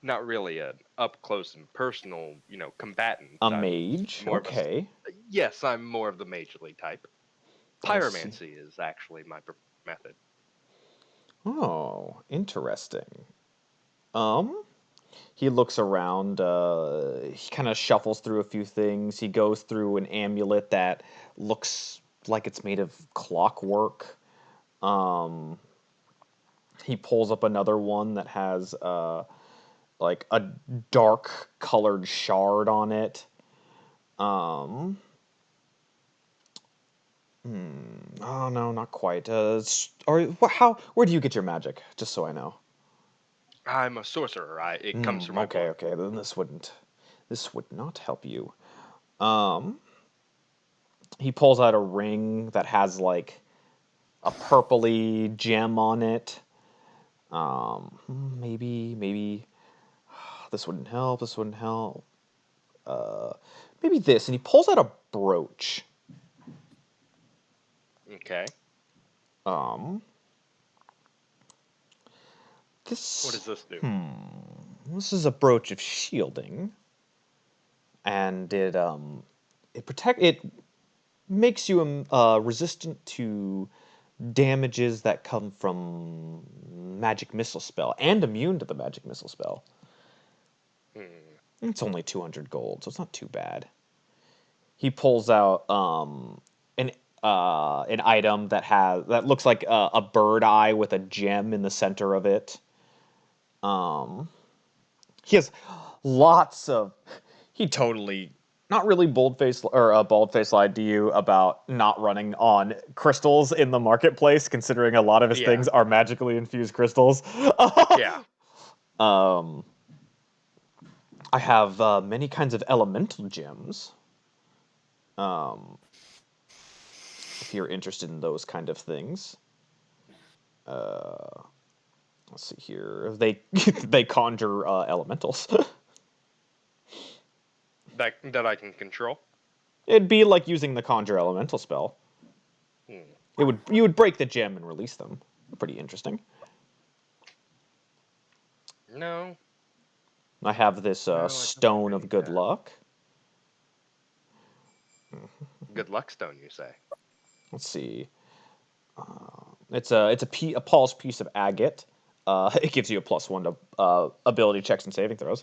not really an up close and personal, combatant. A I'm mage. more Okay. yes, I'm more of the magely type. I see. Pyromancy is actually my method. Oh, interesting. Um, he looks around. He kind of shuffles through a few things. He goes through an amulet that looks like it's made of clockwork. Um, he pulls up another one that has like a dark colored shard on it. Um, oh no, not quite. Where do you get your magic? Just so I know. I'm a sorcerer. It comes from my Okay, blood. okay. Then this would not help you. Um, he pulls out a ring that has like a purpley gem on it. Maybe this wouldn't help. This wouldn't help. Maybe this, and he pulls out a brooch. Okay. Um, What this does this do? this is a brooch of shielding, and it makes you resistant to damages that come from magic missile spell and immune to the magic missile spell. Hmm. It's only 200 gold, so it's not too bad. He pulls out an item that looks like a bird eye with a gem in the center of it. Um, he has lots of. He totally not really bald face lied to you about not running on crystals in the marketplace, considering a lot of his Yeah. things are magically infused crystals. Yeah. Um, I have many kinds of elemental gems. Um, if you're interested in those kind of things. Uh, let's see here. They they conjure elementals. That I can control. It'd be like using the conjure elemental spell. Hmm. You would break the gem and release them. Pretty interesting. No. I have this No, I don't think stone I of need good that. luck. Good luck stone, you say? Let's see. It's a polished piece of agate. It gives you a +1 to ability checks and saving throws.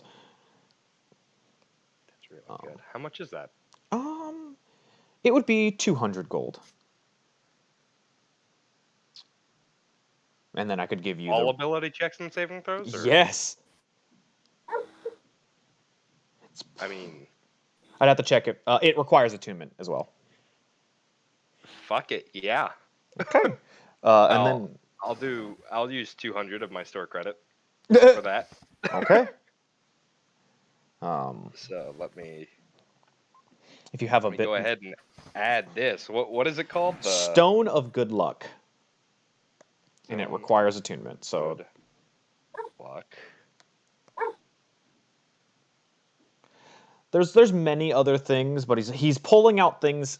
That's really good. How much is that? Um, it would be 200 gold, and then I could give you All the ability checks and saving throws, or yes. I mean, I'd have to check it. It requires attunement as well. fuck it, yeah. Okay. And I'll then I'll use 200 of my store credit for that. okay. Um, So if you have a let me bit go ahead and add this. What is it called? The stone of good luck, and it Stone requires attunement. So Good luck. there's many other things, but he's pulling out things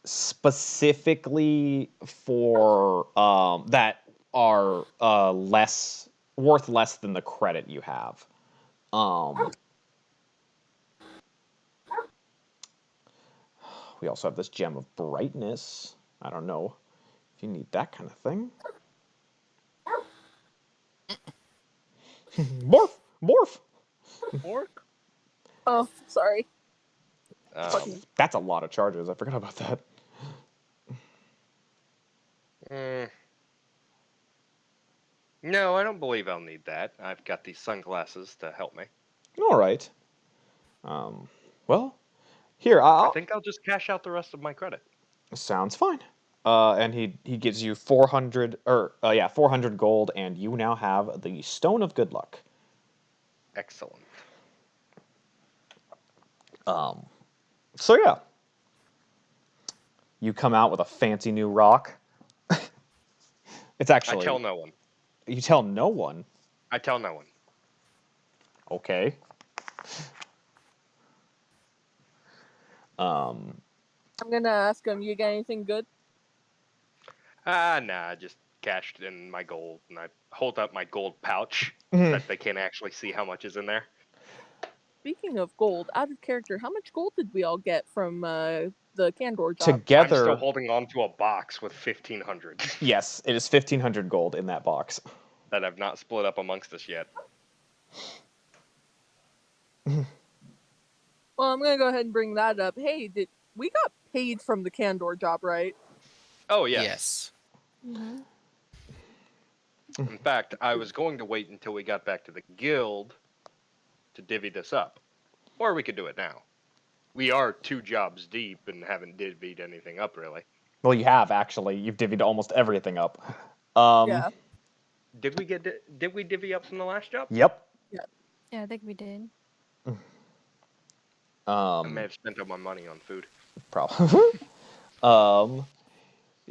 specifically for that are less than the credit you have. Um, we also have this gem of brightness. I don't know if you need that kind of thing. Morph, morph. Orc? Oh, sorry. Um, That's a lot of charges. I forgot about that. mm, no, I don't believe I'll need that. I've got these sunglasses to help me. All right. Well, here I I'll. think I'll just cash out the rest of my credit. Sounds fine. And he gives you 400 gold, and you now have the Stone of Good Luck. Excellent. So yeah, you come out with a fancy new rock. It's I tell actually no one. you tell no one. I tell no one. Okay. I'm gonna ask him, you got anything good? Nah, just cashed in my gold, and I hold up my gold pouch Mhm. that they can't actually see how much is in there. Speaking of gold, out of character, how much gold did we all get from the Candor job? I'm Together, still holding on to a box with 1,500 yes, it is 1,500 gold in that box. that I've not split up amongst us yet. Well, I'm gonna go ahead and bring that up. Hey, we got paid from the Candor job, right? Oh, yes. Yes. Mm-hmm. In fact, I was going to wait until we got back to the guild to divvy this up. Or we could do it now. We are 2 jobs deep and haven't divvied anything up, really. Well, you have actually. You've divvied almost everything up. Yeah. Did we divvy up from the last job? Yep. Yeah, I think we did. I may have spent all my money on food. Probably.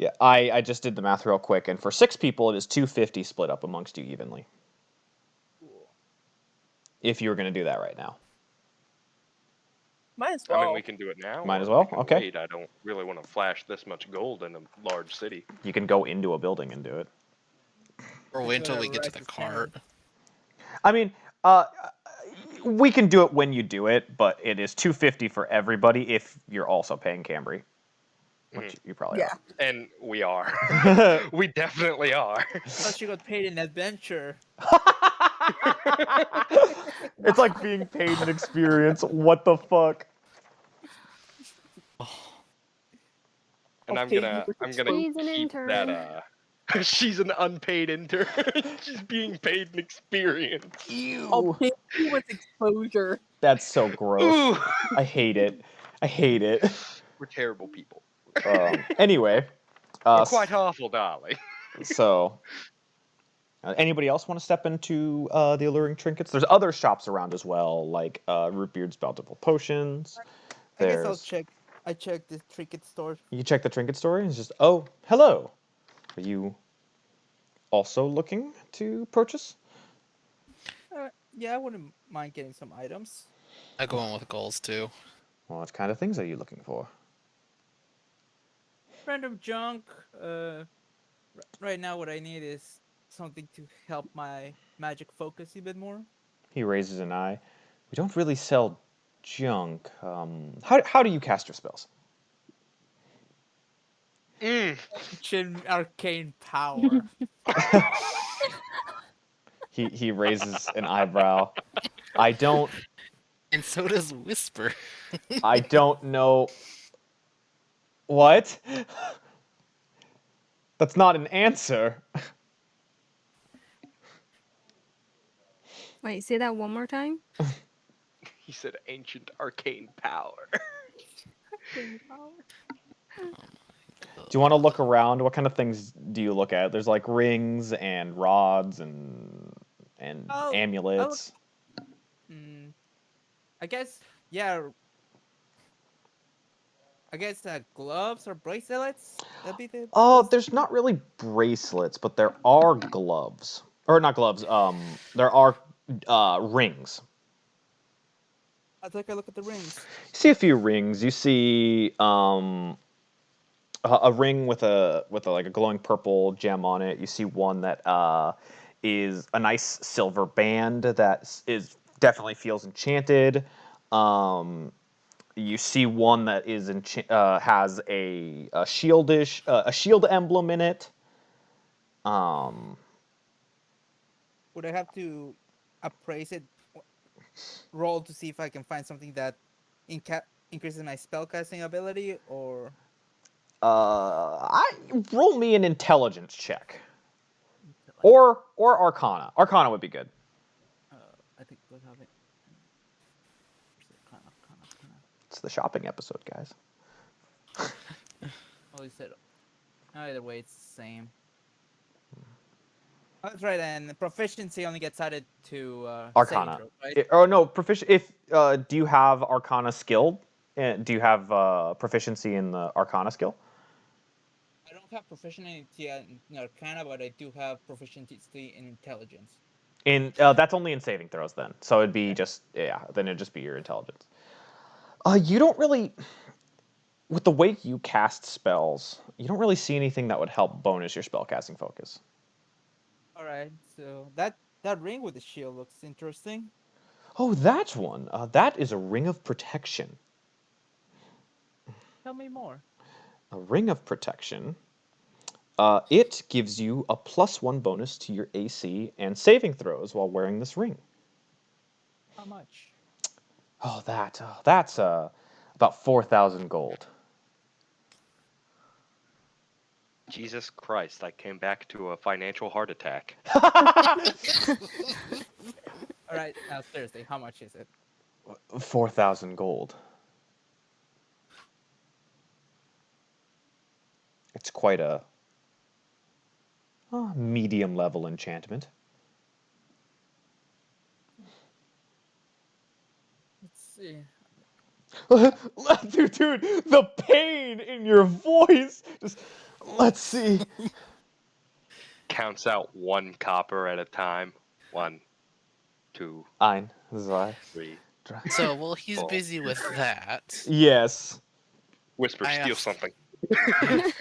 Yeah, I just did the math real quick, and for 6 people, it is 250 split up amongst you evenly. If you were going to do that right now. Might as well. I mean, we can do it now. Might or as well, we can okay. Wait. I don't really want to flash this much gold in a large city. You can go into a building and do it. Or wait until we get to Right the this cart. I mean, we can do it when you do it, but it is 250 for everybody if you're also paying Cambry. Which you probably Yeah. And we are. are. We definitely are. Plus, you got paid in adventure. It's like being paid an experience. What the fuck? And I'll I'm pay you gonna with I'm gonna She's an keep intern. that she's an unpaid intern. She's being paid an experience. I'll Ew. pay you with exposure. That's so gross. Ooh. I hate it. I hate it. We're terrible people. Anyway. We're quite awful, darling. So, anybody else want to step into the alluring trinkets? There's other shops around as well, like Rootbeard's Bountiful Potions. I guess I'll There's check. I checked the trinket store. you check the trinket store and it's just, oh, hello. Are you also looking to purchase? Yeah, I wouldn't mind getting some items. I go in with goals too. What kind of things are you looking for? Random junk. Right now, what I need is something to help my magic focus a bit more. He raises an eye. We don't really sell junk. How do you cast your spells? Ancient arcane power. He raises an eyebrow. I don't And so does Whisper. I don't know. What? That's not an answer. Wait, say that one more time. He said ancient arcane power. Do you want to look around? What kind of things do you look at? There's like rings and rods and amulets. I guess, yeah. I guess gloves or bracelets. That'd be the. Oh, best. there's not really bracelets, but there are gloves. Or not gloves. There are rings. I'll take a look at the rings. You see a few rings. You see a ring with a like a glowing purple gem on it. You see one that is a nice silver band that is definitely feels enchanted. You see one that is has a shield emblem in it. Would I have to appraise it, roll to see if I can find something that increases my spellcasting ability, or Roll me an intelligence check, or Arcana. Arcana would be good. I think we'll have it. It's the shopping episode, guys. Oh, you said either way, it's the same. Oh, that's right, and proficiency only gets added to Arcana. saving throw, right? Oh no, proficient. If do you have Arcana skill? Do you have proficiency in the Arcana skill? I don't have proficiency in Arcana, but I do have proficiency in intelligence. That's only in saving throws then. So it'd be just then it'd just be your intelligence. You don't really. with the way you cast spells, you don't really see anything that would help bonus your spellcasting focus. All right, so that ring with the shield looks interesting. Oh, that one. That is a ring of protection. Tell me more. A ring of protection. It gives you a +1 bonus to your AC and saving throws while wearing this ring. How much? Oh, that's about 4,000 gold. Jesus Christ, I came back to a financial heart attack. All right, now seriously, how much is it? 4,000 gold. It's quite a medium level enchantment. Let's see. Dude, the pain in your voice. Just let's see. Counts out 1 copper at a time. 1, 2, Ein, zwei, 3. So while he's Cool. busy with that, Yes. Whisper, I steal asked- something. I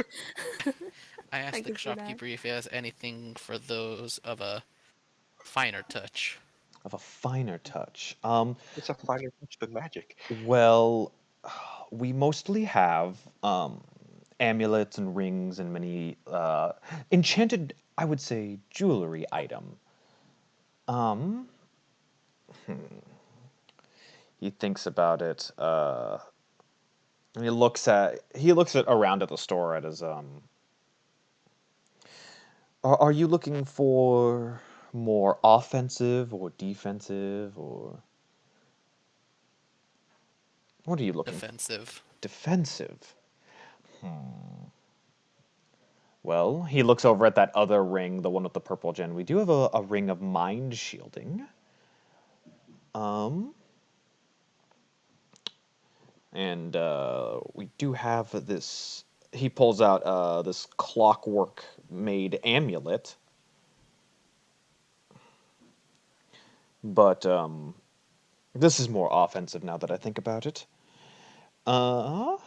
asked Thank the you for that. shopkeeper if he has anything for those of a finer touch. Of a finer touch. It's a finer touch than magic. Well, we mostly have amulets and rings and many enchanted, I would say, jewelry item. Um, he thinks about it. And he looks at around at the store at his Are you looking for more offensive or defensive or what are you looking for? Defensive. Defensive. Well, he looks over at that other ring, the one with the purple gem. We do have a ring of mind shielding. And we do have this. He pulls out this clockwork made amulet. But this is more offensive now that I think about it. Uh,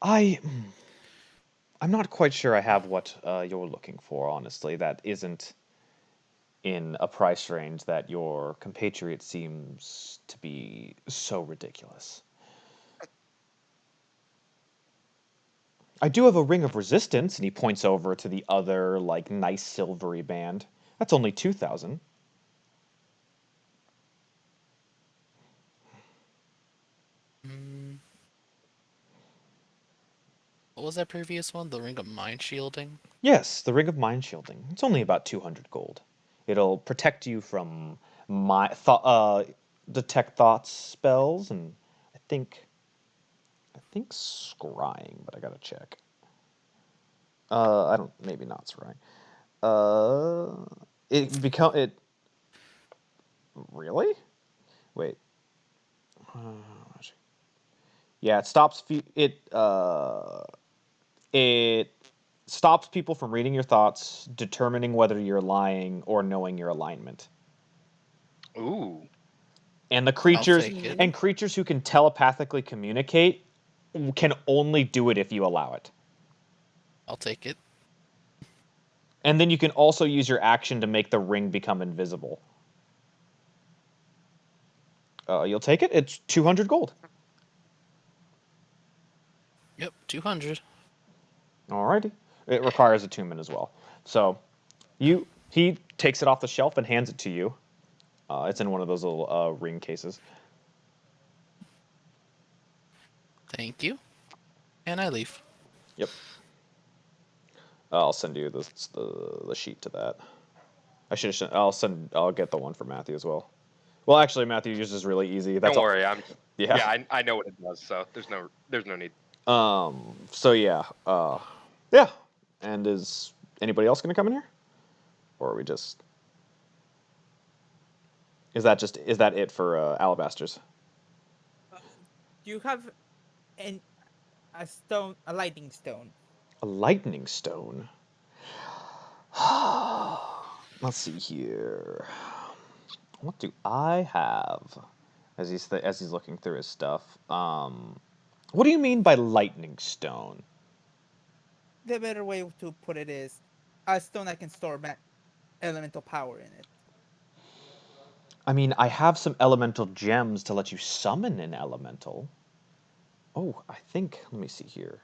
I'm not quite sure I have what you're looking for, honestly. That isn't in a price range that your compatriot seems to be so ridiculous. I do have a ring of resistance, and he points over to the other, like, nice silvery band. That's only 2,000. What was that previous one? The ring of mind shielding? Yes, the ring of mind shielding. It's only about 200 gold. It'll protect you from detect thoughts spells, and I think scrying, but I gotta check. I don't. Maybe not scrying. It really? Wait. Yeah, it stops people from reading your thoughts, determining whether you're lying, or knowing your alignment. Ooh. And the I'll take it. creatures who can telepathically communicate can only do it if you allow it. I'll take it. And then you can also use your action to make the ring become invisible. You'll take it? It's 200 gold. Yep, 200. Alrighty. It requires attunement as well. So he takes it off the shelf and hands it to you. It's in one of those little ring cases. Thank you. And I leave. Yep. I'll send you the sheet to that. I'll get the one for Matthew as well. Well, actually, Matthew uses really easy. That's Don't all. worry, Yeah. I know what it does, so there's no need. So yeah. Yeah. And is anybody else gonna come in here, or are we just? Is that it for alabasters? Do you have a lightning stone? A lightning stone. Let's see here. What do I have? as he's looking through his stuff. What do you mean by lightning stone? The better way to put it is a stone I can store elemental power in it. I mean, I have some elemental gems to let you summon an elemental. Oh, I think. Let me see here.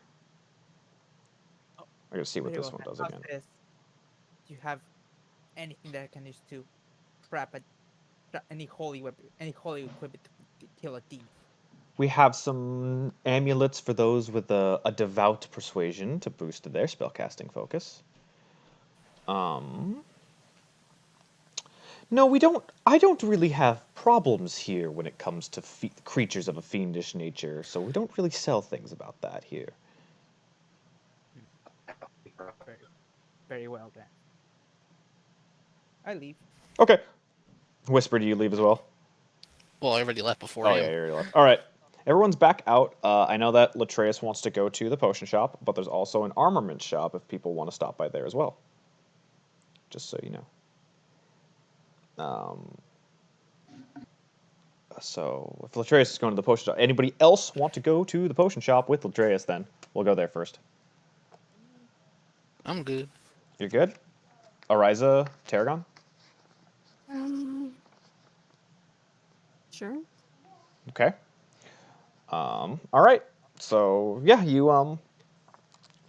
I gotta see what Very this well. one does How's again. this? Do you have anything that I can use to trap any holy weapon, any holy equipment to kill a thief? We have some amulets for those with a devout persuasion to boost their spellcasting focus. No, we don't. I don't really have problems here when it comes to creatures of a fiendish nature, so we don't really sell things about that here. Very, very well then. I leave. Okay. Whisper, do you leave as well? Well, I already left before Oh him. yeah, you already left. All right. Everyone's back out. I know that Latreus wants to go to the potion shop, but there's also an armament shop if people want to stop by there as well. Just so you know. So if Latreus is going to the potion shop, anybody else want to go to the potion shop with Latreus? Then we'll go there first. I'm good. You're good. Ariza, Tarragon. Sure. Okay. All right. So yeah, you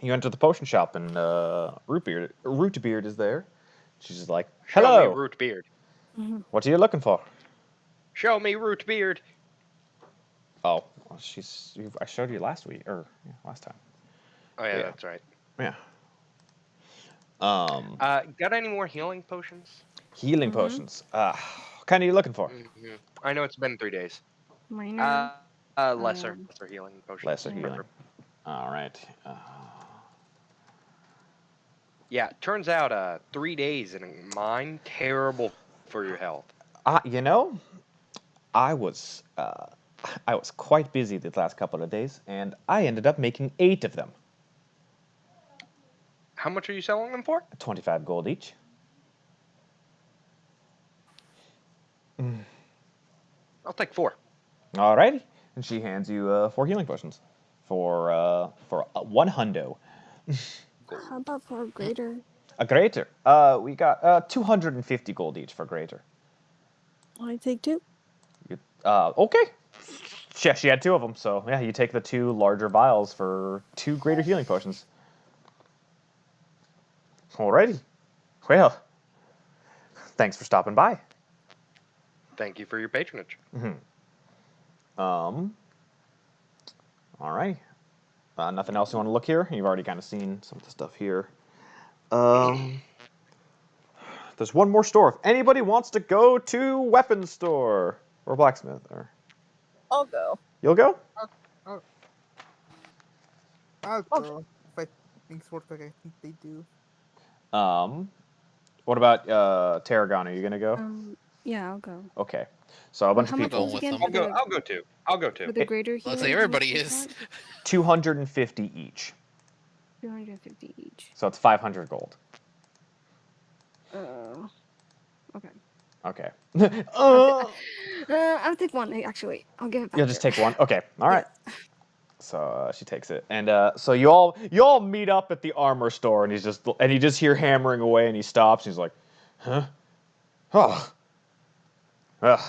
enter the potion shop and Rootbeard is there. She's just like, Show me hello. root beard. What are you looking for? Show me root beard. Oh, well, I showed you last week or last time. Oh yeah, Yeah. that's right. Yeah. Got any more healing potions? Healing potions. What kind are you looking for? I know it's been 3 days. Minor. Lesser healing potions. Lesser healing. All right. Yeah, turns out 3 days in mine terrible for your health. You know, I was quite busy the last couple of days, and I ended up making 8 of them. How much are you selling them for? 25 gold each. I'll take 4. Alrighty. And she hands you 4 healing potions for 1 hundo. How about for a greater? A greater. We got 250 gold each for greater. I take 2. Okay. She had 2 of them, so yeah, you take the 2 larger vials for 2 greater healing potions. Alrighty. Well, thanks for stopping by. Thank you for your patronage. All right. Nothing else you want to look here? You've already kind of seen some of the stuff here. There's one more store. If anybody wants to go to weapons store or blacksmith, or I'll go. you'll go. I'll go if I think it's worth it. I think they do. What about Tarragon? Are you gonna go? Yeah, I'll go. Okay. So a bunch How of much people. was with again them. for I'll go too. I'll go too. for the greater healing? Let's say everybody is. 250 each. 250 each. So it's 500 gold. Okay. Okay. I'll take 1 actually. I'll give it back. You'll just to her. take 1. Okay. All right. So she takes it, and so you all meet up at the armor store, and you just hear hammering away, and he stops. And he's like, "Huh? Oh, ugh.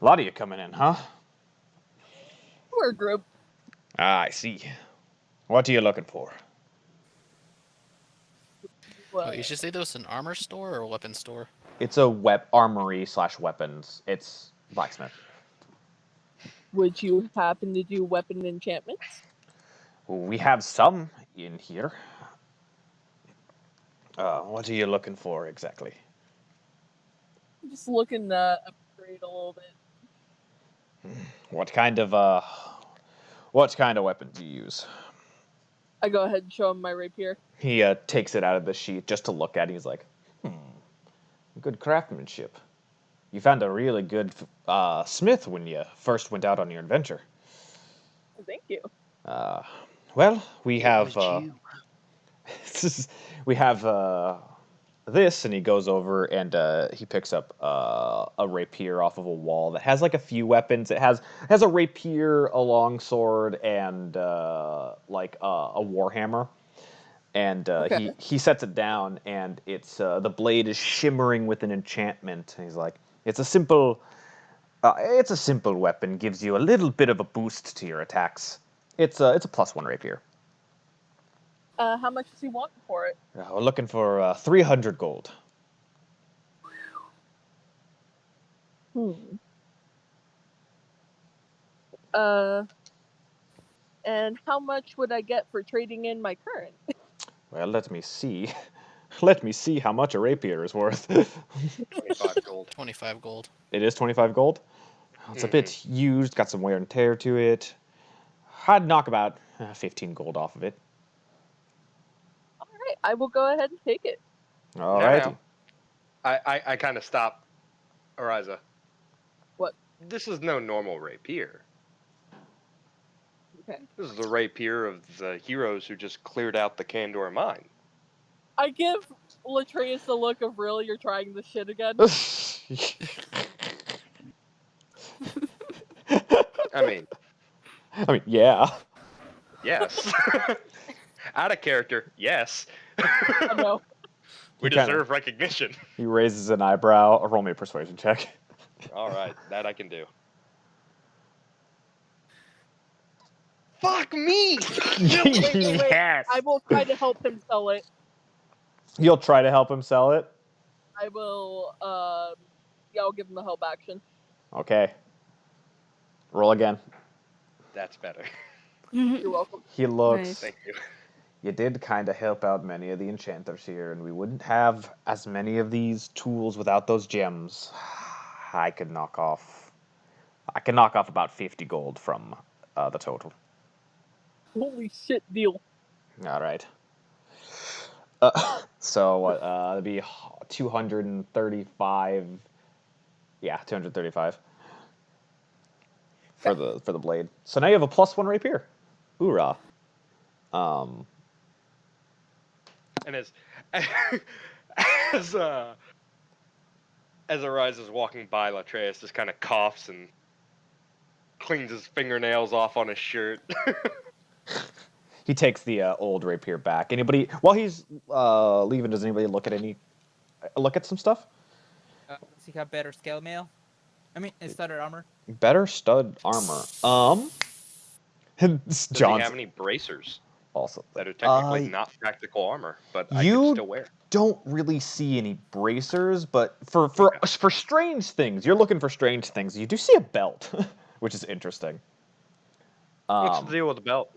A lot of you coming in, huh? We're a group. Ah, I see. What are you looking for? Well, Wait, you should say this was an armor store or a weapon store? It's a armory / weapons. It's blacksmith. would you happen to do weapon enchantments? We have some in here. What are you looking for exactly? I'm just looking to upgrade a little bit. What kind of weapon do you use? I go ahead and show him my rapier. He takes it out of the sheath just to look at it. He's like, good craftsmanship. You found a really good smith when you first went out on your adventure. Thank you. Well, we have was you. we have this, and he goes over and he picks up a rapier off of a wall that has like a few weapons. It has a rapier, a longsword, and like a warhammer. And Okay. he sets it down, and it's the blade is shimmering with an enchantment. And he's like, it's a simple weapon, gives you a little bit of a boost to your attacks. It's a +1 rapier. How much does he want for it? We're looking for 300 gold. And how much would I get for trading in my current? Well, let me see. Let me see how much a rapier is worth. 25 gold. 25 gold. It is 25 gold. It's a bit used, got some wear and tear to it. I'd knock about 15 gold off of it. All right, I will go ahead and take it. All right. Now, I kind of stop Ariza. What? This is no normal rapier. Okay. This is the rapier of the heroes who just cleared out the Kandor mine. I give Latreus a look of really, you're trying this shit again? I mean, Yeah. yes. Out of character, yes. Oh, no. We He kinda- deserve recognition. He raises an eyebrow. Roll me a persuasion check. All right, that I can do. Fuck me! Wait. Yes. I will try to help him sell it. You'll try to help him sell it? I will, yeah, I'll give him a help action. Okay. Roll again. That's better. You're welcome. He looks... Nice. Thank you. You did kind of help out many of the enchanters here, and we wouldn't have as many of these tools without those gems. I could knock off about 50 gold from the total. Holy shit, deal. All right. So it'd be 235. Yeah, 235 for the blade. So now you have a +1 rapier. Hoorah. And as Arise is walking by, Latreus just kind of coughs and cleans his fingernails off on his shirt. He takes the old rapier back. Anybody, while he's leaving, does anybody look at some stuff? Does he have better scale mail? I mean, studded armor. Better stud armor. Does he John's have any bracers also that are technically not practical armor, but I you can still wear? don't really see any bracers, but for strange things, you're looking for strange things. You do see a belt, which is interesting. What's the deal with the belt?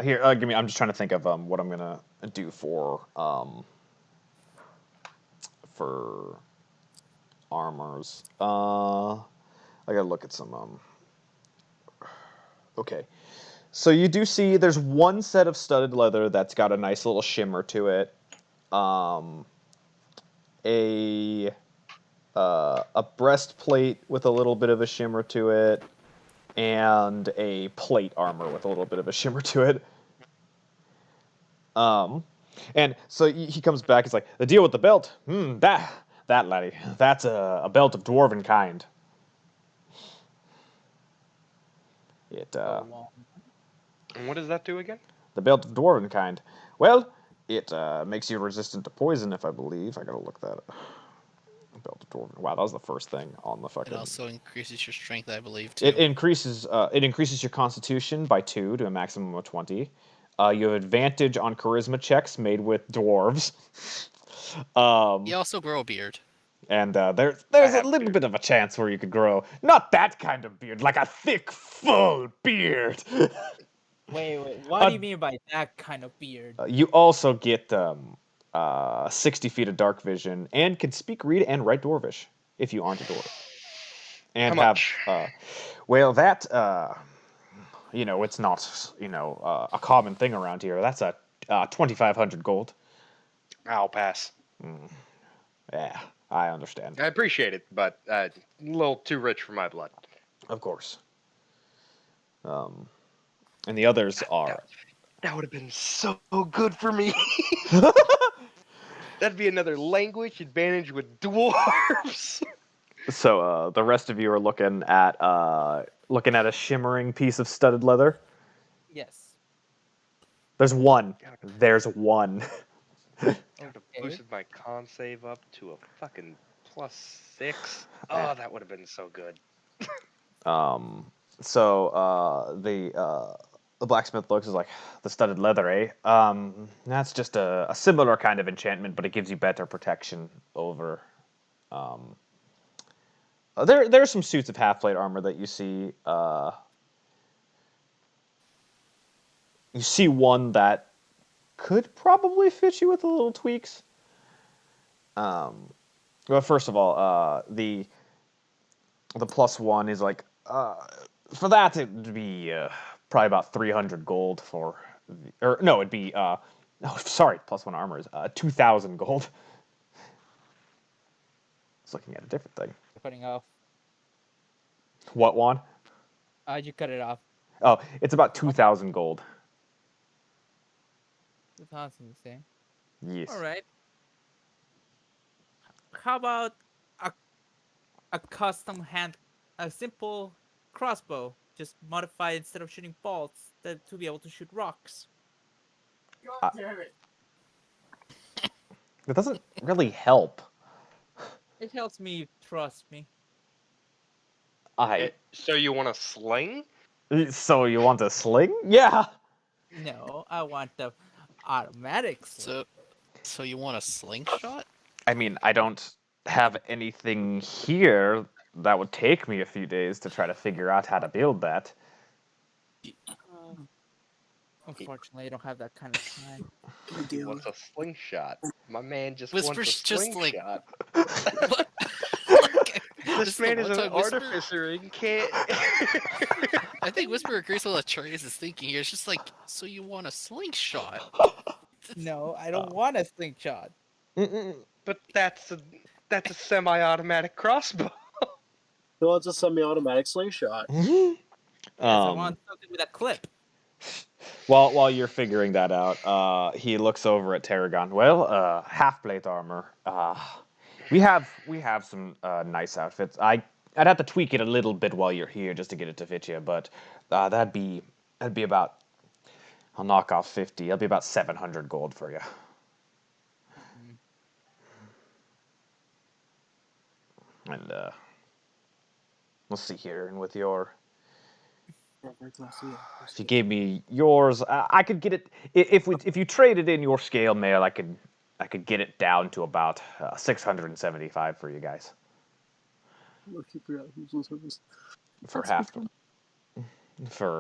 Here, give me. I'm just trying to think of what I'm gonna do for armors. I gotta look at some. Okay, so you do see there's one set of studded leather that's got a nice little shimmer to it. A breastplate with a little bit of a shimmer to it, and a plate armor with a little bit of a shimmer to it. And so he comes back. He's like, the deal with the belt. That laddie, that's a belt of dwarven kind. And what does that do again? The belt of dwarven kind. Well, it makes you resistant to poison, if I believe. I gotta look that up. Belt of dwarven. Wow, that was the first thing on the fucking. It also increases your strength, I believe, too. It increases your constitution by 2 to a maximum of 20. You have advantage on charisma checks made with dwarves. You also grow a beard. And there's a little bit of a chance where you could grow not that kind of beard, like a thick, full beard. Wait, what do you mean by that kind of beard? You also get 60 feet of dark vision and can speak, read, and write Dwarvish if you aren't a dwarf. And How much? Well, that it's not a common thing around here. That's a 2,500 gold. I'll pass. Yeah, I understand. I appreciate it, but a little too rich for my blood. Of course. And the others are. That would have been so good for me. That'd be another language advantage with dwarves. So the rest of you are looking at a shimmering piece of studded leather. Yes. There's one. There's one. I would have Okay. boosted my con save up to a fucking +6. Oh, that would have been so good. The blacksmith looks is like, the studded leather, eh? That's just a similar kind of enchantment, but it gives you better protection over. There are some suits of half plate armor that you see. You see one that could probably fit you with a little tweaks. Well, first of all, the +1 is like for that it'd be probably about 300 gold for, or no, it'd be no, sorry, +1 armor is 2,000 gold. I was looking at a different thing. Cutting off. What one? You cut it off. Oh, it's about 2,000 gold. That's awesome to say. Yes. All right. How about a custom a simple crossbow, just modified instead of shooting bolts, to be able to shoot rocks? God damn it. It doesn't really help. It helps me trust me. So you want a sling? So you want a sling? Yeah. No, I want the automatic sling. So you want a slingshot? I mean, I don't have anything here that would take me a few days to try to figure out how to build that. Unfortunately, I don't have that kind of time. He wants a slingshot. My man just Whisper's wants a just like- slingshot. This This man is an artificer and can't. I think Whisper agrees with what Atreus is thinking here. It's just like, so you want a slingshot? No, I don't want a slingshot. But that's a semi-automatic crossbow. He wants a semi-automatic slingshot. Yes, I want something with a clip. While you're figuring that out, he looks over at Tarragon. Well, half plate armor. We have some nice outfits. I'd have to tweak it a little bit while you're here just to get it to fit you, but that'd be about. I'll knock off 50. That'll be about 700 gold for you. And let's see here. And with your, if you gave me yours, I could get it. If you traded in your scale mail, I could get it down to about 675 for you guys. For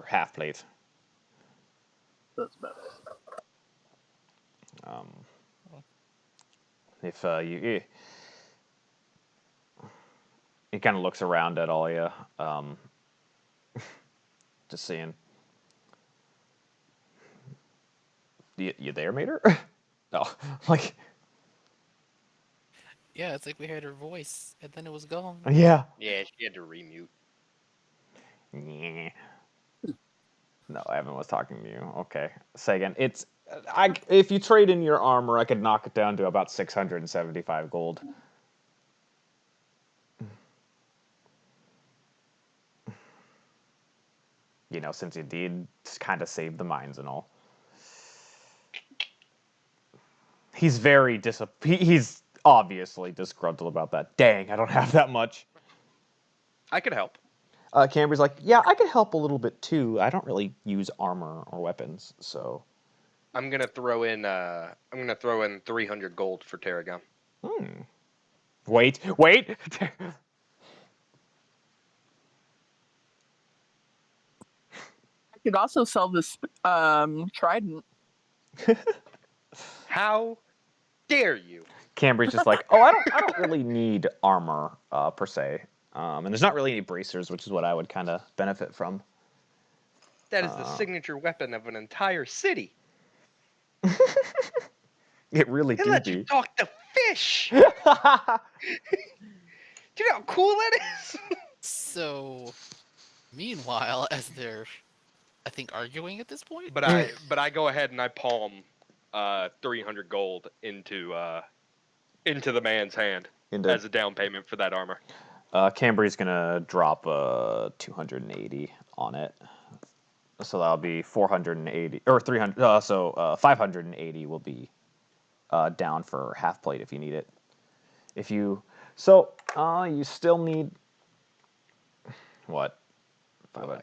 half plate. That's better. If he kind of looks around at all you, just seeing. You there, Mater? No, like. Yeah, it's like we heard her voice, and then it was gone. Yeah. Yeah, she had to remute. Yeah. No, Evan was talking to you. Okay. Say again. If you trade in your armor, I could knock it down to about 675 gold. You know, since you did kind of save the mines and all. He's very he's obviously disgruntled about that. Dang, I don't have that much. I could help. Cambri's like, yeah, I could help a little bit too. I don't really use armor or weapons, so. I'm gonna throw in 300 gold for Tarragon. Wait. I could also sell this trident. How dare you? Cambri's just like, oh, I don't really need armor per se, and there's not really any bracers, which is what I would kind of benefit from. That is the signature weapon of an entire city. It really They do let be. you talk to fish. Do you know how cool that is? So, meanwhile, as they're, I think, arguing at this point. But I go ahead and I palm 300 gold into into the man's hand Into as a down payment for that armor. Cambry's gonna drop 280 on it, so that'll be 480 or 300. So 580 will be down for half plate if you need it. If you you still need what? 500.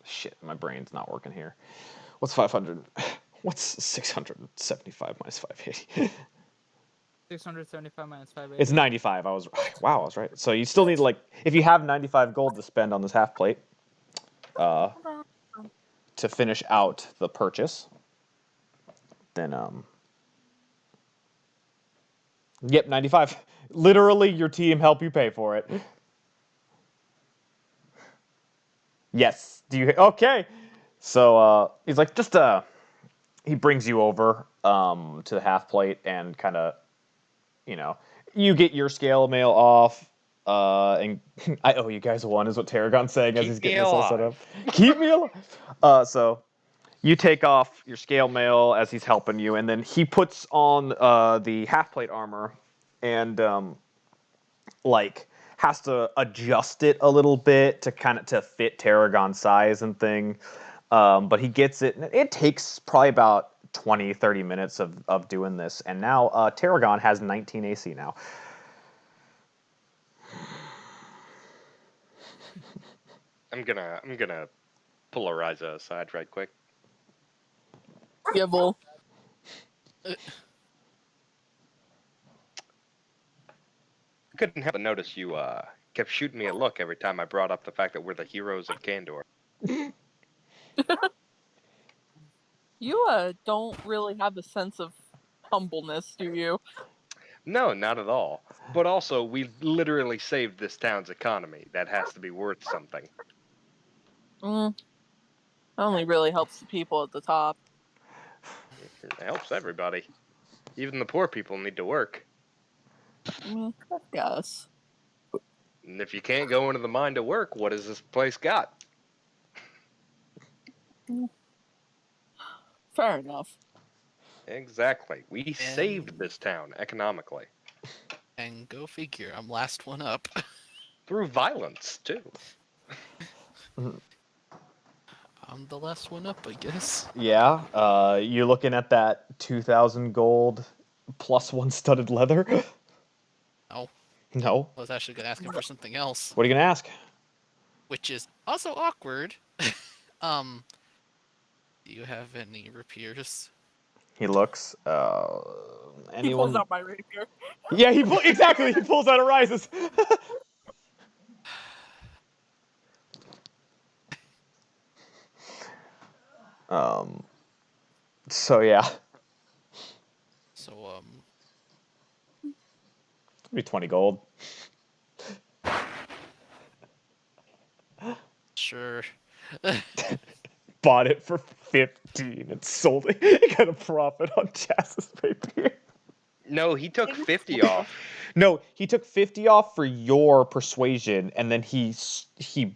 Shit, my brain's not working here. What's 500? What's 675 minus 580? 675 minus 580. It's 95. I was right. So you still need if you have 95 gold to spend on this half plate, to finish out the purchase, then yep, 95. Literally, your team help you pay for it. Yes. Do you okay? So he's like he brings you over to the half plate and kind of you get your scale mail off. And I owe you guys one, is what Tarragon's saying as he's getting this all set up. Keep me alive. So you take off your scale mail as he's helping you, and then he puts on the half plate armor, and has to adjust it a little bit to fit Tarragon's size and thing. But he gets it, and it takes probably about 20-30 minutes of doing this, and now Tarragon has 19 AC now. I'm gonna pull Ariza aside right quick. Yeah, bull. Couldn't help but notice you kept shooting me a look every time I brought up the fact that we're the heroes of Kandor. You don't really have a sense of humbleness, do you? No, not at all. But also, we literally saved this town's economy. That has to be worth something. Only really helps the people at the top. It helps everybody. Even the poor people need to work. I guess. And if you can't go into the mine to work, what has this place got? Fair enough. Exactly. We saved this town economically. And go figure, I'm last one up. Through violence, too. I'm the last one up, I guess. Yeah, you're looking at that 2,000 gold plus 1 studded leather? No. No. I was actually going to ask him for something else. What are you going to ask? Which is also awkward. Do you have any rapiers? He looks. He pulls out my rapier. Yeah, exactly. He pulls out Ariza's. So yeah. So Maybe 20 gold. Sure. Bought it for 15 and sold it. He got a profit on Jazz's rapier. No, he took 50 off. No, he took 50 off for your persuasion, and then he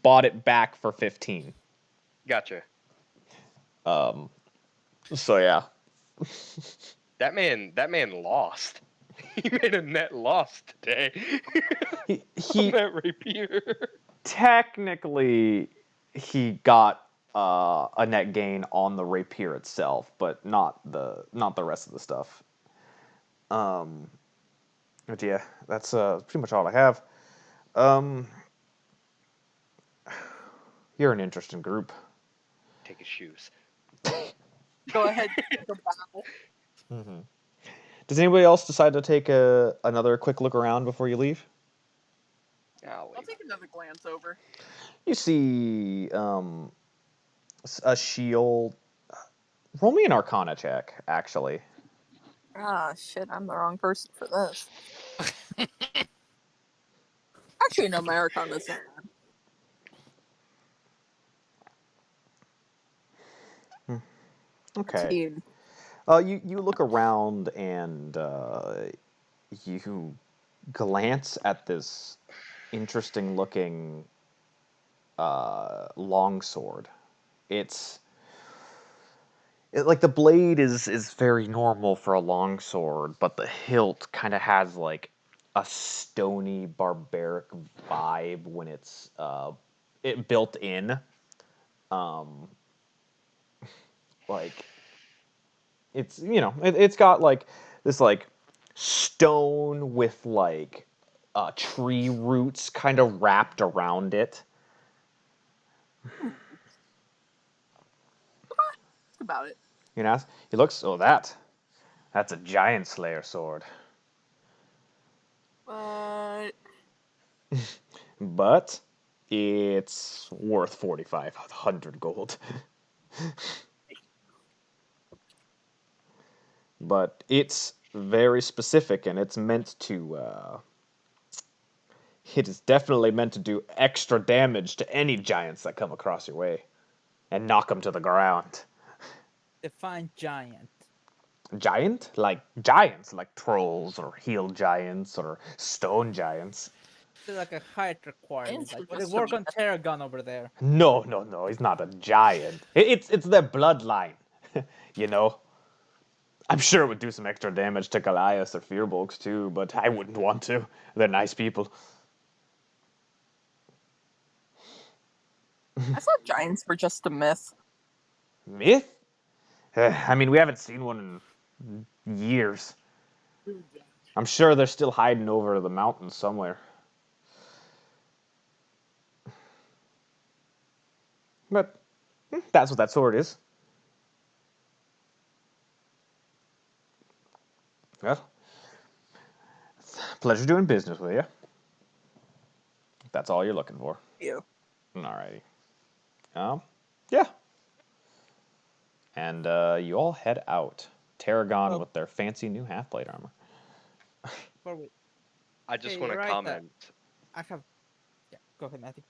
bought it back for 15. Gotcha. So yeah. That man lost. He made a net loss today. He on that rapier. Technically, he got a net gain on the rapier itself, but not the rest of the stuff. But yeah, that's pretty much all I have. You're an interesting group. Take his shoes. Go ahead. Go battle. Mm-hmm. Does anybody else decide to take another quick look around before you leave? I'll take another glance over. You see a shield. Roll me an Arcana check, actually. Ah, shit, I'm the wrong person for this. Actually, no, my Arcana's not bad. Okay. 15. You look around and you glance at this interesting looking longsword. It's like the blade is very normal for a longsword, but the hilt kind of has like a stony barbaric vibe when it's it built in. Um, like it's it's got like this like stone with like tree roots kind of wrapped around it. That's about it. You know, he looks. Oh, that's a giant slayer sword. But But it's worth 4,500 gold. But it's very specific, and it's meant to. It is definitely meant to do extra damage to any giants that come across your way, and knock them to the ground. Define giant. Giant, like giants, like trolls or heel giants or stone giants. It's like a height requirement. Giants Like are what they just work a on Terragon over there. No, no, no. He's not a giant. It's their bloodline, you know. I'm sure it would do some extra damage to Goliath or Fearbolgs too, but I wouldn't want to. They're nice people. I thought giants were just a myth. Myth? I mean, we haven't seen one in years. I'm sure they're still hiding over the mountains somewhere. But that's what that sword is. Well, pleasure doing business with you. If that's all you're looking for. You. Alrighty. Yeah. And you all head out. Tarragon Oh. with their fancy new half-plate armor. But wait, I just Okay, want to you're right, comment. I have. Yeah, go ahead, Matthew.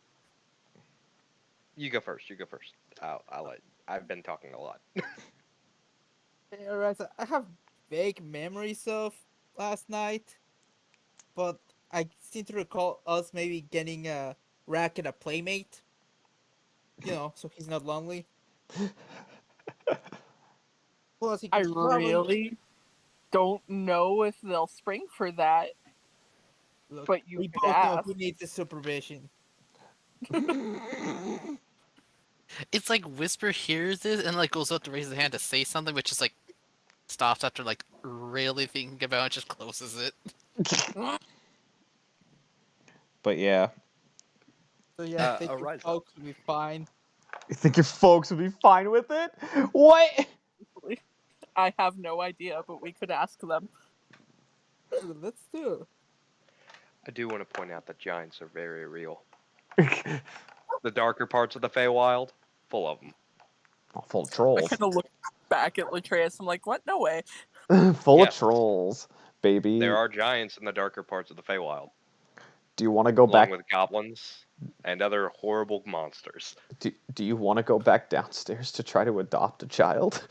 You go first. You go first. I've been talking a lot. Yeah, right. So I have vague memories of last night, but I seem to recall us maybe getting a Rack and a playmate. You know, so he's not lonely. Plus, he I can probably really don't know if they'll spring for that, look. but you We could both know ask. who needs the supervision. It's like Whisper hears this and like goes up to raise his hand to say something, but just like stops after like really thinking about it, and just closes it. But yeah. So yeah, I Uh, think your Ariza. folks will be fine. You think your folks would be fine with it? What? I have no idea, but we could ask them. Let's do it. I do want to point out that giants are very real. The darker parts of the Feywild, full of them. Full of I trolls. kind of look back at Latreus. I'm like, what? No way. Full Yes. of trolls, baby. There are giants in the darker parts of the Feywild, Do you want to go along back? with goblins and other horrible monsters. Do you want to go back downstairs to try to adopt a child?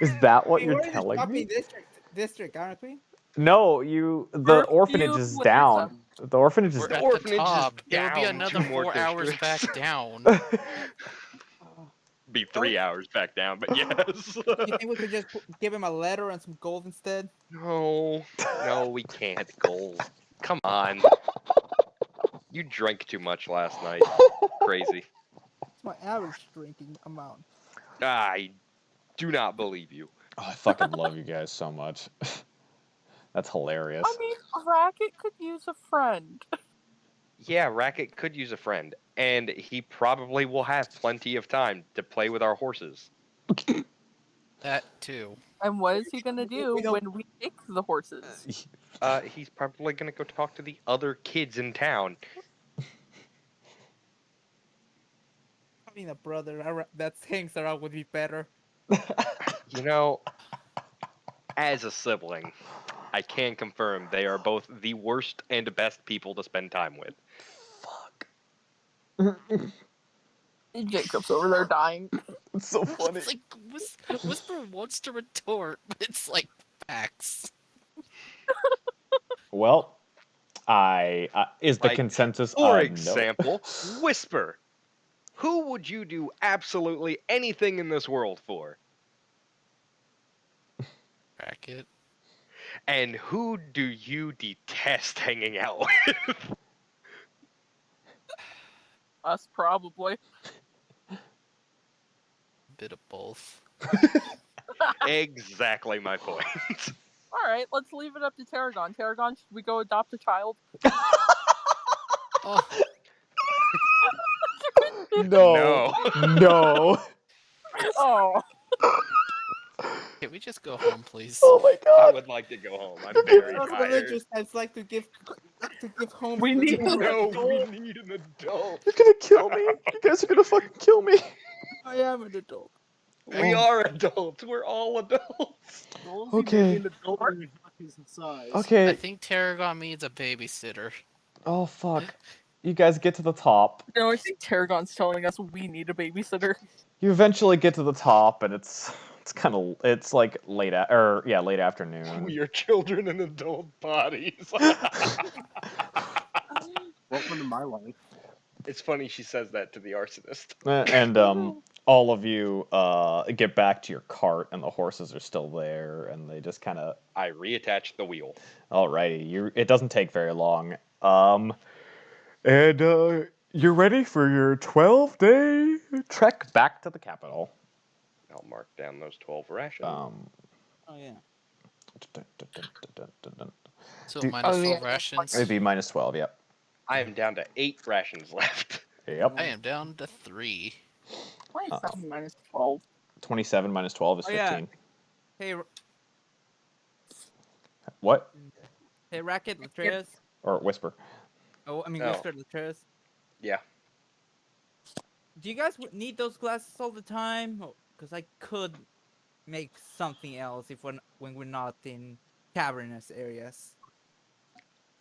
Is that what Hey, you're we're in the telling shopping me? district, aren't we? No, you. The We're orphanage few is Latreus down. The orphanage is We're The at down. the orphanage is top. It'll be down another 2 more 4 hours districts. back down. Be 3 hours back down, but yes. You think we could just give him a letter and some gold instead? No, we can't. Gold. Come on. You drank too much last night. Crazy. It's my average drinking amount. I do not believe you. Oh, I fucking love you guys so much. That's hilarious. I mean, Racket could use a friend. Yeah, Racket could use a friend, and he probably will have plenty of time to play with our horses. That too. And what is he gonna do don't- when we take the horses? He's probably gonna go talk to the other kids in town. Having a brother that hangs around would be better. You know, as a sibling, I can confirm they are both the worst and best people to spend time with. Jacob's over there dying. It's so funny. It's like Whisper wants to retort, but it's like facts. Well, is the Like, consensus For no. example, Whisper. Who would you do absolutely anything in this world for? Racket. And who do you detest hanging out with? Us, probably. Bit of both. Exactly my point. All right, let's leave it up to Tarragon. Tarragon, should we go adopt a child? Oh, No. No. Oh, can we just go home, please? Oh my I god. would like to go home. I'm very Also, tired. Avengers I'd like to give home. we to need the- No, we adult. need an adult. You're gonna kill me. You guys are gonna fucking kill me. I am an adult. We are adults. We're all adults. As long as Okay. you maybe an adult and you're half his size. I Okay. think Tarragon needs a babysitter. Oh fuck. You guys get to the top. No, I think Tarragon's telling us we need a babysitter. You eventually get to the top, and it's like late afternoon. We are children in adult bodies. Welcome to my life. It's funny she says that to the arsonist. And all of you get back to your cart, and the horses are still there, and they just kind of. I reattach the wheel. Alrighty, it doesn't take very long. And you're ready for your 12-day trek back to the capital. I'll mark down those 12 rations. Oh yeah. So Dude- minus Oh, yeah. 12 rations. It'd be minus 12. Yep. I am down to 8 rations left. Yep. I am down to 3. 27 minus 12. 27 minus 12 is Oh, 15. yeah. Hey, What? hey, Racket, Latreus. Or whisper. Oh, I mean, Oh. Whisper, Latreus. Yeah. Do you guys need those glasses all the time? Because I could make something else when we're not in cavernous areas.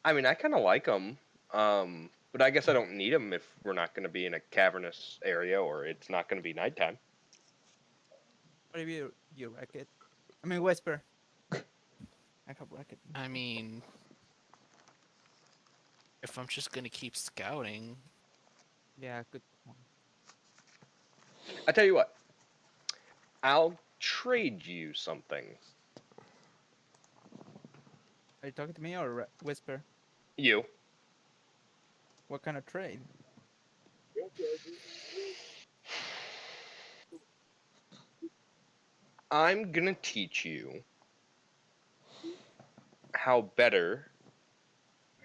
I mean, I kind of like them. But I guess I don't need them if we're not going to be in a cavernous area or it's not going to be nighttime. What have you Racket? I mean, Whisper. I have Racket. I mean, if I'm just gonna keep scouting, Yeah, good point. I tell you what. I'll trade you something. Are you talking to me or Whisper? You. What kind of trade? I'm going to teach you how better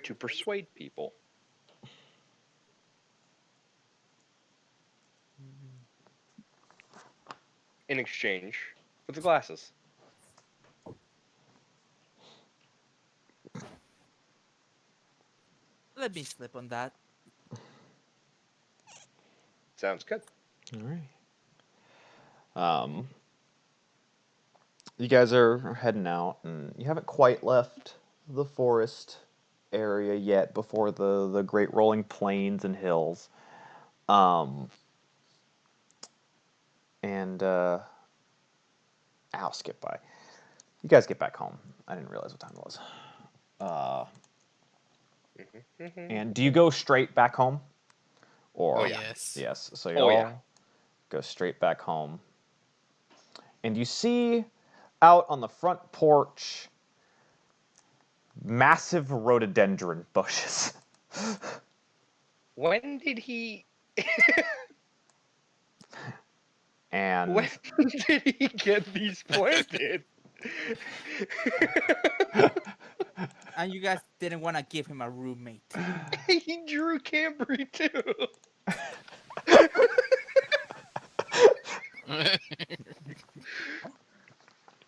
to persuade people. In exchange for the glasses. Let me slip on that. Sounds good. All right. You guys are heading out, and you haven't quite left the forest area yet before the great rolling plains and hills. And I'll skip by. You guys get back home. I didn't realize what time it was. And do you go straight back home? Or Oh, yeah. yes. yes. So you Oh, all yeah. go straight back home. And you see out on the front porch massive rhododendron bushes. When did he... And When did he get these planted? And you guys didn't want to give him a roommate. He drew Cambry too.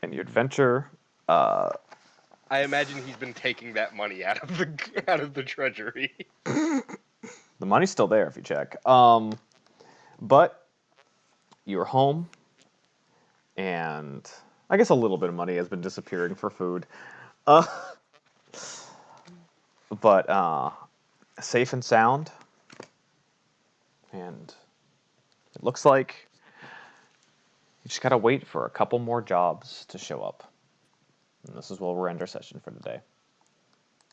and you adventure. I imagine he's been taking that money out of the treasury. The money's still there if you check. But you're home, and I guess a little bit of money has been disappearing for food. But safe and sound, and it looks like you just gotta wait for a couple more jobs to show up. And this is where we'll end our session for today.